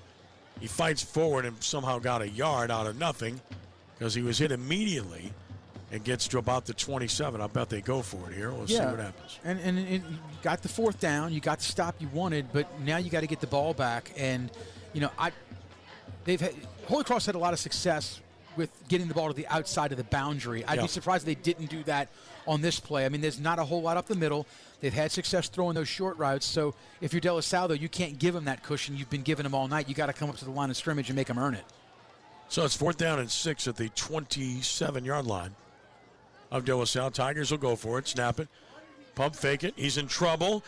He fights forward and somehow got a yard out of nothing because he was hit immediately and gets to about the 27. I bet they go for it here. We'll see what happens. And you got the 4th down. You got the stop you wanted, but now you got to get the ball back. And, Holy Cross had a lot of success with getting the ball to the outside of the boundary. I'd be surprised if they didn't do that on this play. I mean, there's not a whole lot up the middle. They've had success throwing those short routes. So if you're De La Salle, though, you can't give them that cushion. You've been giving them all night. You got to come up to the line of scrimmage and make them earn it. So it's 4th down and 6 at the 27-yard line of De La Salle. Tigers will go for it, snap it, pump fake it. He's in trouble.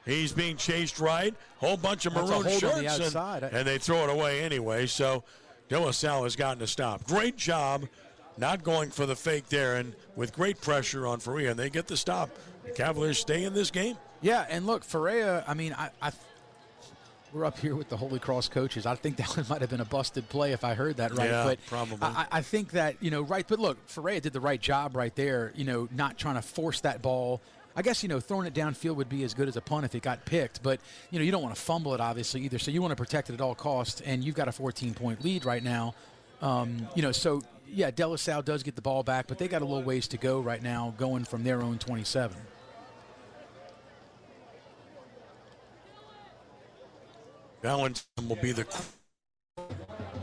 He's being chased right. Whole bunch of maroon shirts, and they throw it away anyway. So De La Salle has gotten to stop. Great job not going for the fake there, and with great pressure on Faria, and they get the stop. The Cavaliers stay in this game. Yeah, and look, Faria, I mean, we're up here with the Holy Cross coaches. I think that one might have been a busted play if I heard that right. Yeah, but probably. I think that, right. But look, Faria did the right job right there, not trying to force that ball. I guess, throwing it downfield would be as good as a punt if it got picked. But, you don't want to fumble it, obviously, either. So you want to protect it at all costs. And you've got a 14-point lead right now. So, yeah, De La Salle does get the ball back. But they got a little ways to go right now going from their own 27. Valentine will be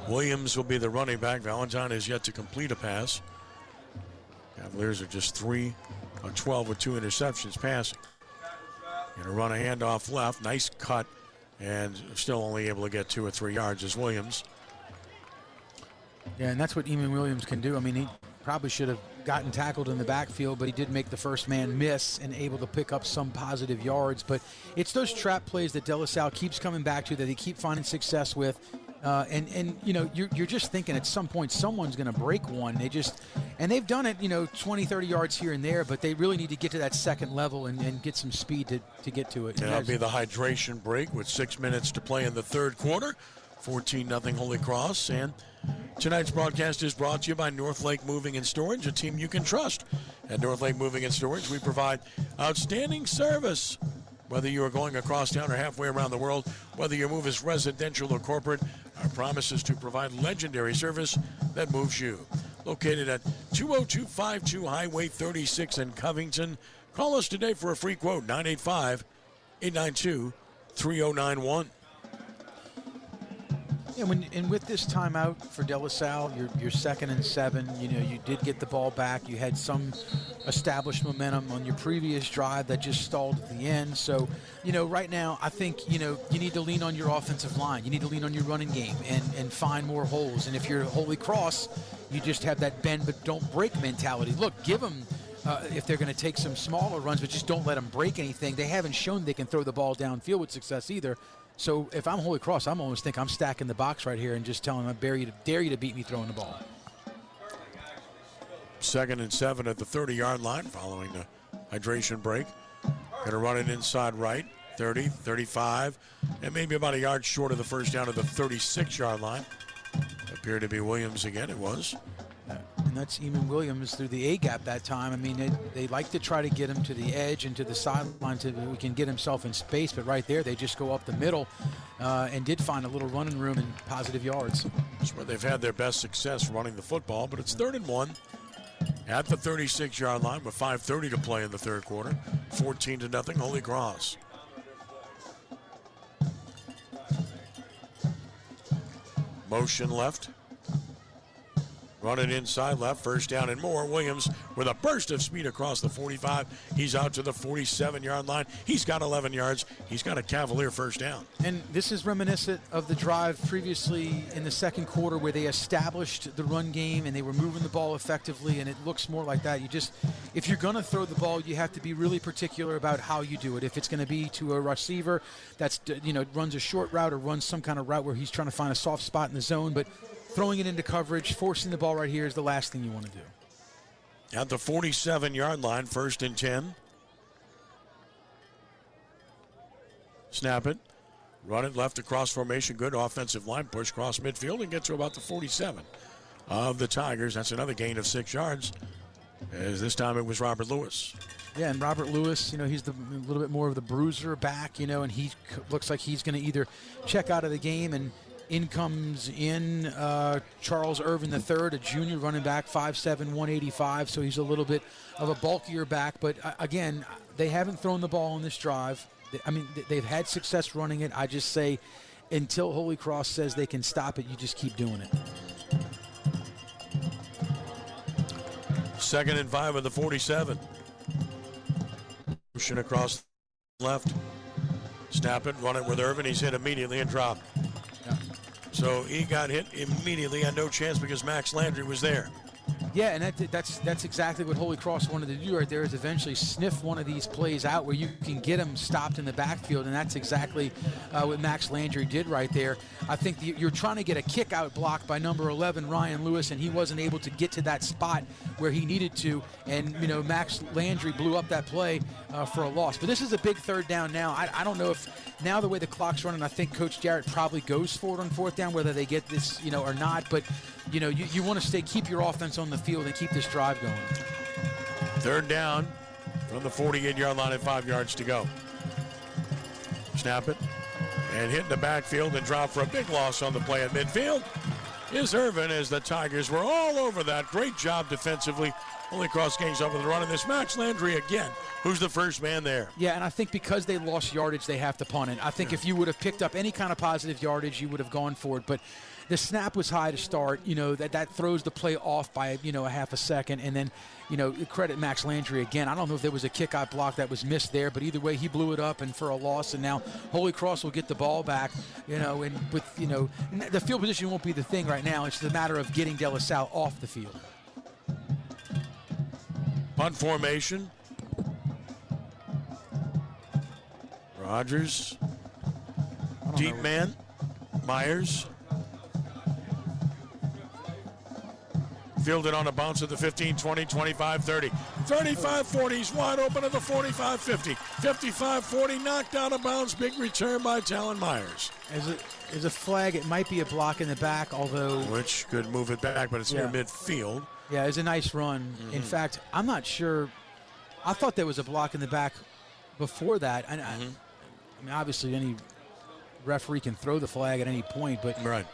Williams will be the running back. Valentine is yet to complete a pass. Cavaliers are just 3 of 12 with 2 interceptions passing. Going to run a handoff left. Nice cut and still only able to get 2 or 3 yards as Williams. Yeah, and that's what Eamon Williams can do. I mean, he probably should have gotten tackled in the backfield, but he did make the first man miss and able to pick up some positive yards. But it's those trap plays that De La Salle keeps coming back to, that they keep finding success with. And you know, you're just thinking at some point someone's going to break one. And they've done it, 20, 30 yards here and there, but they really need to get to that second level and get some speed to get to it. And that'll be the hydration break with 6 minutes to play in the third quarter. 14-0 Holy Cross. And tonight's broadcast is brought to you by North Lake Moving and Storage, a team you can trust. At North Lake Moving and Storage, we provide outstanding service. Whether you are going across town or halfway around the world, whether your move is residential or corporate, our promise is to provide legendary service that moves you. Located at 20252 Highway 36 in Covington. Call us today for a free quote, 985-892-3091. Yeah, and with this timeout for De La Salle, you're 2nd and 7. You did get the ball back. You had some established momentum on your previous drive that just stalled at the end. So, right now, I think, you need to lean on your offensive line. You need to lean on your running game and find more holes. And if you're Holy Cross, you just have that bend but don't break mentality. Look, give them, if they're going to take some smaller runs, but just don't let them break anything. They haven't shown they can throw the ball downfield with success either. So if I'm Holy Cross, I'm almost think I'm stacking the box right here and just telling them, I dare you to beat me throwing the ball. 2nd and 7 at the 30-yard line following the hydration break. Going to run it inside right, 30, 35, and maybe about a yard short of the first down at the 36-yard line. Appeared to be Williams again. It was. And that's Eamon Williams through the A-gap that time. I mean, they like to try to get him to the edge and to the sideline so he can get himself in space, but right there they just go up the middle and did find a little running room and positive yards. That's where they've had their best success running the football, but it's 3rd and 1 at the 36-yard line with 5:30 to play in the third quarter. 14-0 Holy Cross. Motion left. Run it inside left, first down and more. Williams with a burst of speed across the 45. He's out to the 47-yard line. He's got 11 yards. He's got a Cavalier first down. And this is reminiscent of the drive previously in the second quarter where they established the run game and they were moving the ball effectively, and it looks more like that. If you're going to throw the ball, you have to be really particular about how you do it. If it's going to be to a receiver that's, runs a short route or runs some kind of route where he's trying to find a soft spot in the zone, but throwing it into coverage, forcing the ball right here is the last thing you want to do. At the 47-yard line, 1st and 10. Snap it. Run it left across formation. Good offensive line push across midfield and get to about the 47 of the Tigers. That's another gain of 6 yards. As this time it was Robert Lewis. Yeah, and Robert Lewis, he's a little bit more of the bruiser back, and he looks like he's going to either check out of the game, and in comes Charles Irvin III, a junior running back, 5'7", 185, so he's a little bit of a bulkier back. But, again, they haven't thrown the ball on this drive. They've had success running it. I just say until Holy Cross says they can stop it, you just keep doing it. 2nd and 5 at the 47. Motion across left. Snap it, run it with Irvin. He's hit immediately and dropped. So he got hit immediately, had no chance because Max Landry was there. Yeah, and that's exactly what Holy Cross wanted to do right there, is eventually sniff one of these plays out where you can get him stopped in the backfield, and that's exactly what Max Landry did right there. I think you're trying to get a kick-out block by number 11, Ryan Lewis, and he wasn't able to get to that spot where he needed to, and, Max Landry blew up that play for a loss. But this is a big 3rd down now. I don't know if now the way the clock's running, I think Coach Jarrett probably goes for it on 4th down, whether they get this, or not. But, you want to keep your offense on the field and keep this drive going. 3rd down from the 48-yard line and 5 yards to go. Snap it and hit in the backfield and drop for a big loss on the play at midfield is Irvin, as the Tigers were all over that. Great job defensively Holy Cross gains up with a run in this. Max Landry again, who's the first man there. Yeah, and I think because they lost yardage, they have to punt it. I think if you would have picked up any kind of positive yardage, you would have gone for it. But the snap was high to start. That throws the play off by, a half a second. And then, credit Max Landry again. I don't know if there was a kick-out block that was missed there, but either way, he blew it up and for a loss. And now Holy Cross will get the ball back, and with, the field position won't be the thing right now. It's the matter of getting De La Salle off the field. Punt formation. Rogers. Deep man. Myers. Fielded on a bounce at the 15, 20, 25, 30. 35, 40. He's wide open at the 45, 50. 55, 40. Knocked out of bounds. Big return by Talon Myers. As a flag, it might be a block in the back, although... Which could move it back, but it's near midfield. Yeah, it was a nice run. Mm-hmm. In fact, I'm not sure. I thought there was a block in the back before that. And I mean, obviously, any referee can throw the flag at any point, but right.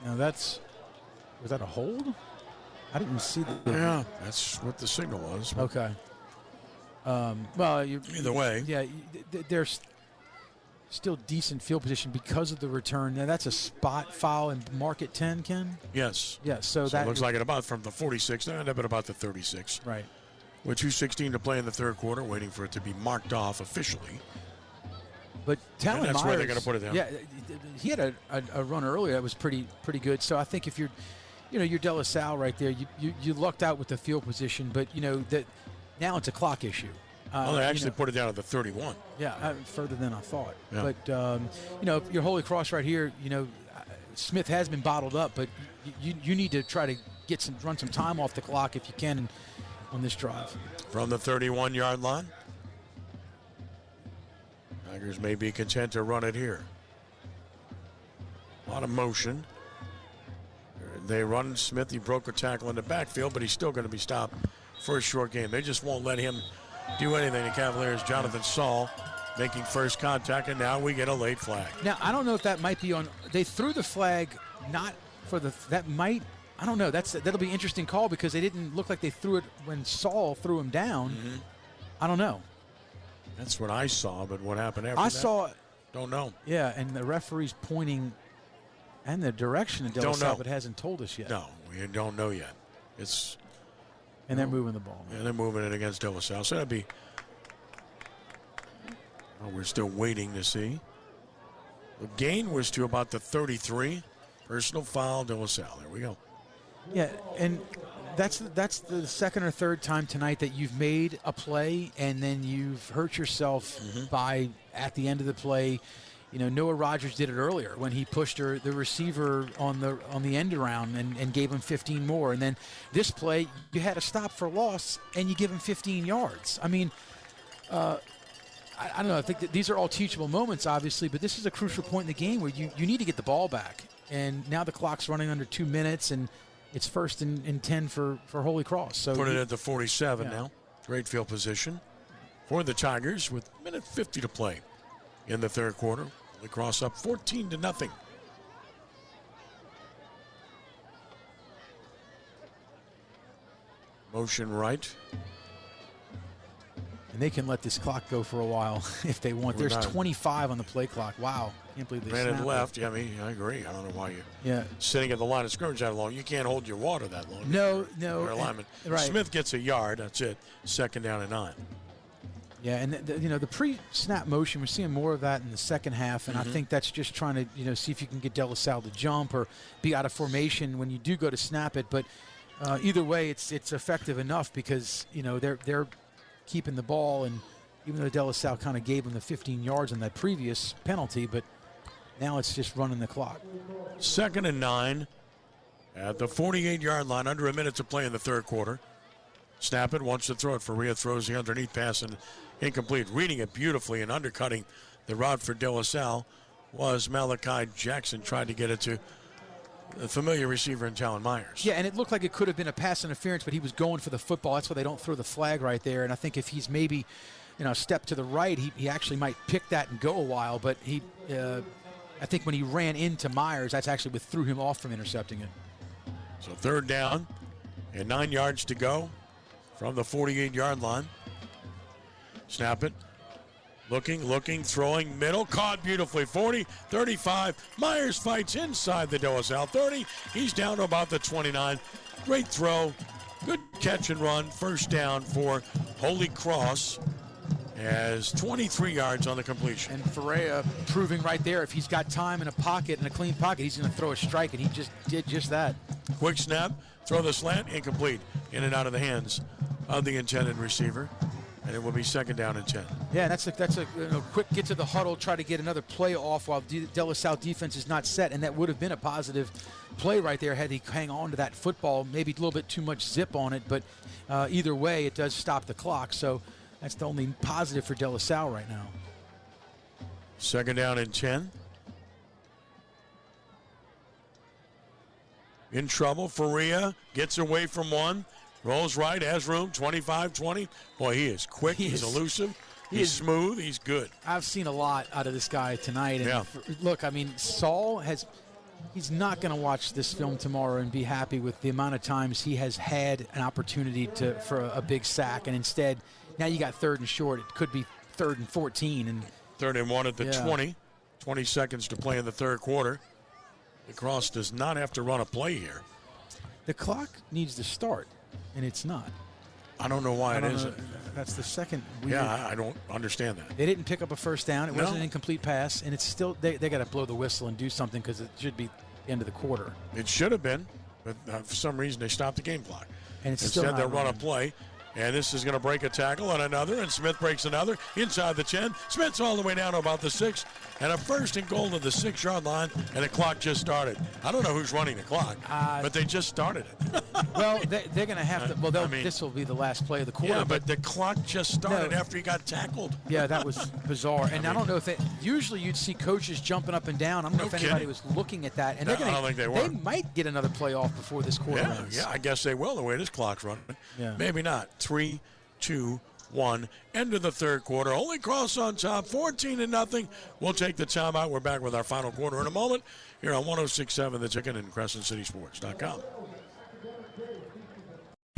Now was that a hold? I didn't see that. Yeah, that's what the signal was. Okay. Either way. Yeah, there's still decent field position because of the return. Now, that's a spot foul and mark at 10, Ken? Yes. Yeah, so that it looks like it about from the 46, they end up at about the 36. Right. With 2:16 to play in the third quarter, waiting for it to be marked off officially. But Talon Myers, that's where they're going to put it down. Yeah, he had a run earlier that was pretty good. So I think if you're De La Salle right there, you lucked out with the field position, but that now it's a clock issue. They actually put it down at the 31. Yeah, further than I thought. Yeah. But your Holy Cross right here, Smith has been bottled up, but you need to try to run some time off the clock if you can on this drive. From the 31-yard line, Tigers may be content to run it here. A lot of motion. They run Smith. He broke a tackle in the backfield, but he's still going to be stopped for a short game. They just won't let him do anything. The Cavaliers, Jonathan Salle, making first contact, and now we get a late flag. Now, I don't know if that might be on. They threw the flag not for the. That might. I don't know. That'll be an interesting call because they didn't look like they threw it when Saul threw him down. Mm-hmm. I don't know. That's what I saw, but what happened after I that? saw. Don't know. Yeah, and the referee's pointing and the direction of De La Salle, but hasn't told us yet. No, we don't know yet. And they're moving the ball. Yeah, they're moving it against De La Salle. So that'd be. Well, we're still waiting to see. The gain was to about the 33. Personal foul, De La Salle. There we go. Yeah, and that's the second or third time tonight that you've made a play and then you've hurt yourself by at the end of the play. Noah Rogers did it earlier when he pushed the receiver on the end around and gave him 15 more. And then this play, you had a stop for loss and you give him 15 yards. I mean, I don't know. I think that these are all teachable moments, obviously, but this is a crucial point in the game where you need to get the ball back. And now the clock's running under 2 minutes, and it's first and 10 for Holy Cross. So put it at the 47 now. Great field position for the Tigers with minute 50 to play in the third quarter. Holy Cross up 14-0. Motion right. And they can let this clock go for a while if they want. There's 25 on the play clock. Wow. Can't believe they ran it left. It. Yeah, I agree. I don't know why you're – sitting at the line of scrimmage that long. You can't hold your water that long. No. Your alignment. Right. Smith gets a yard. That's it. Second down and 9. Yeah, and the pre-snap motion, we're seeing more of that in the second half, and I think that's just trying to see if you can get De La Salle to jump or be out of formation when you do go to snap it. But either way, it's effective enough because they're keeping the ball, and even though De La Salle kind of gave them the 15 yards on that previous penalty, but now it's just running the clock. Second and 9 at the 48-yard line, under a minute to play in the third quarter. Snap it, wants to throw it. Faria throws the underneath pass and incomplete. Reading it beautifully and undercutting the route for De La Salle was Malachi Jackson. Tried to get it to the familiar receiver in Talon Myers. Yeah, and it looked like it could have been a pass interference, but he was going for the football. That's why they don't throw the flag right there. And I think if he's maybe a step to the right, he actually might pick that and go a while. But he I think when he ran into Myers, that's actually what threw him off from intercepting it. So 3rd down and 9 yards to go from the 48-yard line. Snap it. Looking, throwing, middle, caught beautifully, 40, 35. Myers fights inside the De La Salle 30. He's down to about the 29. Great throw, good catch and run. First down for Holy Cross as 23 yards on the completion. And Ferreira proving right there, if he's got time in a pocket, in a clean pocket, he's going to throw a strike, and he just did just that. Quick snap, throw the slant, incomplete. In and out of the hands of the intended receiver. And it will be 2nd down and 10. Yeah, that's a quick get to the huddle, try to get another play off while De La Salle defense is not set, and that would have been a positive play right there had he hang on to that football. Maybe a little bit too much zip on it, but either way, it does stop the clock. So that's the only positive for De La Salle right now. 2nd down and 10. In trouble, Faria gets away from one. Rolls right, has room, 25-20. Boy, he is quick, he's elusive, he's smooth, he's good. I've seen a lot out of this guy tonight. And look, I mean, Salle he's not going to watch this film tomorrow and be happy with the amount of times he has had an opportunity for a big sack. And instead, now you got 3rd and short. It could be 3rd and 14. And 3rd and 1 at the 20. 20 seconds to play in the 3rd quarter. The Cross does not have to run a play here. The clock needs to start. And it's not. I don't know why it isn't. That's the second weird. Yeah, I don't understand that. They didn't pick up a first down. It wasn't an incomplete pass. And it's still, they got to blow the whistle and do something because it should be the end of the quarter. It should have been, but for some reason they stopped the game clock. And it's instead they'll run a play. And this is going to break a tackle on another, and Smith breaks another inside the 10. Smith's all the way down to about the 6, and a 1st and goal to the 6-yard line, and the clock just started. I don't know who's running the clock, but they just started it. Well, they're going to have to. Well, this will be the last play of the quarter. Yeah, but the clock just started after he got tackled. Yeah, that was bizarre. And I don't know if usually you'd see coaches jumping up and down. I don't know if anybody was looking at that. And I don't think they were. They might get another play off before this quarter ends. Yeah, I guess they will the way this clock's running. Yeah. Maybe not. 3, 2, 1. End of the 3rd quarter. Holy Cross on top, 14-0. We'll take the timeout. We're back with our final quarter in a moment here on 106.7 The Ticket and CrescentCitySports.com.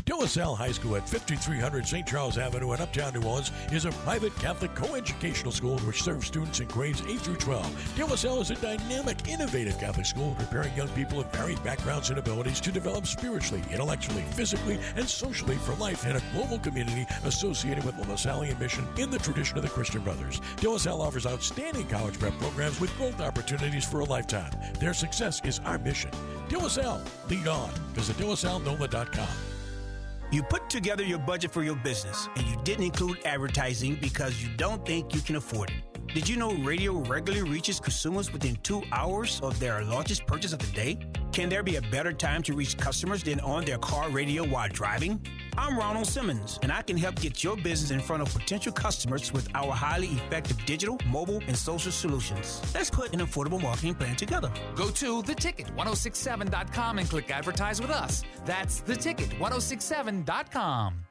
De La Salle High School at 5300 St. Charles Avenue in Uptown New Orleans is a private Catholic co-educational school which serves students in grades 8 through 12. De La Salle is a dynamic, innovative Catholic school preparing young people of varied backgrounds and abilities to develop spiritually, intellectually, physically, and socially for life in a global community associated with the LaSallian mission in the tradition of the Christian Brothers. De La Salle offers outstanding college prep programs with growth opportunities for a lifetime. Their success is our mission. De La Salle, lead on. Visit DeLaSalleNola.com. You put together your budget for your business, and you didn't include advertising because you don't think you can afford it. Did you know radio regularly reaches consumers within 2 hours of their largest purchase of the day? Can there be a better time to reach customers than on their car radio while driving? I'm Ronald Simmons, and I can help get your business in front of potential customers with our highly effective digital, mobile, and social solutions. Let's put an affordable marketing plan together. Go to theticket1067.com and click Advertise with us. That's theticket1067.com.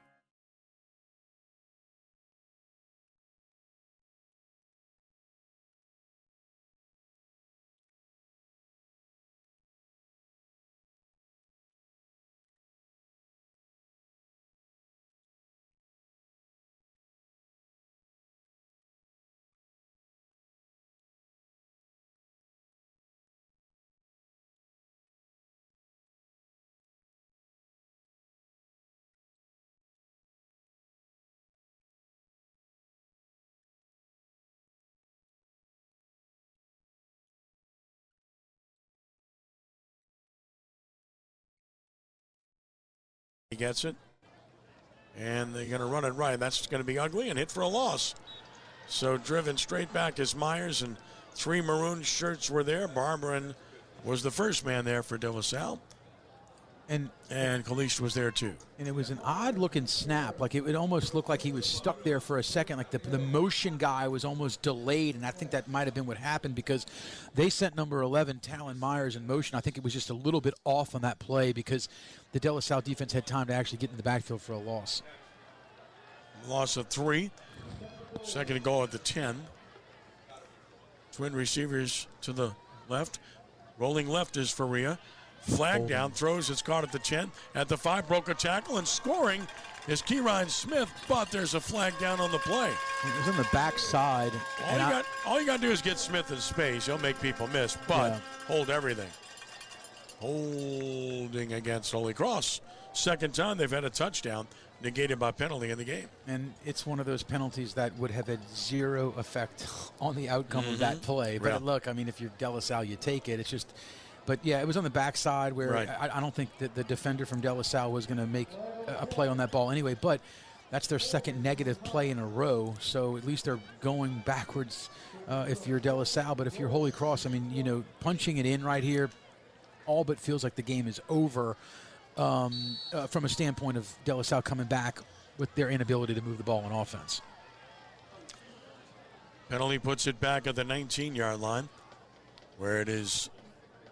He gets it, and they're going to run it right. That's going to be ugly and hit for a loss. So driven straight back is Myers, and 3 maroon shirts were there. Barbarin was the first man there for De La Salle. And Kalish was there too. And it was an odd-looking snap. Like it almost looked like he was stuck there for a second. Like the motion guy was almost delayed, and I think that might have been what happened because they sent number 11, Talon Myers, in motion. I think it was just a little bit off on that play because the De La Salle defense had time to actually get in the backfield for a loss. Loss of 3. Second and goal at the 10. Twin receivers to the left. Rolling left is Faria. Flag down, throws, it's caught at the 10. At the 5, broke a tackle, and scoring is Keyron Smith, but there's a flag down on the play. It was on the backside. All you got to do is get Smith in space. He'll make people miss, but hold everything. Holding against Holy Cross. Second time they've had a touchdown negated by penalty in the game. And it's one of those penalties that would have had zero effect on the outcome of that play. But look, I mean, if you're De La Salle, you take it. It's just, but yeah, it was on the backside where I don't think that the defender from De La Salle was going to make a play on that ball anyway. But that's their second negative play in a row. So at least they're going backwards if you're De La Salle. But if you're Holy Cross, I mean, you know, punching it in right here all but feels like the game is over. From a standpoint of De La Salle coming back with their inability to move the ball on offense. Penalty puts it back at the 19-yard line, where it is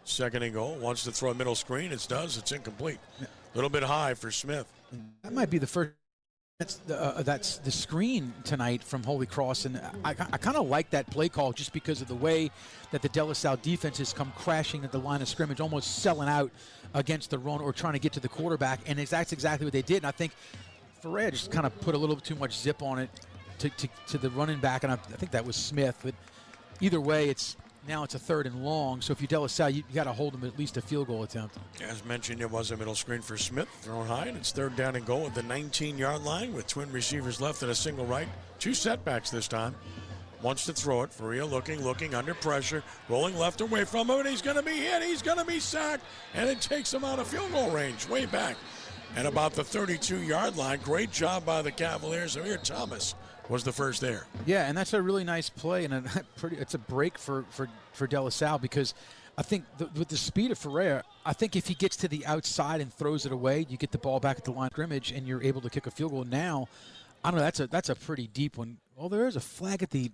second and goal. Wants to throw a middle screen. It does. It's incomplete. A little bit high for Smith. That might be the first. That's the screen tonight from Holy Cross, and I kind of like that play call just because of the way that the De La Salle defense has come crashing at the line of scrimmage, almost selling out against the run or trying to get to the quarterback, and that's exactly what they did. And I think Ferrer just kind of put a little bit too much zip on it to the running back, and I think that was Smith. But either way, now it's a third and long, so if you're De La Salle, you got to hold them at least a field goal attempt. As mentioned, it was a middle screen for Smith, thrown high, and it's third down and goal at the 19-yard line with twin receivers left and a single right. 2 setbacks this time. Wants to throw it. Faria looking under pressure, rolling left away from him, and he's going to be hit. He's going to be sacked, and it takes him out of field goal range, way back at about the 32-yard line. Great job by the Cavaliers. Amir Thomas was the first there. Yeah, and that's a really nice play, and it's a break for De La Salle because I think with the speed of Ferrer, I think if he gets to the outside and throws it away, you get the ball back at the line of scrimmage, and you're able to kick a field goal. Now, I don't know, that's a pretty deep one. Well, there is a flag at the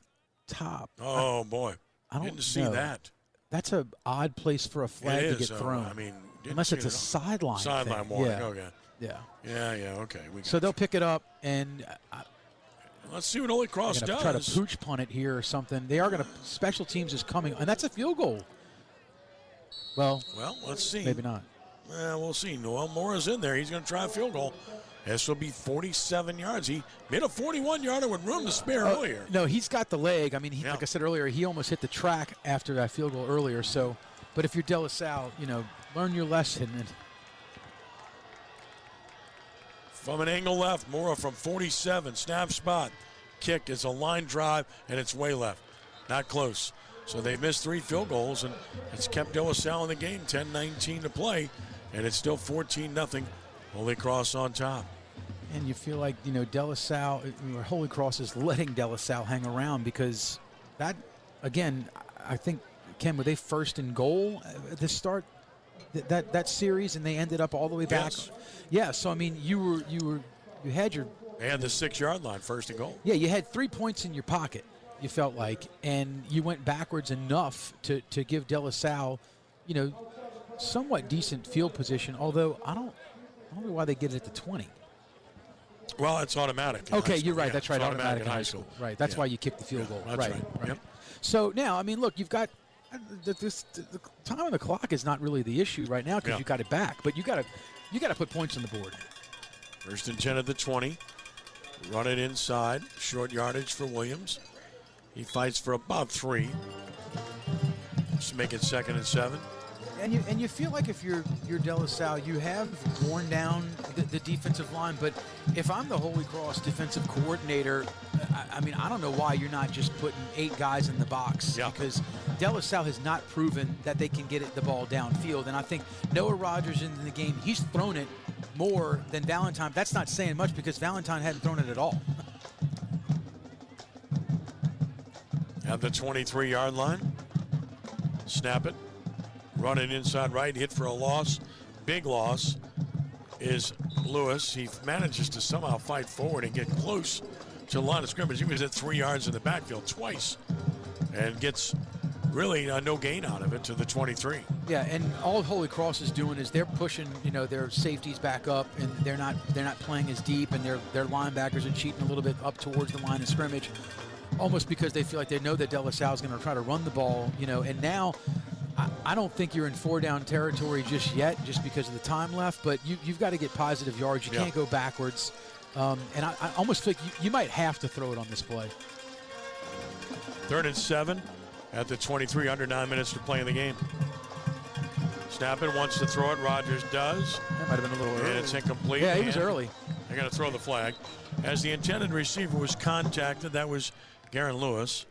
top. Oh, boy. I didn't see that. That's an odd place for a flag to get thrown. I mean, unless it's a sideline. Sideline warning. Yeah. Okay. Yeah. Okay. So they'll pick it up, and let's see what Holy Cross does. Try to pooch punt it here or something. They are going to. Special teams is coming, and that's a field goal. Well, let's see. Maybe not. We'll see. Noel Mora's in there. He's going to try a field goal. This will be 47 yards. He made a 41-yarder with room to spare earlier. No, he's got the leg. I mean, like I said earlier, he almost hit the track after that field goal earlier. So, but if you're De La Salle, learn your lesson. From an angle left, Mora from 47, snap spot. Kick is a line drive, and it's way left. Not close. So they missed 3 field goals, and it's kept De La Salle in the game. 10-19 to play, and it's still 14-0. Holy Cross on top. And you feel like, De La Salle, Holy Cross is letting De La Salle hang around because that, again, I think, Ken, were they first and goal at the start that series, and they ended up all the way back? Yes. Yeah, so, I mean, you had your... They had the 6-yard line, first and goal. Yeah, you had 3 points in your pocket, you felt like, and you went backwards enough to give De La Salle, somewhat decent field position, although I don't know why they get it at the 20. Well, it's automatic. Okay, you're right. Yeah, that's right. Automatic in high school. Right. That's why you kick the field goal. That's right. Yep. So now, I mean, look, you've got the time on the clock is not really the issue right now because you got it back, but you got to put points on the board. First and 10 at the 20. Run it inside. Short yardage for Williams. He fights for about 3. Just make it 2nd and 7. And you feel like if you're De La Salle, you have worn down the defensive line. But if I'm the Holy Cross defensive coordinator, I mean, I don't know why you're not just putting 8 guys in the box. Yeah. Because De La Salle has not proven that they can get the ball downfield. And I think Noah Rogers in the game, he's thrown it more than Valentine. That's not saying much because Valentine hadn't thrown it at all. At the 23-yard line. Snap it. Run it inside right, hit for a loss. Big loss is Lewis. He manages to somehow fight forward and get close to the line of scrimmage. He was at 3 yards in the backfield twice and gets really no gain out of it to the 23. Yeah, and all Holy Cross is doing is they're pushing, their safeties back up, and they're not playing as deep, and their linebackers are cheating a little bit up towards the line of scrimmage. almost because they feel like they know that De La Salle is going to try to run the ball, and now I don't think you're in 4-down territory just yet, just because of the time left, but you've got to get positive yards. You can't go backwards. And I almost think you might have to throw it on this play. 3rd and 7 at the 23, under 9 minutes to play in the game. Snapping, wants to throw it. Rogers does. That might have been a little early. And it's incomplete. Yeah, he was early. They're going to throw the flag. As the intended receiver was contacted, that was Garen Lewis.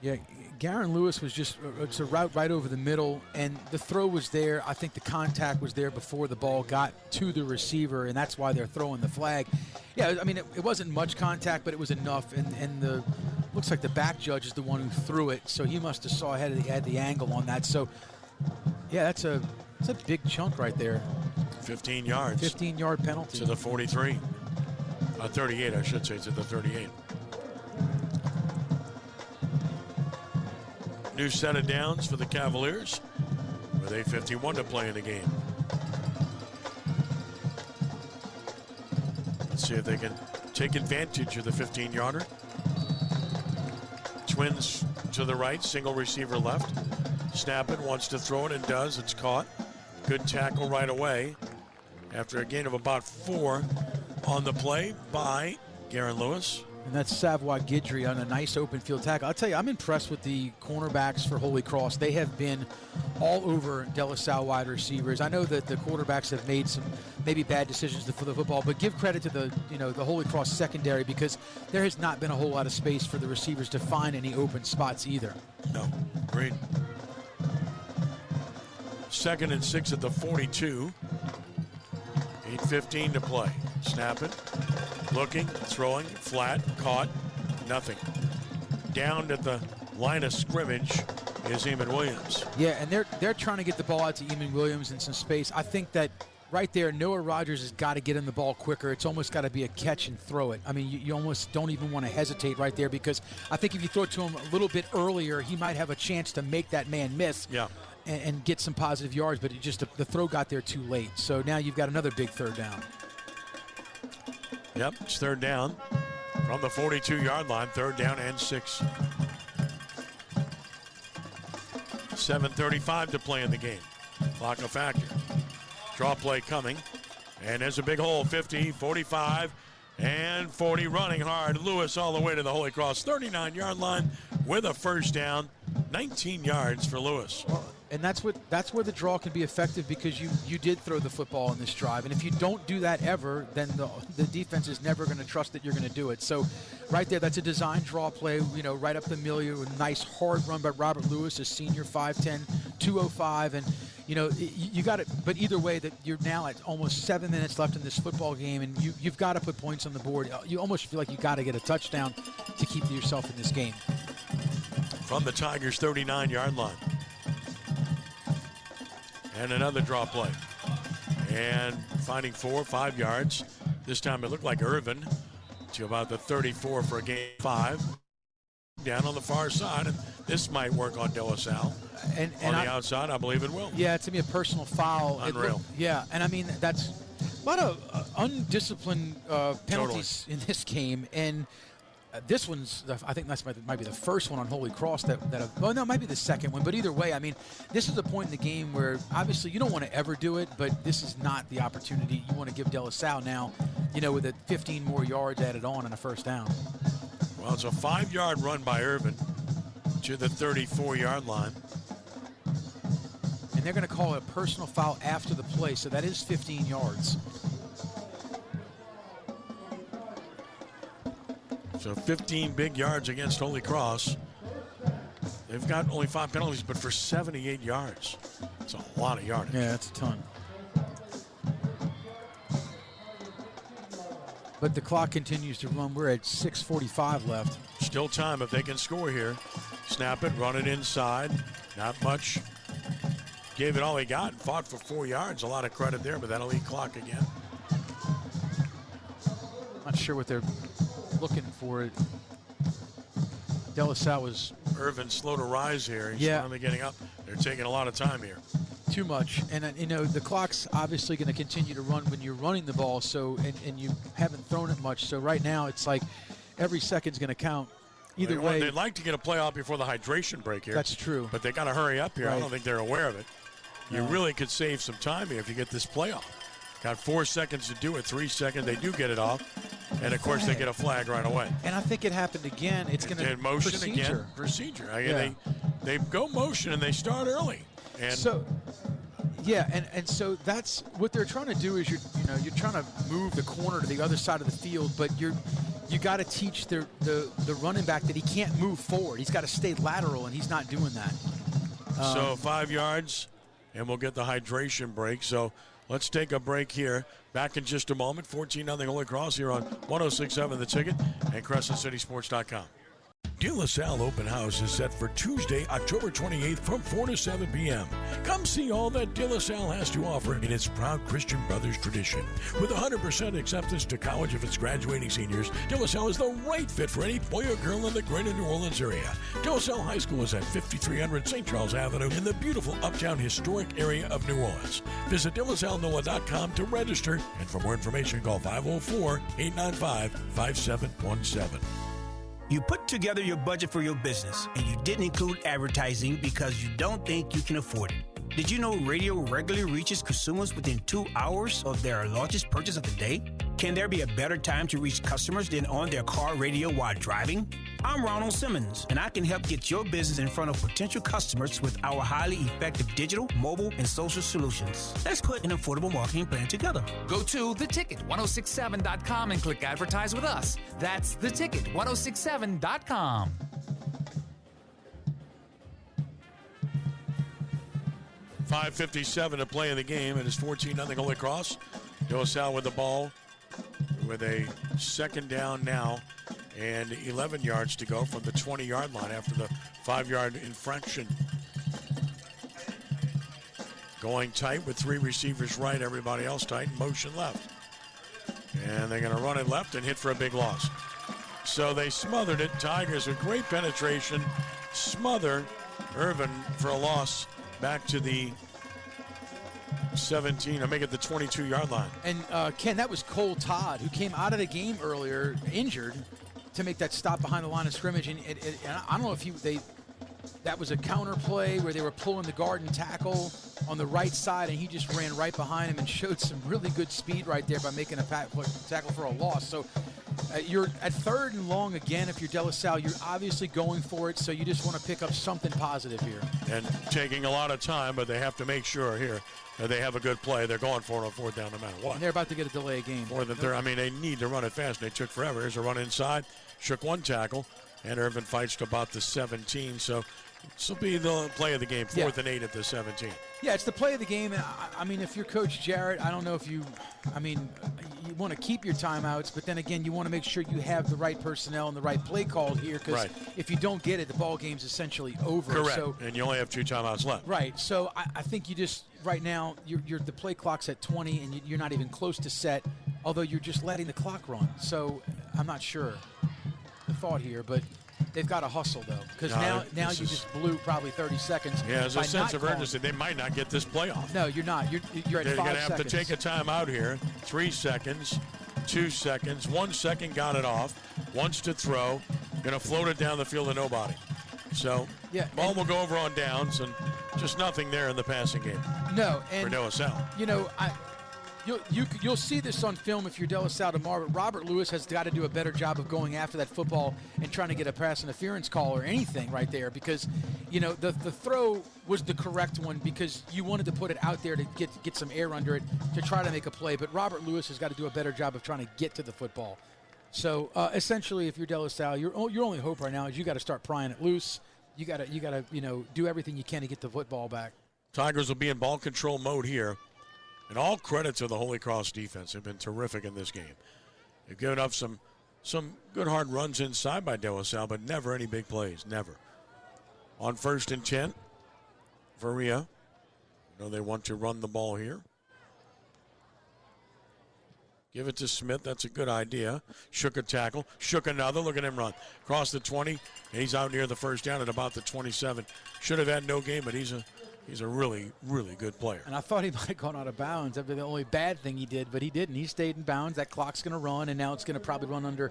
Yeah, Garen Lewis was it's a route right over the middle, and the throw was there. I think the contact was there before the ball got to the receiver, and that's why they're throwing the flag. Yeah, I mean, it wasn't much contact, but it was enough, and the looks like the back judge is the one who threw it, so he must have saw ahead of the angle on that. So, yeah, that's a big chunk right there. 15 yards. 15-yard penalty. To the 43. 38, I should say, to the 38. New set of downs for the Cavaliers with 8:51 to play in the game. Let's see if they can take advantage of the 15-yarder. Twins to the right, single receiver left. Snap it, wants to throw it and does. It's caught. Good tackle right away after a gain of about 4 on the play by Garen Lewis. And that's Savoy Guidry on a nice open field tackle. I'll tell you, I'm impressed with the cornerbacks for Holy Cross. They have been all over De La Salle wide receivers. I know that the quarterbacks have made some maybe bad decisions for the football, but give credit to the Holy Cross secondary, because there has not been a whole lot of space for the receivers to find any open spots either. No, great. 2nd and 6 at the 42. 8:15 to play. Snap it. Looking, throwing, flat, caught, nothing. Down at the line of scrimmage is Eamon Williams. Yeah, and they're trying to get the ball out to Eamon Williams in some space. I think that right there, Noah Rogers has got to get him the ball quicker. It's almost got to be a catch and throw it. I mean, you almost don't even want to hesitate right there, because I think if you throw it to him a little bit earlier, he might have a chance to make that man miss. Yeah. And get some positive yards, but the throw got there too late. So now you've got another big 3rd down. Yep, it's 3rd down from the 42-yard line, 3rd down and 6. 7:35 to play in the game. Clock a factor. Draw play coming, and there's a big hole, 50, 45, and 40, running hard. Lewis all the way to the Holy Cross 39-yard line with a 1st down, 19 yards for Lewis. And that's where the draw can be effective, because you did throw the football in this drive. And if you don't do that ever, then the defense is never going to trust that you're going to do it. So right there, that's a design draw play, right up the middle. A nice hard run by Robert Lewis, a senior, 5'10", 205. And, you got it. But either way, that you're now at almost 7 minutes left in this football game, and you've got to put points on the board. You almost feel like you got to get a touchdown to keep yourself in this game. From the Tigers' 39-yard line. And another draw play. And finding 4 or 5 yards. This time it looked like Irvin to about the 34 for a gain 5. Down on the far side, and this might work on De La Salle. And on the outside, I believe it will. Yeah, it's going to be a personal foul. Unreal. Yeah, and I mean, that's a lot of undisciplined penalties in this game. And this one's, I think that might be the first one on Holy Cross that well, no, it might be the second one. But either way, I mean, this is a point in the game where obviously you don't want to ever do it, but this is not the opportunity you want to give De La Salle now, with 15 more yards added on and a 1st down. Well, it's a 5-yard run by Irvin to the 34-yard line. And they're going to call it a personal foul after the play, so that is 15 yards. So 15 big yards against Holy Cross. They've got only 5 penalties, but for 78 yards. It's a lot of yardage. Yeah, that's a ton. But the clock continues to run. We're at 6:45 left. Still time if they can score here. Snap it, run it inside. Not much. Gave it all he got and fought for 4 yards. A lot of credit there, but that'll eat clock again. Not sure what they're looking for. De La Salle was... Irvin slow to rise here. He's finally getting up. They're taking a lot of time here. Too much. And, the clock's obviously going to continue to run when you're running the ball, so and you haven't thrown it much. So right now it's like every second's going to count. Either way, they'd like to get a playoff before the hydration break here. That's true. But they got to hurry up here. Right. I don't think they're aware of it. You No. really could save some time here if you get this playoff. Got 4 seconds to do it, 3 seconds. They do get it off. And, of course, they get a flag right away. And I think it happened again. It's going to motion again. Procedure. They go motion, and they start early. And so, yeah, and so that's what they're trying to do is you're trying to move the corner to the other side of the field, but you got to teach the running back that he can't move forward. He's got to stay lateral, and he's not doing that. So 5 yards, and we'll get the hydration break. So let's take a break here. Back in just a moment. 14-0 Holy Cross here on 106.7 The Ticket and CrescentCitySports.com. De La Salle Open House is set for Tuesday, October 28th from 4 to 7 p.m. Come see all that De La Salle has to offer in its proud Christian Brothers tradition. With 100% acceptance to college of its graduating seniors, De La Salle is the right fit for any boy or girl in the greater New Orleans area. De La Salle High School is at 5300 St. Charles Avenue in the beautiful uptown historic area of New Orleans. Visit DeLaSalleNoah.com to register, and for more information, call 504-895-5717. You put together your budget for your business and you didn't include advertising because you don't think you can afford it. Did you know radio regularly reaches consumers within 2 hours of their largest purchase of the day? Can there be a better time to reach customers than on their car radio while driving? I'm Ronald Simmons, and I can help get your business in front of potential customers with our highly effective digital, mobile, and social solutions. Let's put an affordable marketing plan together. Go to theticket1067.com and click Advertise with us. That's theticket1067.com. .557 to play in the game. It is 14-0 Holy Cross. De La Salle with the ball with a second down now and 11 yards to go from the 20-yard line after the 5-yard infraction. Going tight with 3 receivers right, everybody else tight, motion left. And they're going to run it left and hit for a big loss. So they smothered it. Tigers with great penetration. Smother Irvin for a loss back to the 17, or make it the 22-yard line. And Ken, that was Cole Todd, who came out of the game earlier injured to make that stop behind the line of scrimmage. And I don't know if that was a counter play where they were pulling the guard and tackle on the right side, and he just ran right behind him and showed some really good speed right there by making a tackle for a loss. So you're at 3rd and long again. If you're De La Salle, you're obviously going for it, so you just want to pick up something positive here. And taking a lot of time, but they have to make sure here that they have a good play. They're going for it on 4th down no matter what. And they're about to get a delay game. More than I mean, they need to run it fast. They took forever. Here's a run inside, shook one tackle, and Irvin fights to about the 17. So this will be the play of the game, 4th and 8 at the 17. Yeah, it's the play of the game. And I mean, if you're Coach Jarrett, I don't know if you want to keep your timeouts, but then again, you want to make sure you have the right personnel and the right play called here, because if you don't get it, the ball game's essentially over. Correct, so, and you only have 2 timeouts left. Right, so I think you just, right now, the play clock's at 20, and you're not even close to set, although you're just letting the clock run. So I'm not sure the thought here, but they've got to hustle, though, because now you just blew probably 30 seconds. Yeah, there's a sense of urgency. They might not get this playoff. No, you're not. You're at 5 seconds. They're going to have to take a timeout here. 3 seconds, 2 seconds, 1 second, got it off. Wants to throw. Going to float it down the field to nobody. So, ball will go over on downs, and just nothing there in the passing game. No, and for De La Salle. You know, You'll see this on film if you're De La Salle tomorrow, but Robert Lewis has got to do a better job of going after that football and trying to get a pass interference call or anything right there, because, you know, the throw was the correct one because you wanted to put it out there to get some air under it to try to make a play, but Robert Lewis has got to do a better job of trying to get to the football. So essentially, if you're De La Salle, your only hope right now is you got to start prying it loose. You got to do everything you can to get the football back. Tigers will be in ball control mode here. And all credit to the Holy Cross defense. They've been terrific in this game. They've given up some good hard runs inside by De La Salle, but never any big plays, never. On 1st and 10, Varia. They want to run the ball here. Give it to Smith. That's a good idea. Shook a tackle. Shook another. Look at him run. Across the 20. And he's out near the 1st down at about the 27. Should have had no game, but he's a really, really good player. And I thought he might have gone out of bounds. That'd be the only bad thing he did, but he didn't. He stayed in bounds. That clock's going to run, and now it's going to probably run under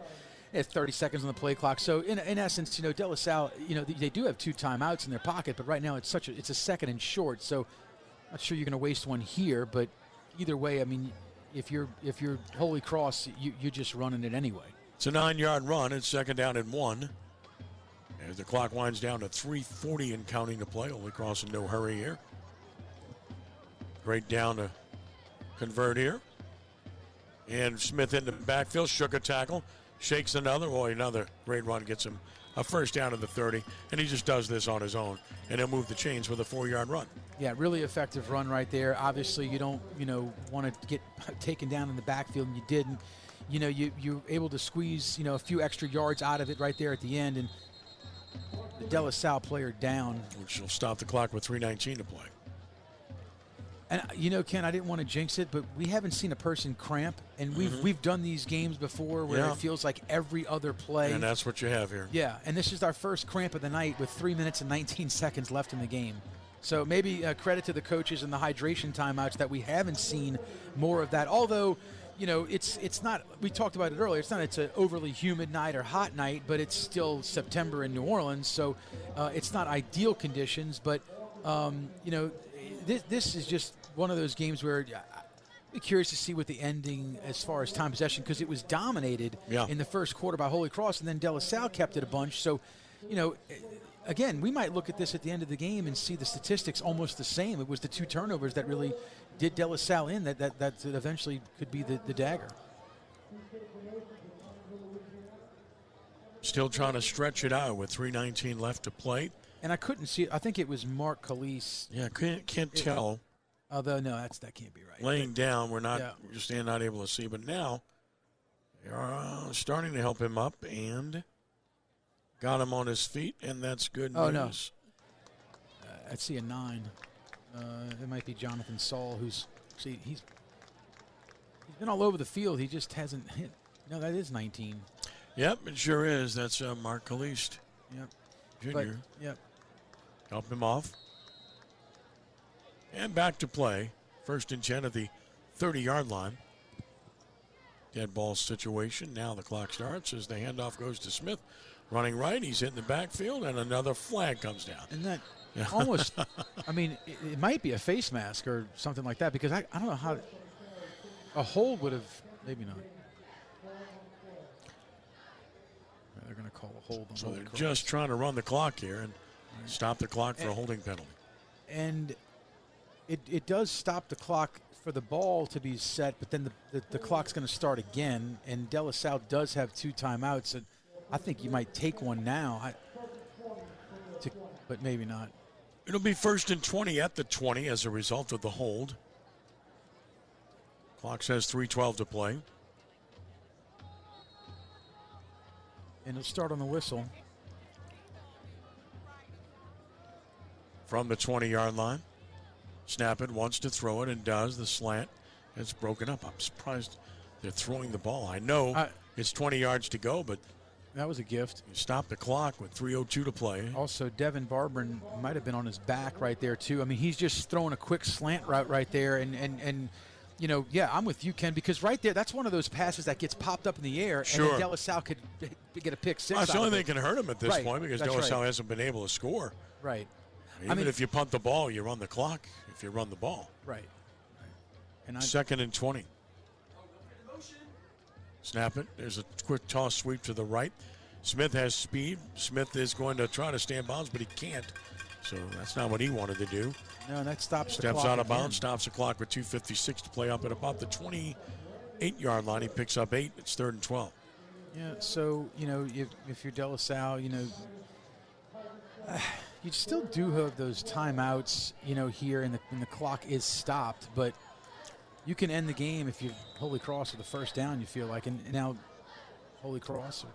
It's 30 seconds on the play clock. So in essence, De La Salle, they do have 2 timeouts in their pocket, but right now it's a second and short. So not sure you're going to waste one here, but either way, I mean, if you're Holy Cross, you're just running it anyway. It's a 9-yard run. It's second down and 1. As the clock winds down to 3:40 and counting to play. Holy Cross in no hurry here. Great down to convert here. And Smith in the backfield, shook a tackle, shakes another. Another great run, gets him a first down to the 30. And he just does this on his own. And he'll move the chains with a 4-yard run. Yeah, really effective run right there. Obviously, you don't, want to get taken down in the backfield, and you didn't. You're able to squeeze, a few extra yards out of it right there at the end. And the De La Salle player down. Which will stop the clock with 3:19 to play. And, Ken, I didn't want to jinx it, but we haven't seen a person cramp. And we've done these games before where it feels like every other play. And that's what you have here. Yeah, and this is our first cramp of the night with 3 minutes and 19 seconds left in the game. So maybe credit to the coaches and the hydration timeouts that we haven't seen more of that. Although, it's not, we talked about it earlier, it's an overly humid night or hot night, but it's still September in New Orleans, so it's not ideal conditions. But, this is just one of those games where I'd be curious to see what the ending as far as time possession, because it was dominated in the first quarter by Holy Cross, and then De La Salle kept it a bunch. So, again, we might look at this at the end of the game and see the statistics almost the same. It was the 2 turnovers that really did De La Salle in that eventually could be the dagger. Still trying to stretch it out with 3:19 left to play. And I couldn't see it. I think it was Mark Calise. Yeah, can't tell. Although, no, that can't be right. Laying down, we're just not able to see. But now they are starting to help him up and got him on his feet, and that's good news. Oh, no. I see a 9. It might be Jonathan Salle, he's been all over the field. He just hasn't hit. No, that is 19. Yep, it sure is. That's Mark Caliste. Yep. Junior. Yep. Help him off. And back to play. 1st and 10 at the 30-yard line. Dead ball situation. Now the clock starts as the handoff goes to Smith. Running right. He's hitting the backfield, and another flag comes down. And that almost, it might be a face mask or something like that, because I don't know how a hold would have, maybe not. They're going to call a hold on So they're just trying to run the clock here and stop the clock for a holding penalty. And it does stop the clock for the ball to be set, but then the clock's going to start again, and De La Salle does have 2 timeouts, and I think you might take one now, but maybe not. It'll be 1st and 20 at the 20 as a result of the hold. Clock says 3:12 to play. And it'll start on the whistle. From the 20-yard line. Snap it, wants to throw it, and does. The slant. It's broken up. I'm surprised they're throwing the ball. I know it's 20 yards to go, but that was a gift. You stop the clock with 3:02 to play. Also, Devin Barbron might have been on his back right there, too. I mean, he's just throwing a quick slant route right there, and I'm with you, Ken, because right there, that's one of those passes that gets popped up in the air, and then De La Salle could get a pick 6. That's the only thing that can hurt him at this point, because De La Salle hasn't been able to score. Right. Even if you punt the ball, you run the clock if you run the ball. Right. And 2nd and 20. Snap it. There's a quick toss sweep to the right. Smith has speed. Smith is going to try to stay in bounds, but he can't. So that's not what he wanted to do. No, and that stops the clock. Steps out of bounds, again. Stops the clock with 2:56 to play up at about the 28-yard line. He picks up 8. It's 3rd and 12. Yeah, so, if you're De La Salle, you still do have those timeouts, here, and the clock is stopped, but you can end the game if you Holy Cross with a first down, you feel like, and now Holy Cross.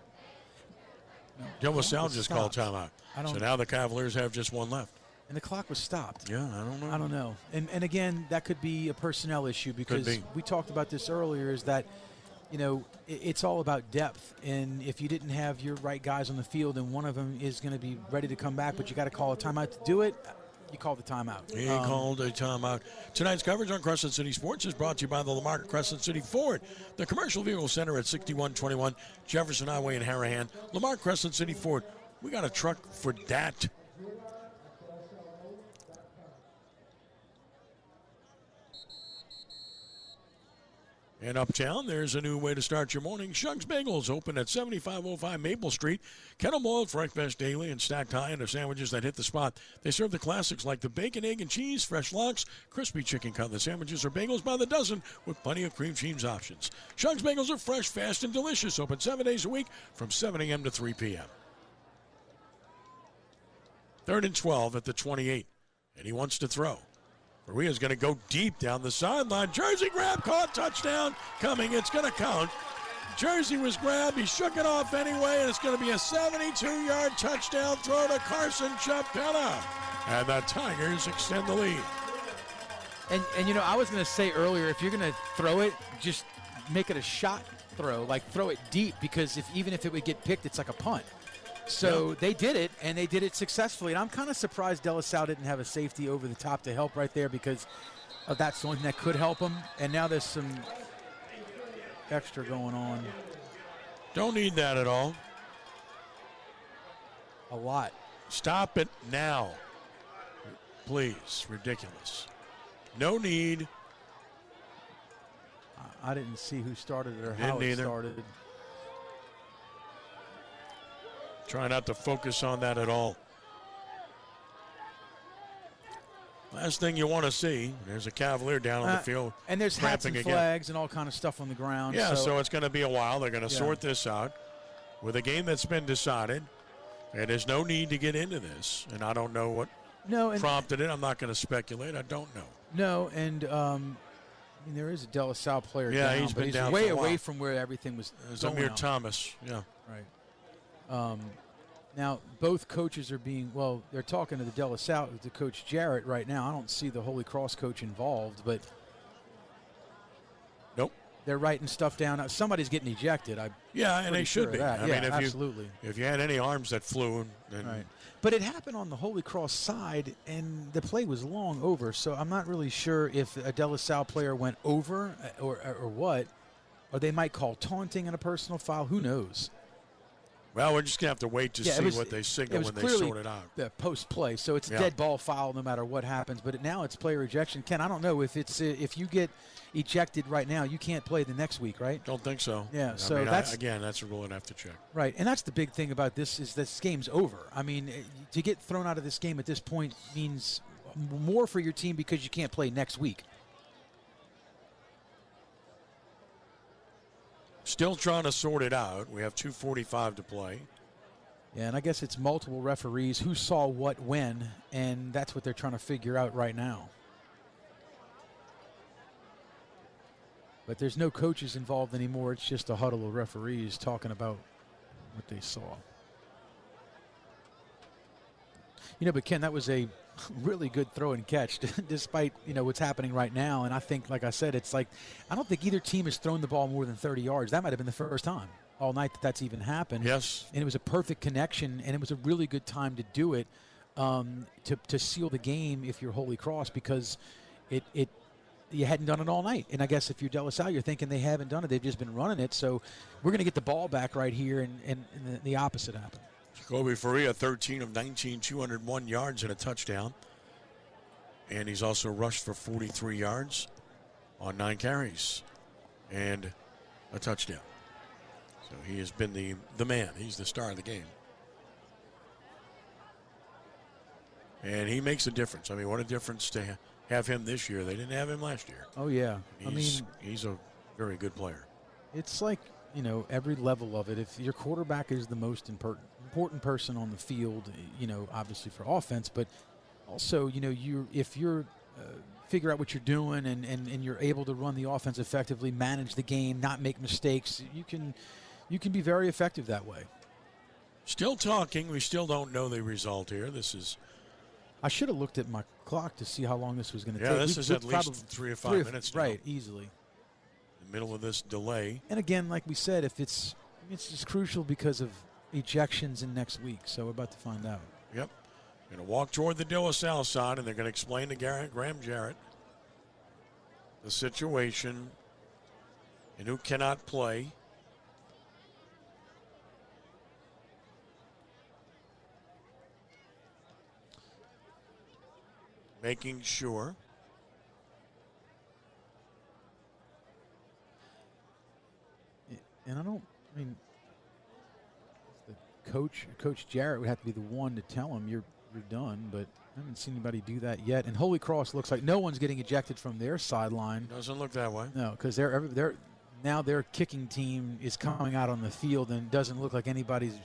De La Salle just called timeout. So now the Cavaliers have just one left. And the clock was stopped. Yeah, I don't know. And again, that could be a personnel issue, because we talked about this earlier, is that, it's all about depth. And if you didn't have your right guys on the field and one of them is going to be ready to come back, but you got to call a timeout to do it, you call the timeout. He called a timeout. Tonight's coverage on Crescent City Sports is brought to you by the Lamar Crescent City Ford, the Commercial Vehicle Center at 6121 Jefferson Highway in Harahan. Lamar Crescent City Ford. We got a truck for that. And uptown, there's a new way to start your morning. Shug's Bagels, open at 7505 Maple Street. Kettle boiled, fresh best daily, and stacked high into sandwiches that hit the spot. They serve the classics like the bacon, egg, and cheese, fresh lox, crispy chicken cutlet sandwiches, or bagels by the dozen with plenty of cream cheese options. Shug's Bagels are fresh, fast, and delicious. Open 7 days a week from 7 a.m. to 3 p.m. 3rd and 12 at the 28, and he wants to throw. Maria's going to go deep down the sideline. Jersey grab, caught, touchdown, coming. It's going to count. Jersey was grabbed. He shook it off anyway, and it's going to be a 72-yard touchdown throw to Carson Chapella. And the Tigers extend the lead. And you know, I was going to say earlier, if you're going to throw it, just make it a shot throw, like throw it deep, because even if it would get picked, it's like a punt. So they did it, and they did it successfully. And I'm kind of surprised De La Salle didn't have a safety over the top to help right there, because that's the only thing that could help them. And now there's some extra going on. Don't need that at all. A lot. Stop it now. Please. Ridiculous. No need. I didn't see who started it or how it started. Try not to focus on that at all. Last thing you want to see, there's a Cavalier down on the field. And there's hats and flags and all kind of stuff on the ground. Yeah, so it's going to be a while. They're going to sort this out. With a game that's been decided, and there's no need to get into this. And I don't know what prompted it. I'm not going to speculate. I don't know. No, and I mean, there is a De La Salle player down. He's been he's down way for a while. away from where everything was going Amir on. Thomas, yeah. Right. Now, both coaches are they're talking to the De La Salle, to Coach Jarrett right now. I don't see the Holy Cross coach involved, but nope. They're writing stuff down. Somebody's getting ejected. And they should be. I mean, absolutely. If you had any arms that flew, then right. But it happened on the Holy Cross side, and the play was long over, so I'm not really sure if a De La Salle player went over or what, or they might call taunting in a personal foul. Who knows? Well, we're just going to have to wait to see what they signal when they sort it out. The post-play, so it's a dead ball foul no matter what happens. But now it's player ejection. Ken, I don't know if you get ejected right now, you can't play the next week, right? Don't think so. Yeah, that's a rule I'd have to check. Right, and that's the big thing about this is this game's over. I mean, to get thrown out of this game at this point means more for your team because you can't play next week. Still trying to sort it out. We have 2:45 to play. Yeah, and I guess it's multiple referees who saw what when, and that's what they're trying to figure out right now. But there's no coaches involved anymore. It's just a huddle of referees talking about what they saw. But Ken, that was a really good throw and catch, despite what's happening right now. And I think, like I said, it's like I don't think either team has thrown the ball more than 30 yards. That might have been the first time all night that's even happened. Yes. And it was a perfect connection, and it was a really good time to do it to seal the game if you're Holy Cross, because you hadn't done it all night. And I guess if you're De La Salle, you're thinking they haven't done it. They've just been running it. So we're going to get the ball back right here, and the opposite happened. Jacoby Faria, 13 of 19, 201 yards and a touchdown. And he's also rushed for 43 yards on 9 carries and a touchdown. So he has been the man. He's the star of the game. And he makes a difference. I mean, what a difference to have him this year. They didn't have him last year. Oh, yeah. He's a very good player. It's like, every level of it. If your quarterback is the most important person on the field, obviously for offense, but also, if you're figure out what you're doing and you're able to run the offense effectively, manage the game, not make mistakes, you can be very effective that way. Still talking. We still don't know the result here. I should have looked at my clock to see how long this was going to take. Yeah, this is at least 3 or 5 minutes now. Right, easily. The middle of this delay. And again, like we said, if it's just crucial because of ejections in next week, so we're about to find out. Yep. Going to walk toward the De La Salle side, and they're going to explain to Graham Jarrett the situation and who cannot play. Making sure. And I mean, the Coach Jarrett would have to be the one to tell him you're done, but I haven't seen anybody do that yet. And Holy Cross looks like no one's getting ejected from their sideline. Doesn't look that way. No, because now their kicking team is coming out on the field, and it doesn't look like anybody's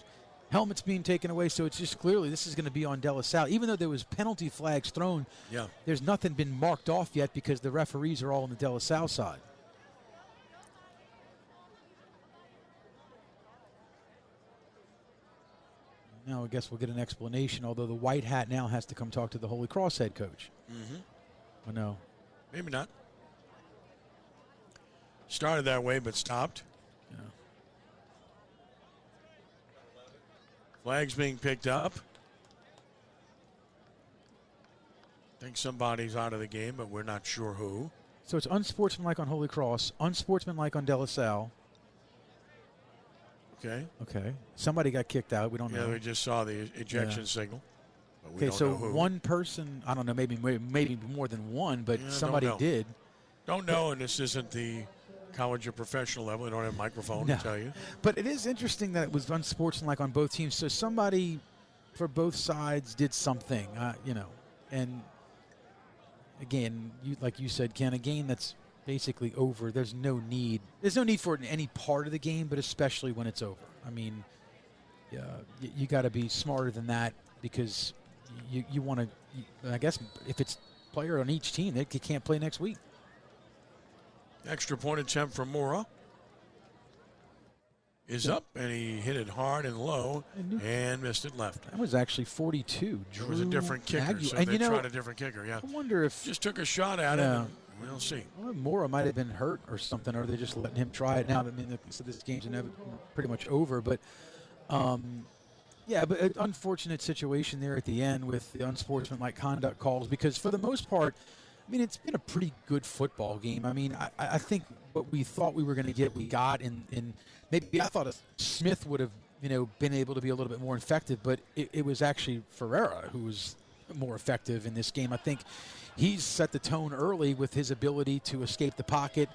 helmet's being taken away. So it's just clearly this is going to be on De La Salle. Even though there was penalty flags thrown, there's nothing been marked off yet because the referees are all on the De La Salle side. Now I guess we'll get an explanation, although the white hat now has to come talk to the Holy Cross head coach. Mm-hmm. Oh, no. Maybe not. Started that way, but stopped. Yeah. Flags being picked up. I think somebody's out of the game, but we're not sure who. So it's unsportsmanlike on Holy Cross, unsportsmanlike on De La Salle. Okay. Somebody got kicked out. We don't know. Yeah, we just saw the ejection signal. But we Okay, don't so know who. one person, I don't know, maybe more than one, but somebody did. Don't know, and this isn't the college or professional level. We don't have a microphone to tell you. But it is interesting that it was unsportsmanlike on both teams. So somebody for both sides did something, and again, like you said, Ken, a game that's basically over. There's no need for it in any part of the game, but especially when it's over. I mean, you got to be smarter than that because you want to. I guess if it's player on each team, they can't play next week. Extra point attempt from Mora is up, and he hit it hard and low and missed it left. That was actually 42. It was a different kicker, so and they tried a different kicker. Yeah, I wonder if just took a shot at it. And we'll see. Well, Mora might have been hurt or something, or they're just letting him try it now. I mean, so this game's pretty much over. But, but an unfortunate situation there at the end with the unsportsmanlike conduct calls because for the most part, I mean, it's been a pretty good football game. I mean, I think what we thought we were going to get, we got. And maybe I thought Smith would have, been able to be a little bit more effective, but it was actually Ferreira who was more effective in this game. I think he's set the tone early with his ability to escape the pocket.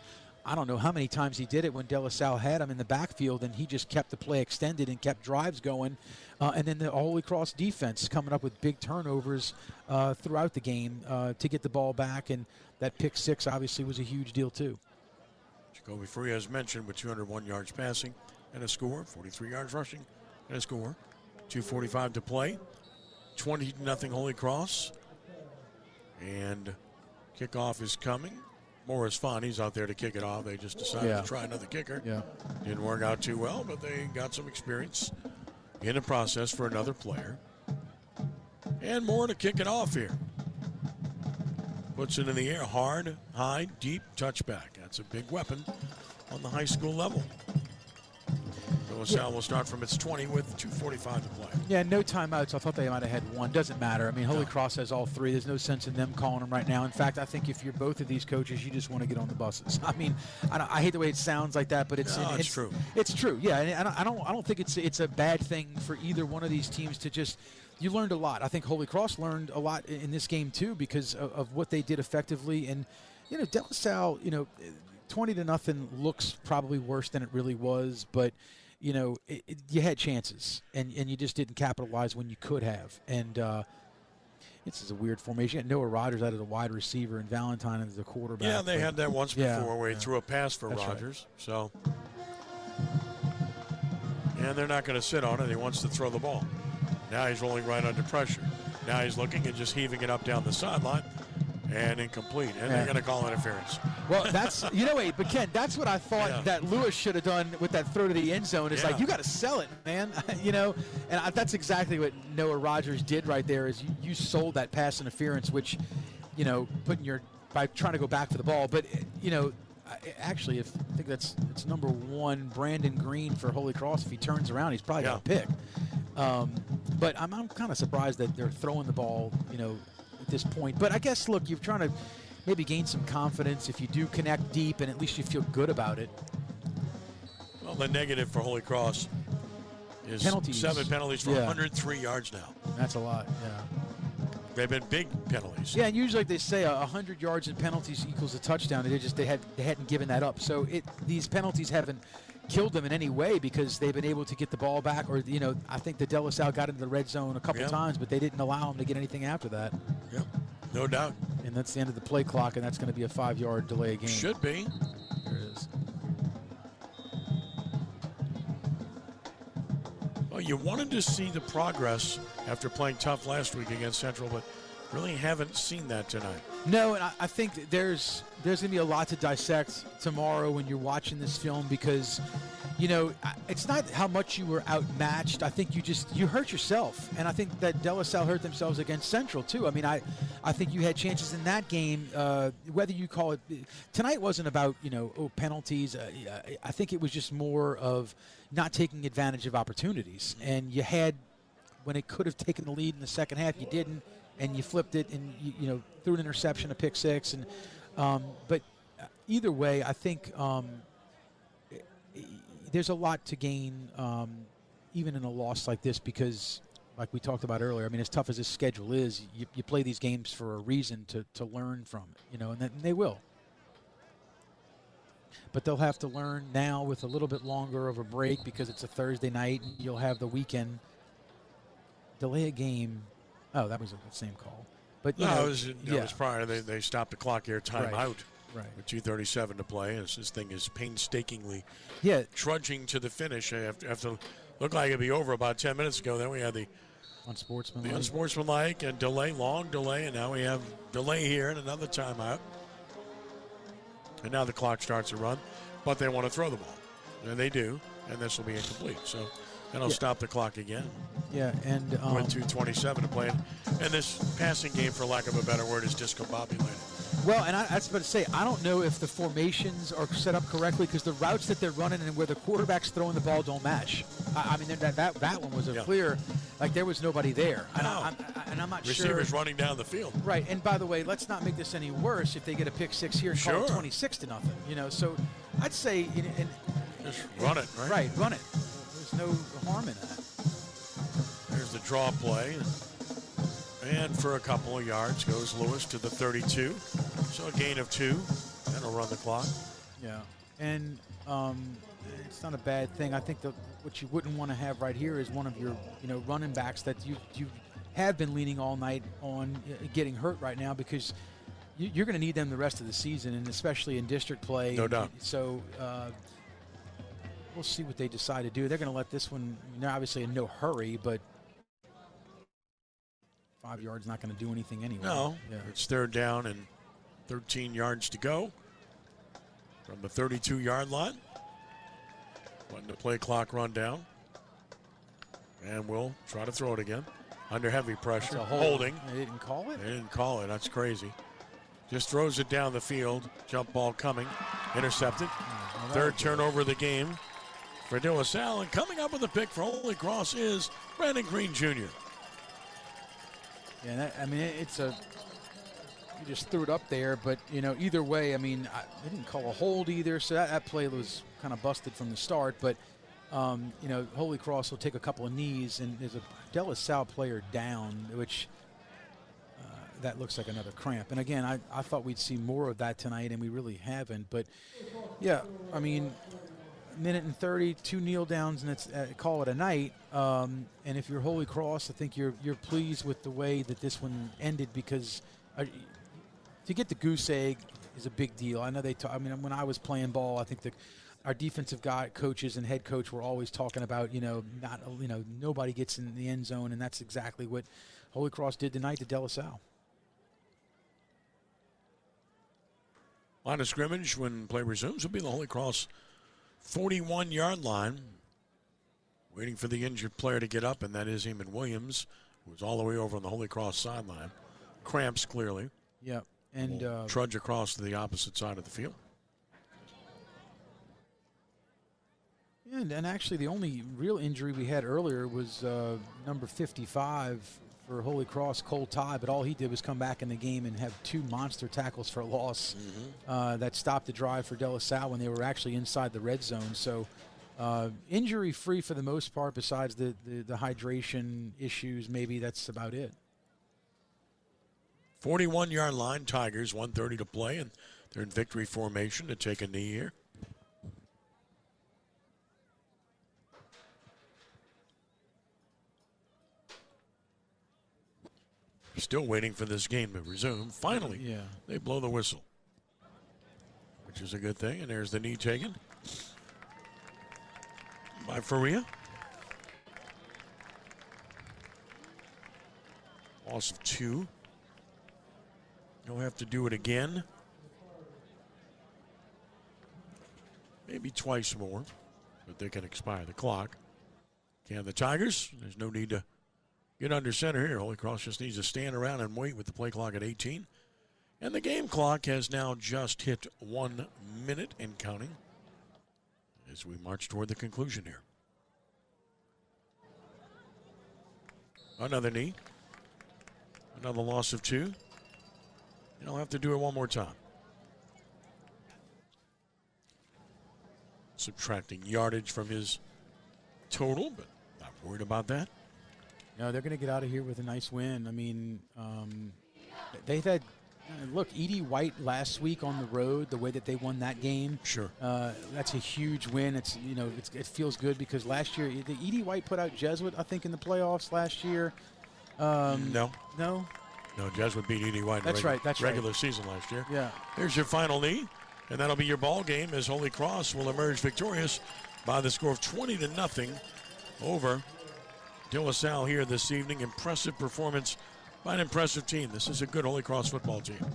I don't know how many times he did it when De La Salle had him in the backfield, and he just kept the play extended and kept drives going. And then the Holy Cross defense coming up with big turnovers throughout the game to get the ball back, and that pick six obviously was a huge deal too. Jacoby Free, as mentioned, with 201 yards passing and a score, 43 yards rushing and a score. 2:45 to play. 20-0 Holy Cross. And kickoff is coming. Morris fun. He's out there to kick it off. They just decided to try another kicker. Yeah. Didn't work out too well, but they got some experience in the process for another player. And more to kick it off here. Puts it in the air hard, high, deep, touchback. That's a big weapon on the high school level. Salle will start from its 20 with 2:45 to play. Yeah, no timeouts. I thought they might have had one. Doesn't matter. I mean, Holy Cross has all three. There's no sense in them calling them right now. In fact, I think if you're both of these coaches, you just want to get on the buses. I mean, I hate the way it sounds like that, but it's true. It's true. Yeah, and I don't think it's a bad thing for either one of these teams to just. You learned a lot. I think Holy Cross learned a lot in this game too because of what they did effectively. And De La Salle, 20-0 looks probably worse than it really was, but. You had chances, and you just didn't capitalize when you could have. And this is a weird formation. You got Noah Rogers out as a wide receiver and Valentine as the quarterback. Yeah, they had that once before where he threw a pass for Rogers. Right. So, and they're not going to sit on it. He wants to throw the ball. Now he's rolling right under pressure. Now he's looking and just heaving it up down the sideline. And incomplete, and they're going to call interference. Well, that's but Ken, that's what I thought that Lewis should have done with that throw to the end zone. It's like you got to sell it, man. And that's exactly what Noah Rogers did right there. Is you sold that pass interference, which, by trying to go back for the ball. But actually, I think it's number 1, Brandon Green for Holy Cross. If he turns around, he's probably got a pick. But I'm kind of surprised that they're throwing the ball, at this point. But I guess, look, you're trying to maybe gain some confidence if you do connect deep, and at least you feel good about it. Well, the negative for Holy Cross is penalties. 7 penalties for 103 yards now. That's a lot, yeah. They've been big penalties. Yeah, and usually they say 100 yards in penalties equals a touchdown. They hadn't given that up. So these penalties haven't killed them in any way because they've been able to get the ball back. Or I think the De La Salle got into the red zone a couple times, but they didn't allow them to get anything after that. Yep, no doubt. And that's the end of the play clock, and that's going to be a 5-yard delay game. Should be. There it is. Well, you wanted to see the progress after playing tough last week against Central, but really haven't seen that tonight. No, and I think that there's going to be a lot to dissect tomorrow when you're watching this film because, it's not how much you were outmatched. I think you hurt yourself, and I think that De La Salle hurt themselves against Central too. I mean, I think you had chances in that game. Whether you call it tonight wasn't about penalties. I think it was just more of not taking advantage of opportunities, and you had when it could have taken the lead in the second half, you didn't. And you flipped it, and you threw an interception, a pick six, and but either way, I think there's a lot to gain, even in a loss like this, because, like we talked about earlier, I mean, as tough as this schedule is, you play these games for a reason to learn from it, and they will. But they'll have to learn now with a little bit longer of a break because it's a Thursday night, and you'll have the weekend. Delay a game. Oh, that was the same call. But it was prior. They stopped the clock here, timeout. Right. With 2:37 to play. As this thing is painstakingly trudging to the finish. After looked like it'd be over about 10 minutes ago. Then we had the unsportsmanlike and delay, long delay, and now we have delay here and another timeout. And now the clock starts to run, but they want to throw the ball, and they do, and this will be incomplete. So. And I'll stop the clock again. Yeah, and with 2:27 to play, and this passing game, for lack of a better word, is discombobulated. Well, and I was about to say, I don't know if the formations are set up correctly because the routes that they're running and where the quarterback's throwing the ball don't match. I mean, that one was a clear, like there was nobody there, and I'm not sure. Receivers running down the field. Right, and by the way, let's not make this any worse if they get a pick six here and call it 26-0. So I'd say, just run it, right? Right, run it. No harm in that. There's the draw play. And for a couple of yards goes Lewis to the 32. So a gain of 2. That'll run the clock. Yeah. And it's not a bad thing. I think what you wouldn't want to have right here is one of your running backs that you have been leaning all night on getting hurt right now because you're going to need them the rest of the season, and especially in district play. No doubt. So we'll see what they decide to do. They're going to let this one, they're obviously in no hurry, but 5 yards not going to do anything anyway. No, it's third down and 13 yards to go from the 32-yard line. Letting the play clock run down. And we'll try to throw it again. Under heavy pressure. Holding. They didn't call it? They didn't call it. That's crazy. Just throws it down the field. Jump ball coming. Intercepted. Third turnover of the game for De La Salle. And coming up with a pick for Holy Cross is Brandon Green Jr. Yeah, you just threw it up there, but, either way, they didn't call a hold either, so that play was kind of busted from the start. But, Holy Cross will take a couple of knees, and there's a De La Salle player down, which that looks like another cramp. And, again, I thought we'd see more of that tonight, and we really haven't. But, yeah, minute and 30, 2 kneel downs, and it's call it a night. And if you're Holy Cross, I think you're pleased with the way that this one ended because to get the goose egg is a big deal. I know when I was playing ball, I think our defensive coaches and head coach were always talking about nobody gets in the end zone, and that's exactly what Holy Cross did tonight to De La Salle. Line of scrimmage when play resumes will be the Holy Cross 41-yard line. Waiting for the injured player to get up, and that is Eamon Williams, who's all the way over on the Holy Cross sideline. Cramps, clearly. Yeah. And trudge across to the opposite side of the field. Yeah, And actually, the only real injury we had earlier was number 55 for Holy Cross, Cole Todd, but all he did was come back in the game and have 2 monster tackles for loss that stopped the drive for De La Salle when they were actually inside the red zone. So injury-free for the most part, besides the hydration issues. Maybe that's about it. 41-yard line, Tigers, 1:30 to play, and they're in victory formation to take a knee here. Still waiting for this game to resume. Finally, they blow the whistle, which is a good thing. And there's the knee taken by Faria. Loss of 2. You'll have to do it again. Maybe twice more, but they can expire the clock. Can the Tigers? There's no need to get under center here. Holy Cross just needs to stand around and wait with the play clock at 18. And the game clock has now just hit 1 minute and counting as we march toward the conclusion here. Another knee. Another loss of 2. He'll have to do it one more time. Subtracting yardage from his total, but not worried about that. No, they're going to get out of here with a nice win. I mean, they've had, look, Edie White last week on the road, the way that they won that game. Sure. That's a huge win. It feels good because last year, the Edie White put out Jesuit, I think, in the playoffs last year. No. No? No, Jesuit beat Edie White in the regular season last year. Yeah. Here's your final knee, and that'll be your ball game as Holy Cross will emerge victorious by the score of 20-0 over De La Salle here this evening. Impressive performance by an impressive team. This is a good Holy Cross football team.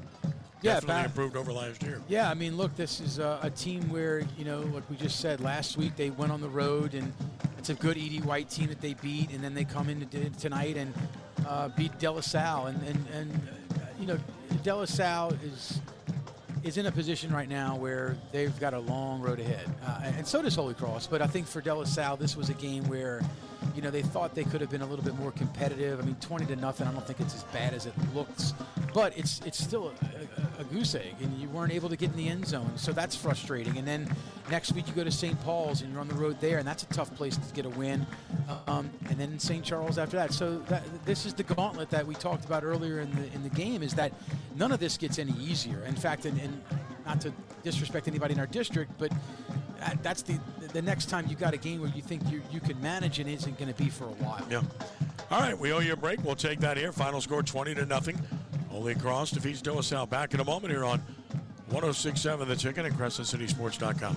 Yeah, definitely improved over last year. Yeah, I mean, look, this is a team where, like we just said, last week they went on the road, and it's a good Edie White team that they beat, and then they come in tonight and beat De La Salle. And De La Salle is in a position right now where they've got a long road ahead. And so does Holy Cross. But I think for De La Salle, this was a game where, they thought they could have been a little bit more competitive. I mean, 20-0, I don't think it's as bad as it looks. But it's still a goose egg, and you weren't able to get in the end zone. So that's frustrating. And then next week you go to St. Paul's, and you're on the road there, and that's a tough place to get a win. And then St. Charles after that. So this is the gauntlet that we talked about earlier in the game, is that none of this gets any easier. In fact, and not to disrespect anybody in our district, but that's the next time you got a game where you think you can manage and isn't going to be for a while. Yeah. All right, we owe you a break. We'll take that here. Final score 20-0. Holy Cross defeats De La Salle. Back in a moment here on 106.7 The Ticket and CrescentCitySports.com.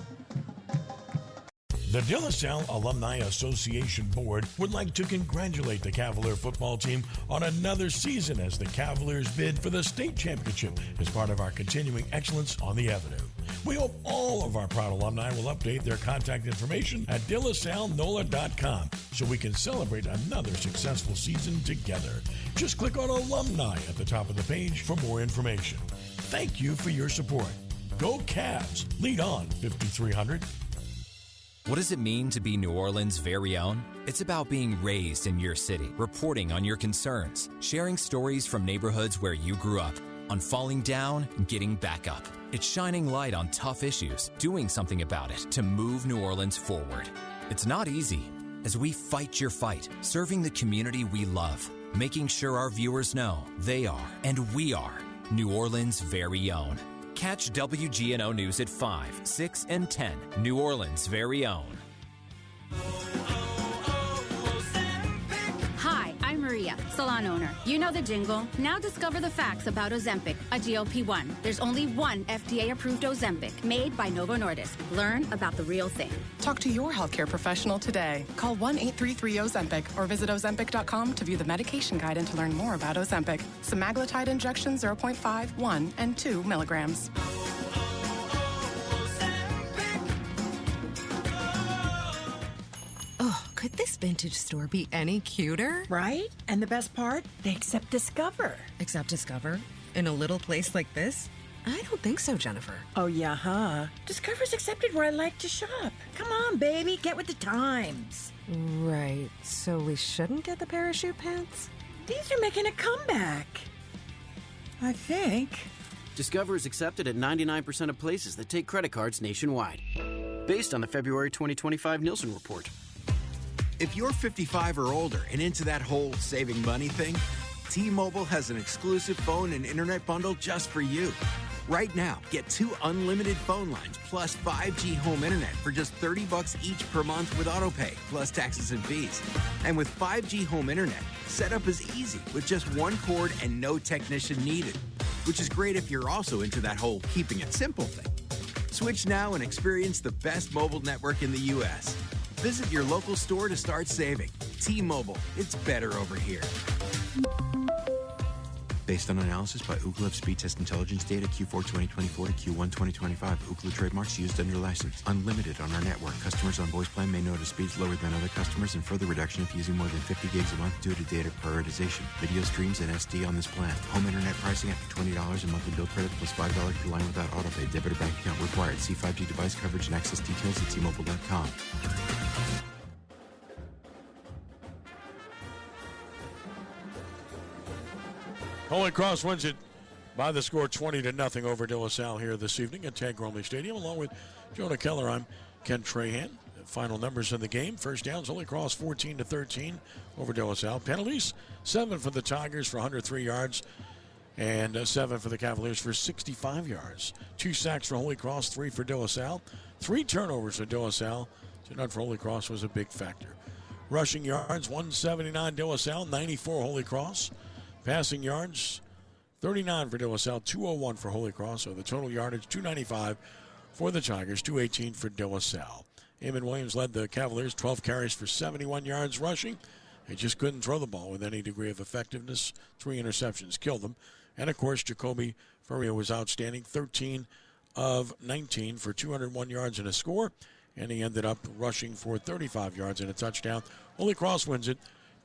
The De La Salle Alumni Association Board would like to congratulate the Cavalier football team on another season as the Cavaliers bid for the state championship as part of our continuing excellence on the Avenue. We hope all of our proud alumni will update their contact information at delasallenola.com so we can celebrate another successful season together. Just click on Alumni at the top of the page for more information. Thank you for your support. Go Cavs. Lead on 5300. What does it mean to be New Orleans' very own? It's about being raised in your city, reporting on your concerns, sharing stories from neighborhoods where you grew up, on falling down and getting back up. It's shining light on tough issues, doing something about it to move New Orleans forward. It's not easy, as we fight your fight, serving the community we love, making sure our viewers know they are, and we are, New Orleans' very own. Catch WGNO News at 5, 6, and 10, New Orleans' very own. Hi, I'm Maria, salon owner. You know the jingle. Now discover the facts about Ozempic, a GLP-1. There's only one FDA-approved Ozempic, made by Novo Nordisk. Learn about the real thing. Talk to your healthcare professional today. Call 1-833-OZEMPIC or visit Ozempic.com to view the medication guide and to learn more about Ozempic. Semaglutide injection 0.5, 1, and 2 milligrams. Oh, could this vintage store be any cuter? Right? And the best part? They accept Discover. Accept Discover? In a little place like this? I don't think so, Jennifer. Oh, yeah, huh? Discover's accepted where I like to shop. Come on, baby, get with the times. Right, so we shouldn't get the parachute pants? These are making a comeback. I think. Discover is accepted at 99% of places that take credit cards nationwide. Based on the February 2025 Nielsen report. If you're 55 or older and into that whole saving money thing, T-Mobile has an exclusive phone and internet bundle just for you. Right now, get 2 unlimited phone lines plus 5G home internet for just $30 each per month with AutoPay, plus taxes and fees. And with 5G home internet, setup is easy with just one cord and no technician needed, which is great if you're also into that whole keeping it simple thing. Switch now and experience the best mobile network in the U.S. Visit your local store to start saving. T-Mobile, it's better over here. Based on analysis by Ookla Speed Test Intelligence data Q4 2024 to Q1 2025. Ookla trademarks used under license. Unlimited on our network. Customers on voice plan may notice speeds lower than other customers and further reduction if using more than 50 gigs a month due to data prioritization. Video streams and SD on this plan. Home internet pricing after $20 in monthly bill credit plus $5 per line without autopay. Debit or bank account required. See 5G device coverage and access details at T-Mobile.com. Holy Cross wins it by the score 20-0 over De La Salle here this evening at Tad Gormley Stadium. Along with Jonah Keller, I'm Ken Trahan. The final numbers in the game. First downs, Holy Cross 14-13 over De La Salle. Penalties, 7 for the Tigers for 103 yards and 7 for the Cavaliers for 65 yards. 2 sacks for Holy Cross, 3 for De La Salle. 3 turnovers for De La Salle. 2 none for Holy Cross was a big factor. Rushing yards, 179 De La Salle, 94 Holy Cross. Passing yards, 39 for De La Salle, 201 for Holy Cross. So the total yardage, 295 for the Tigers, 218 for De La Salle. Eamon Williams led the Cavaliers, 12 carries for 71 yards rushing. They just couldn't throw the ball with any degree of effectiveness. 3 interceptions killed them. And, of course, Jacoby Furrier was outstanding, 13 of 19 for 201 yards and a score. And he ended up rushing for 35 yards and a touchdown. Holy Cross wins it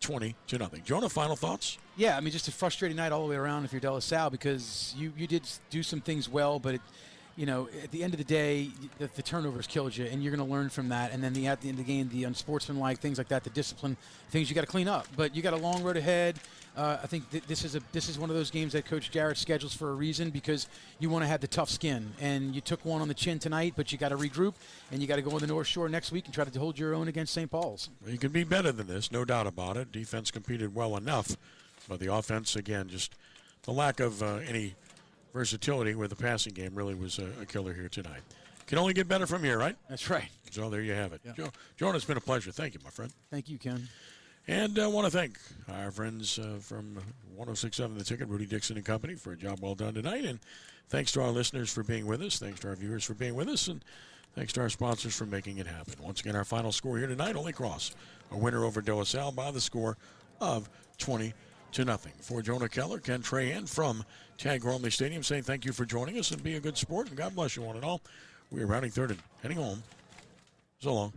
20-0. Jonah, final thoughts? Yeah, I mean, just a frustrating night all the way around if you're De La Salle because you did do some things well, but, at the end of the day, the turnovers killed you, and you're going to learn from that. And then at the end of the game, the unsportsmanlike, things like that, the discipline, things you got to clean up. But you got a long road ahead. I think this is one of those games that Coach Jarrett schedules for a reason because you want to have the tough skin. And you took one on the chin tonight, but you got to regroup, and you got to go on the North Shore next week and try to hold your own against St. Paul's. Well, you can be better than this, no doubt about it. Defense competed well enough, but the offense, again, just the lack of any versatility with the passing game really was a killer here tonight. Can only get better from here, right? That's right. So there you have it. Yeah. Jonah, it's been a pleasure. Thank you, my friend. Thank you, Ken. And I want to thank our friends from 106.7 The Ticket, Rudy Dixon and Company, for a job well done tonight. And thanks to our listeners for being with us. Thanks to our viewers for being with us. And thanks to our sponsors for making it happen. Once again, our final score here tonight, Holy Cross, a winner over De La Salle by the score of 20-0. For Jonah Keller, Ken Trahan from Tad Gormley Stadium saying thank you for joining us and be a good sport. And God bless you one and all. We are rounding third and heading home. So long.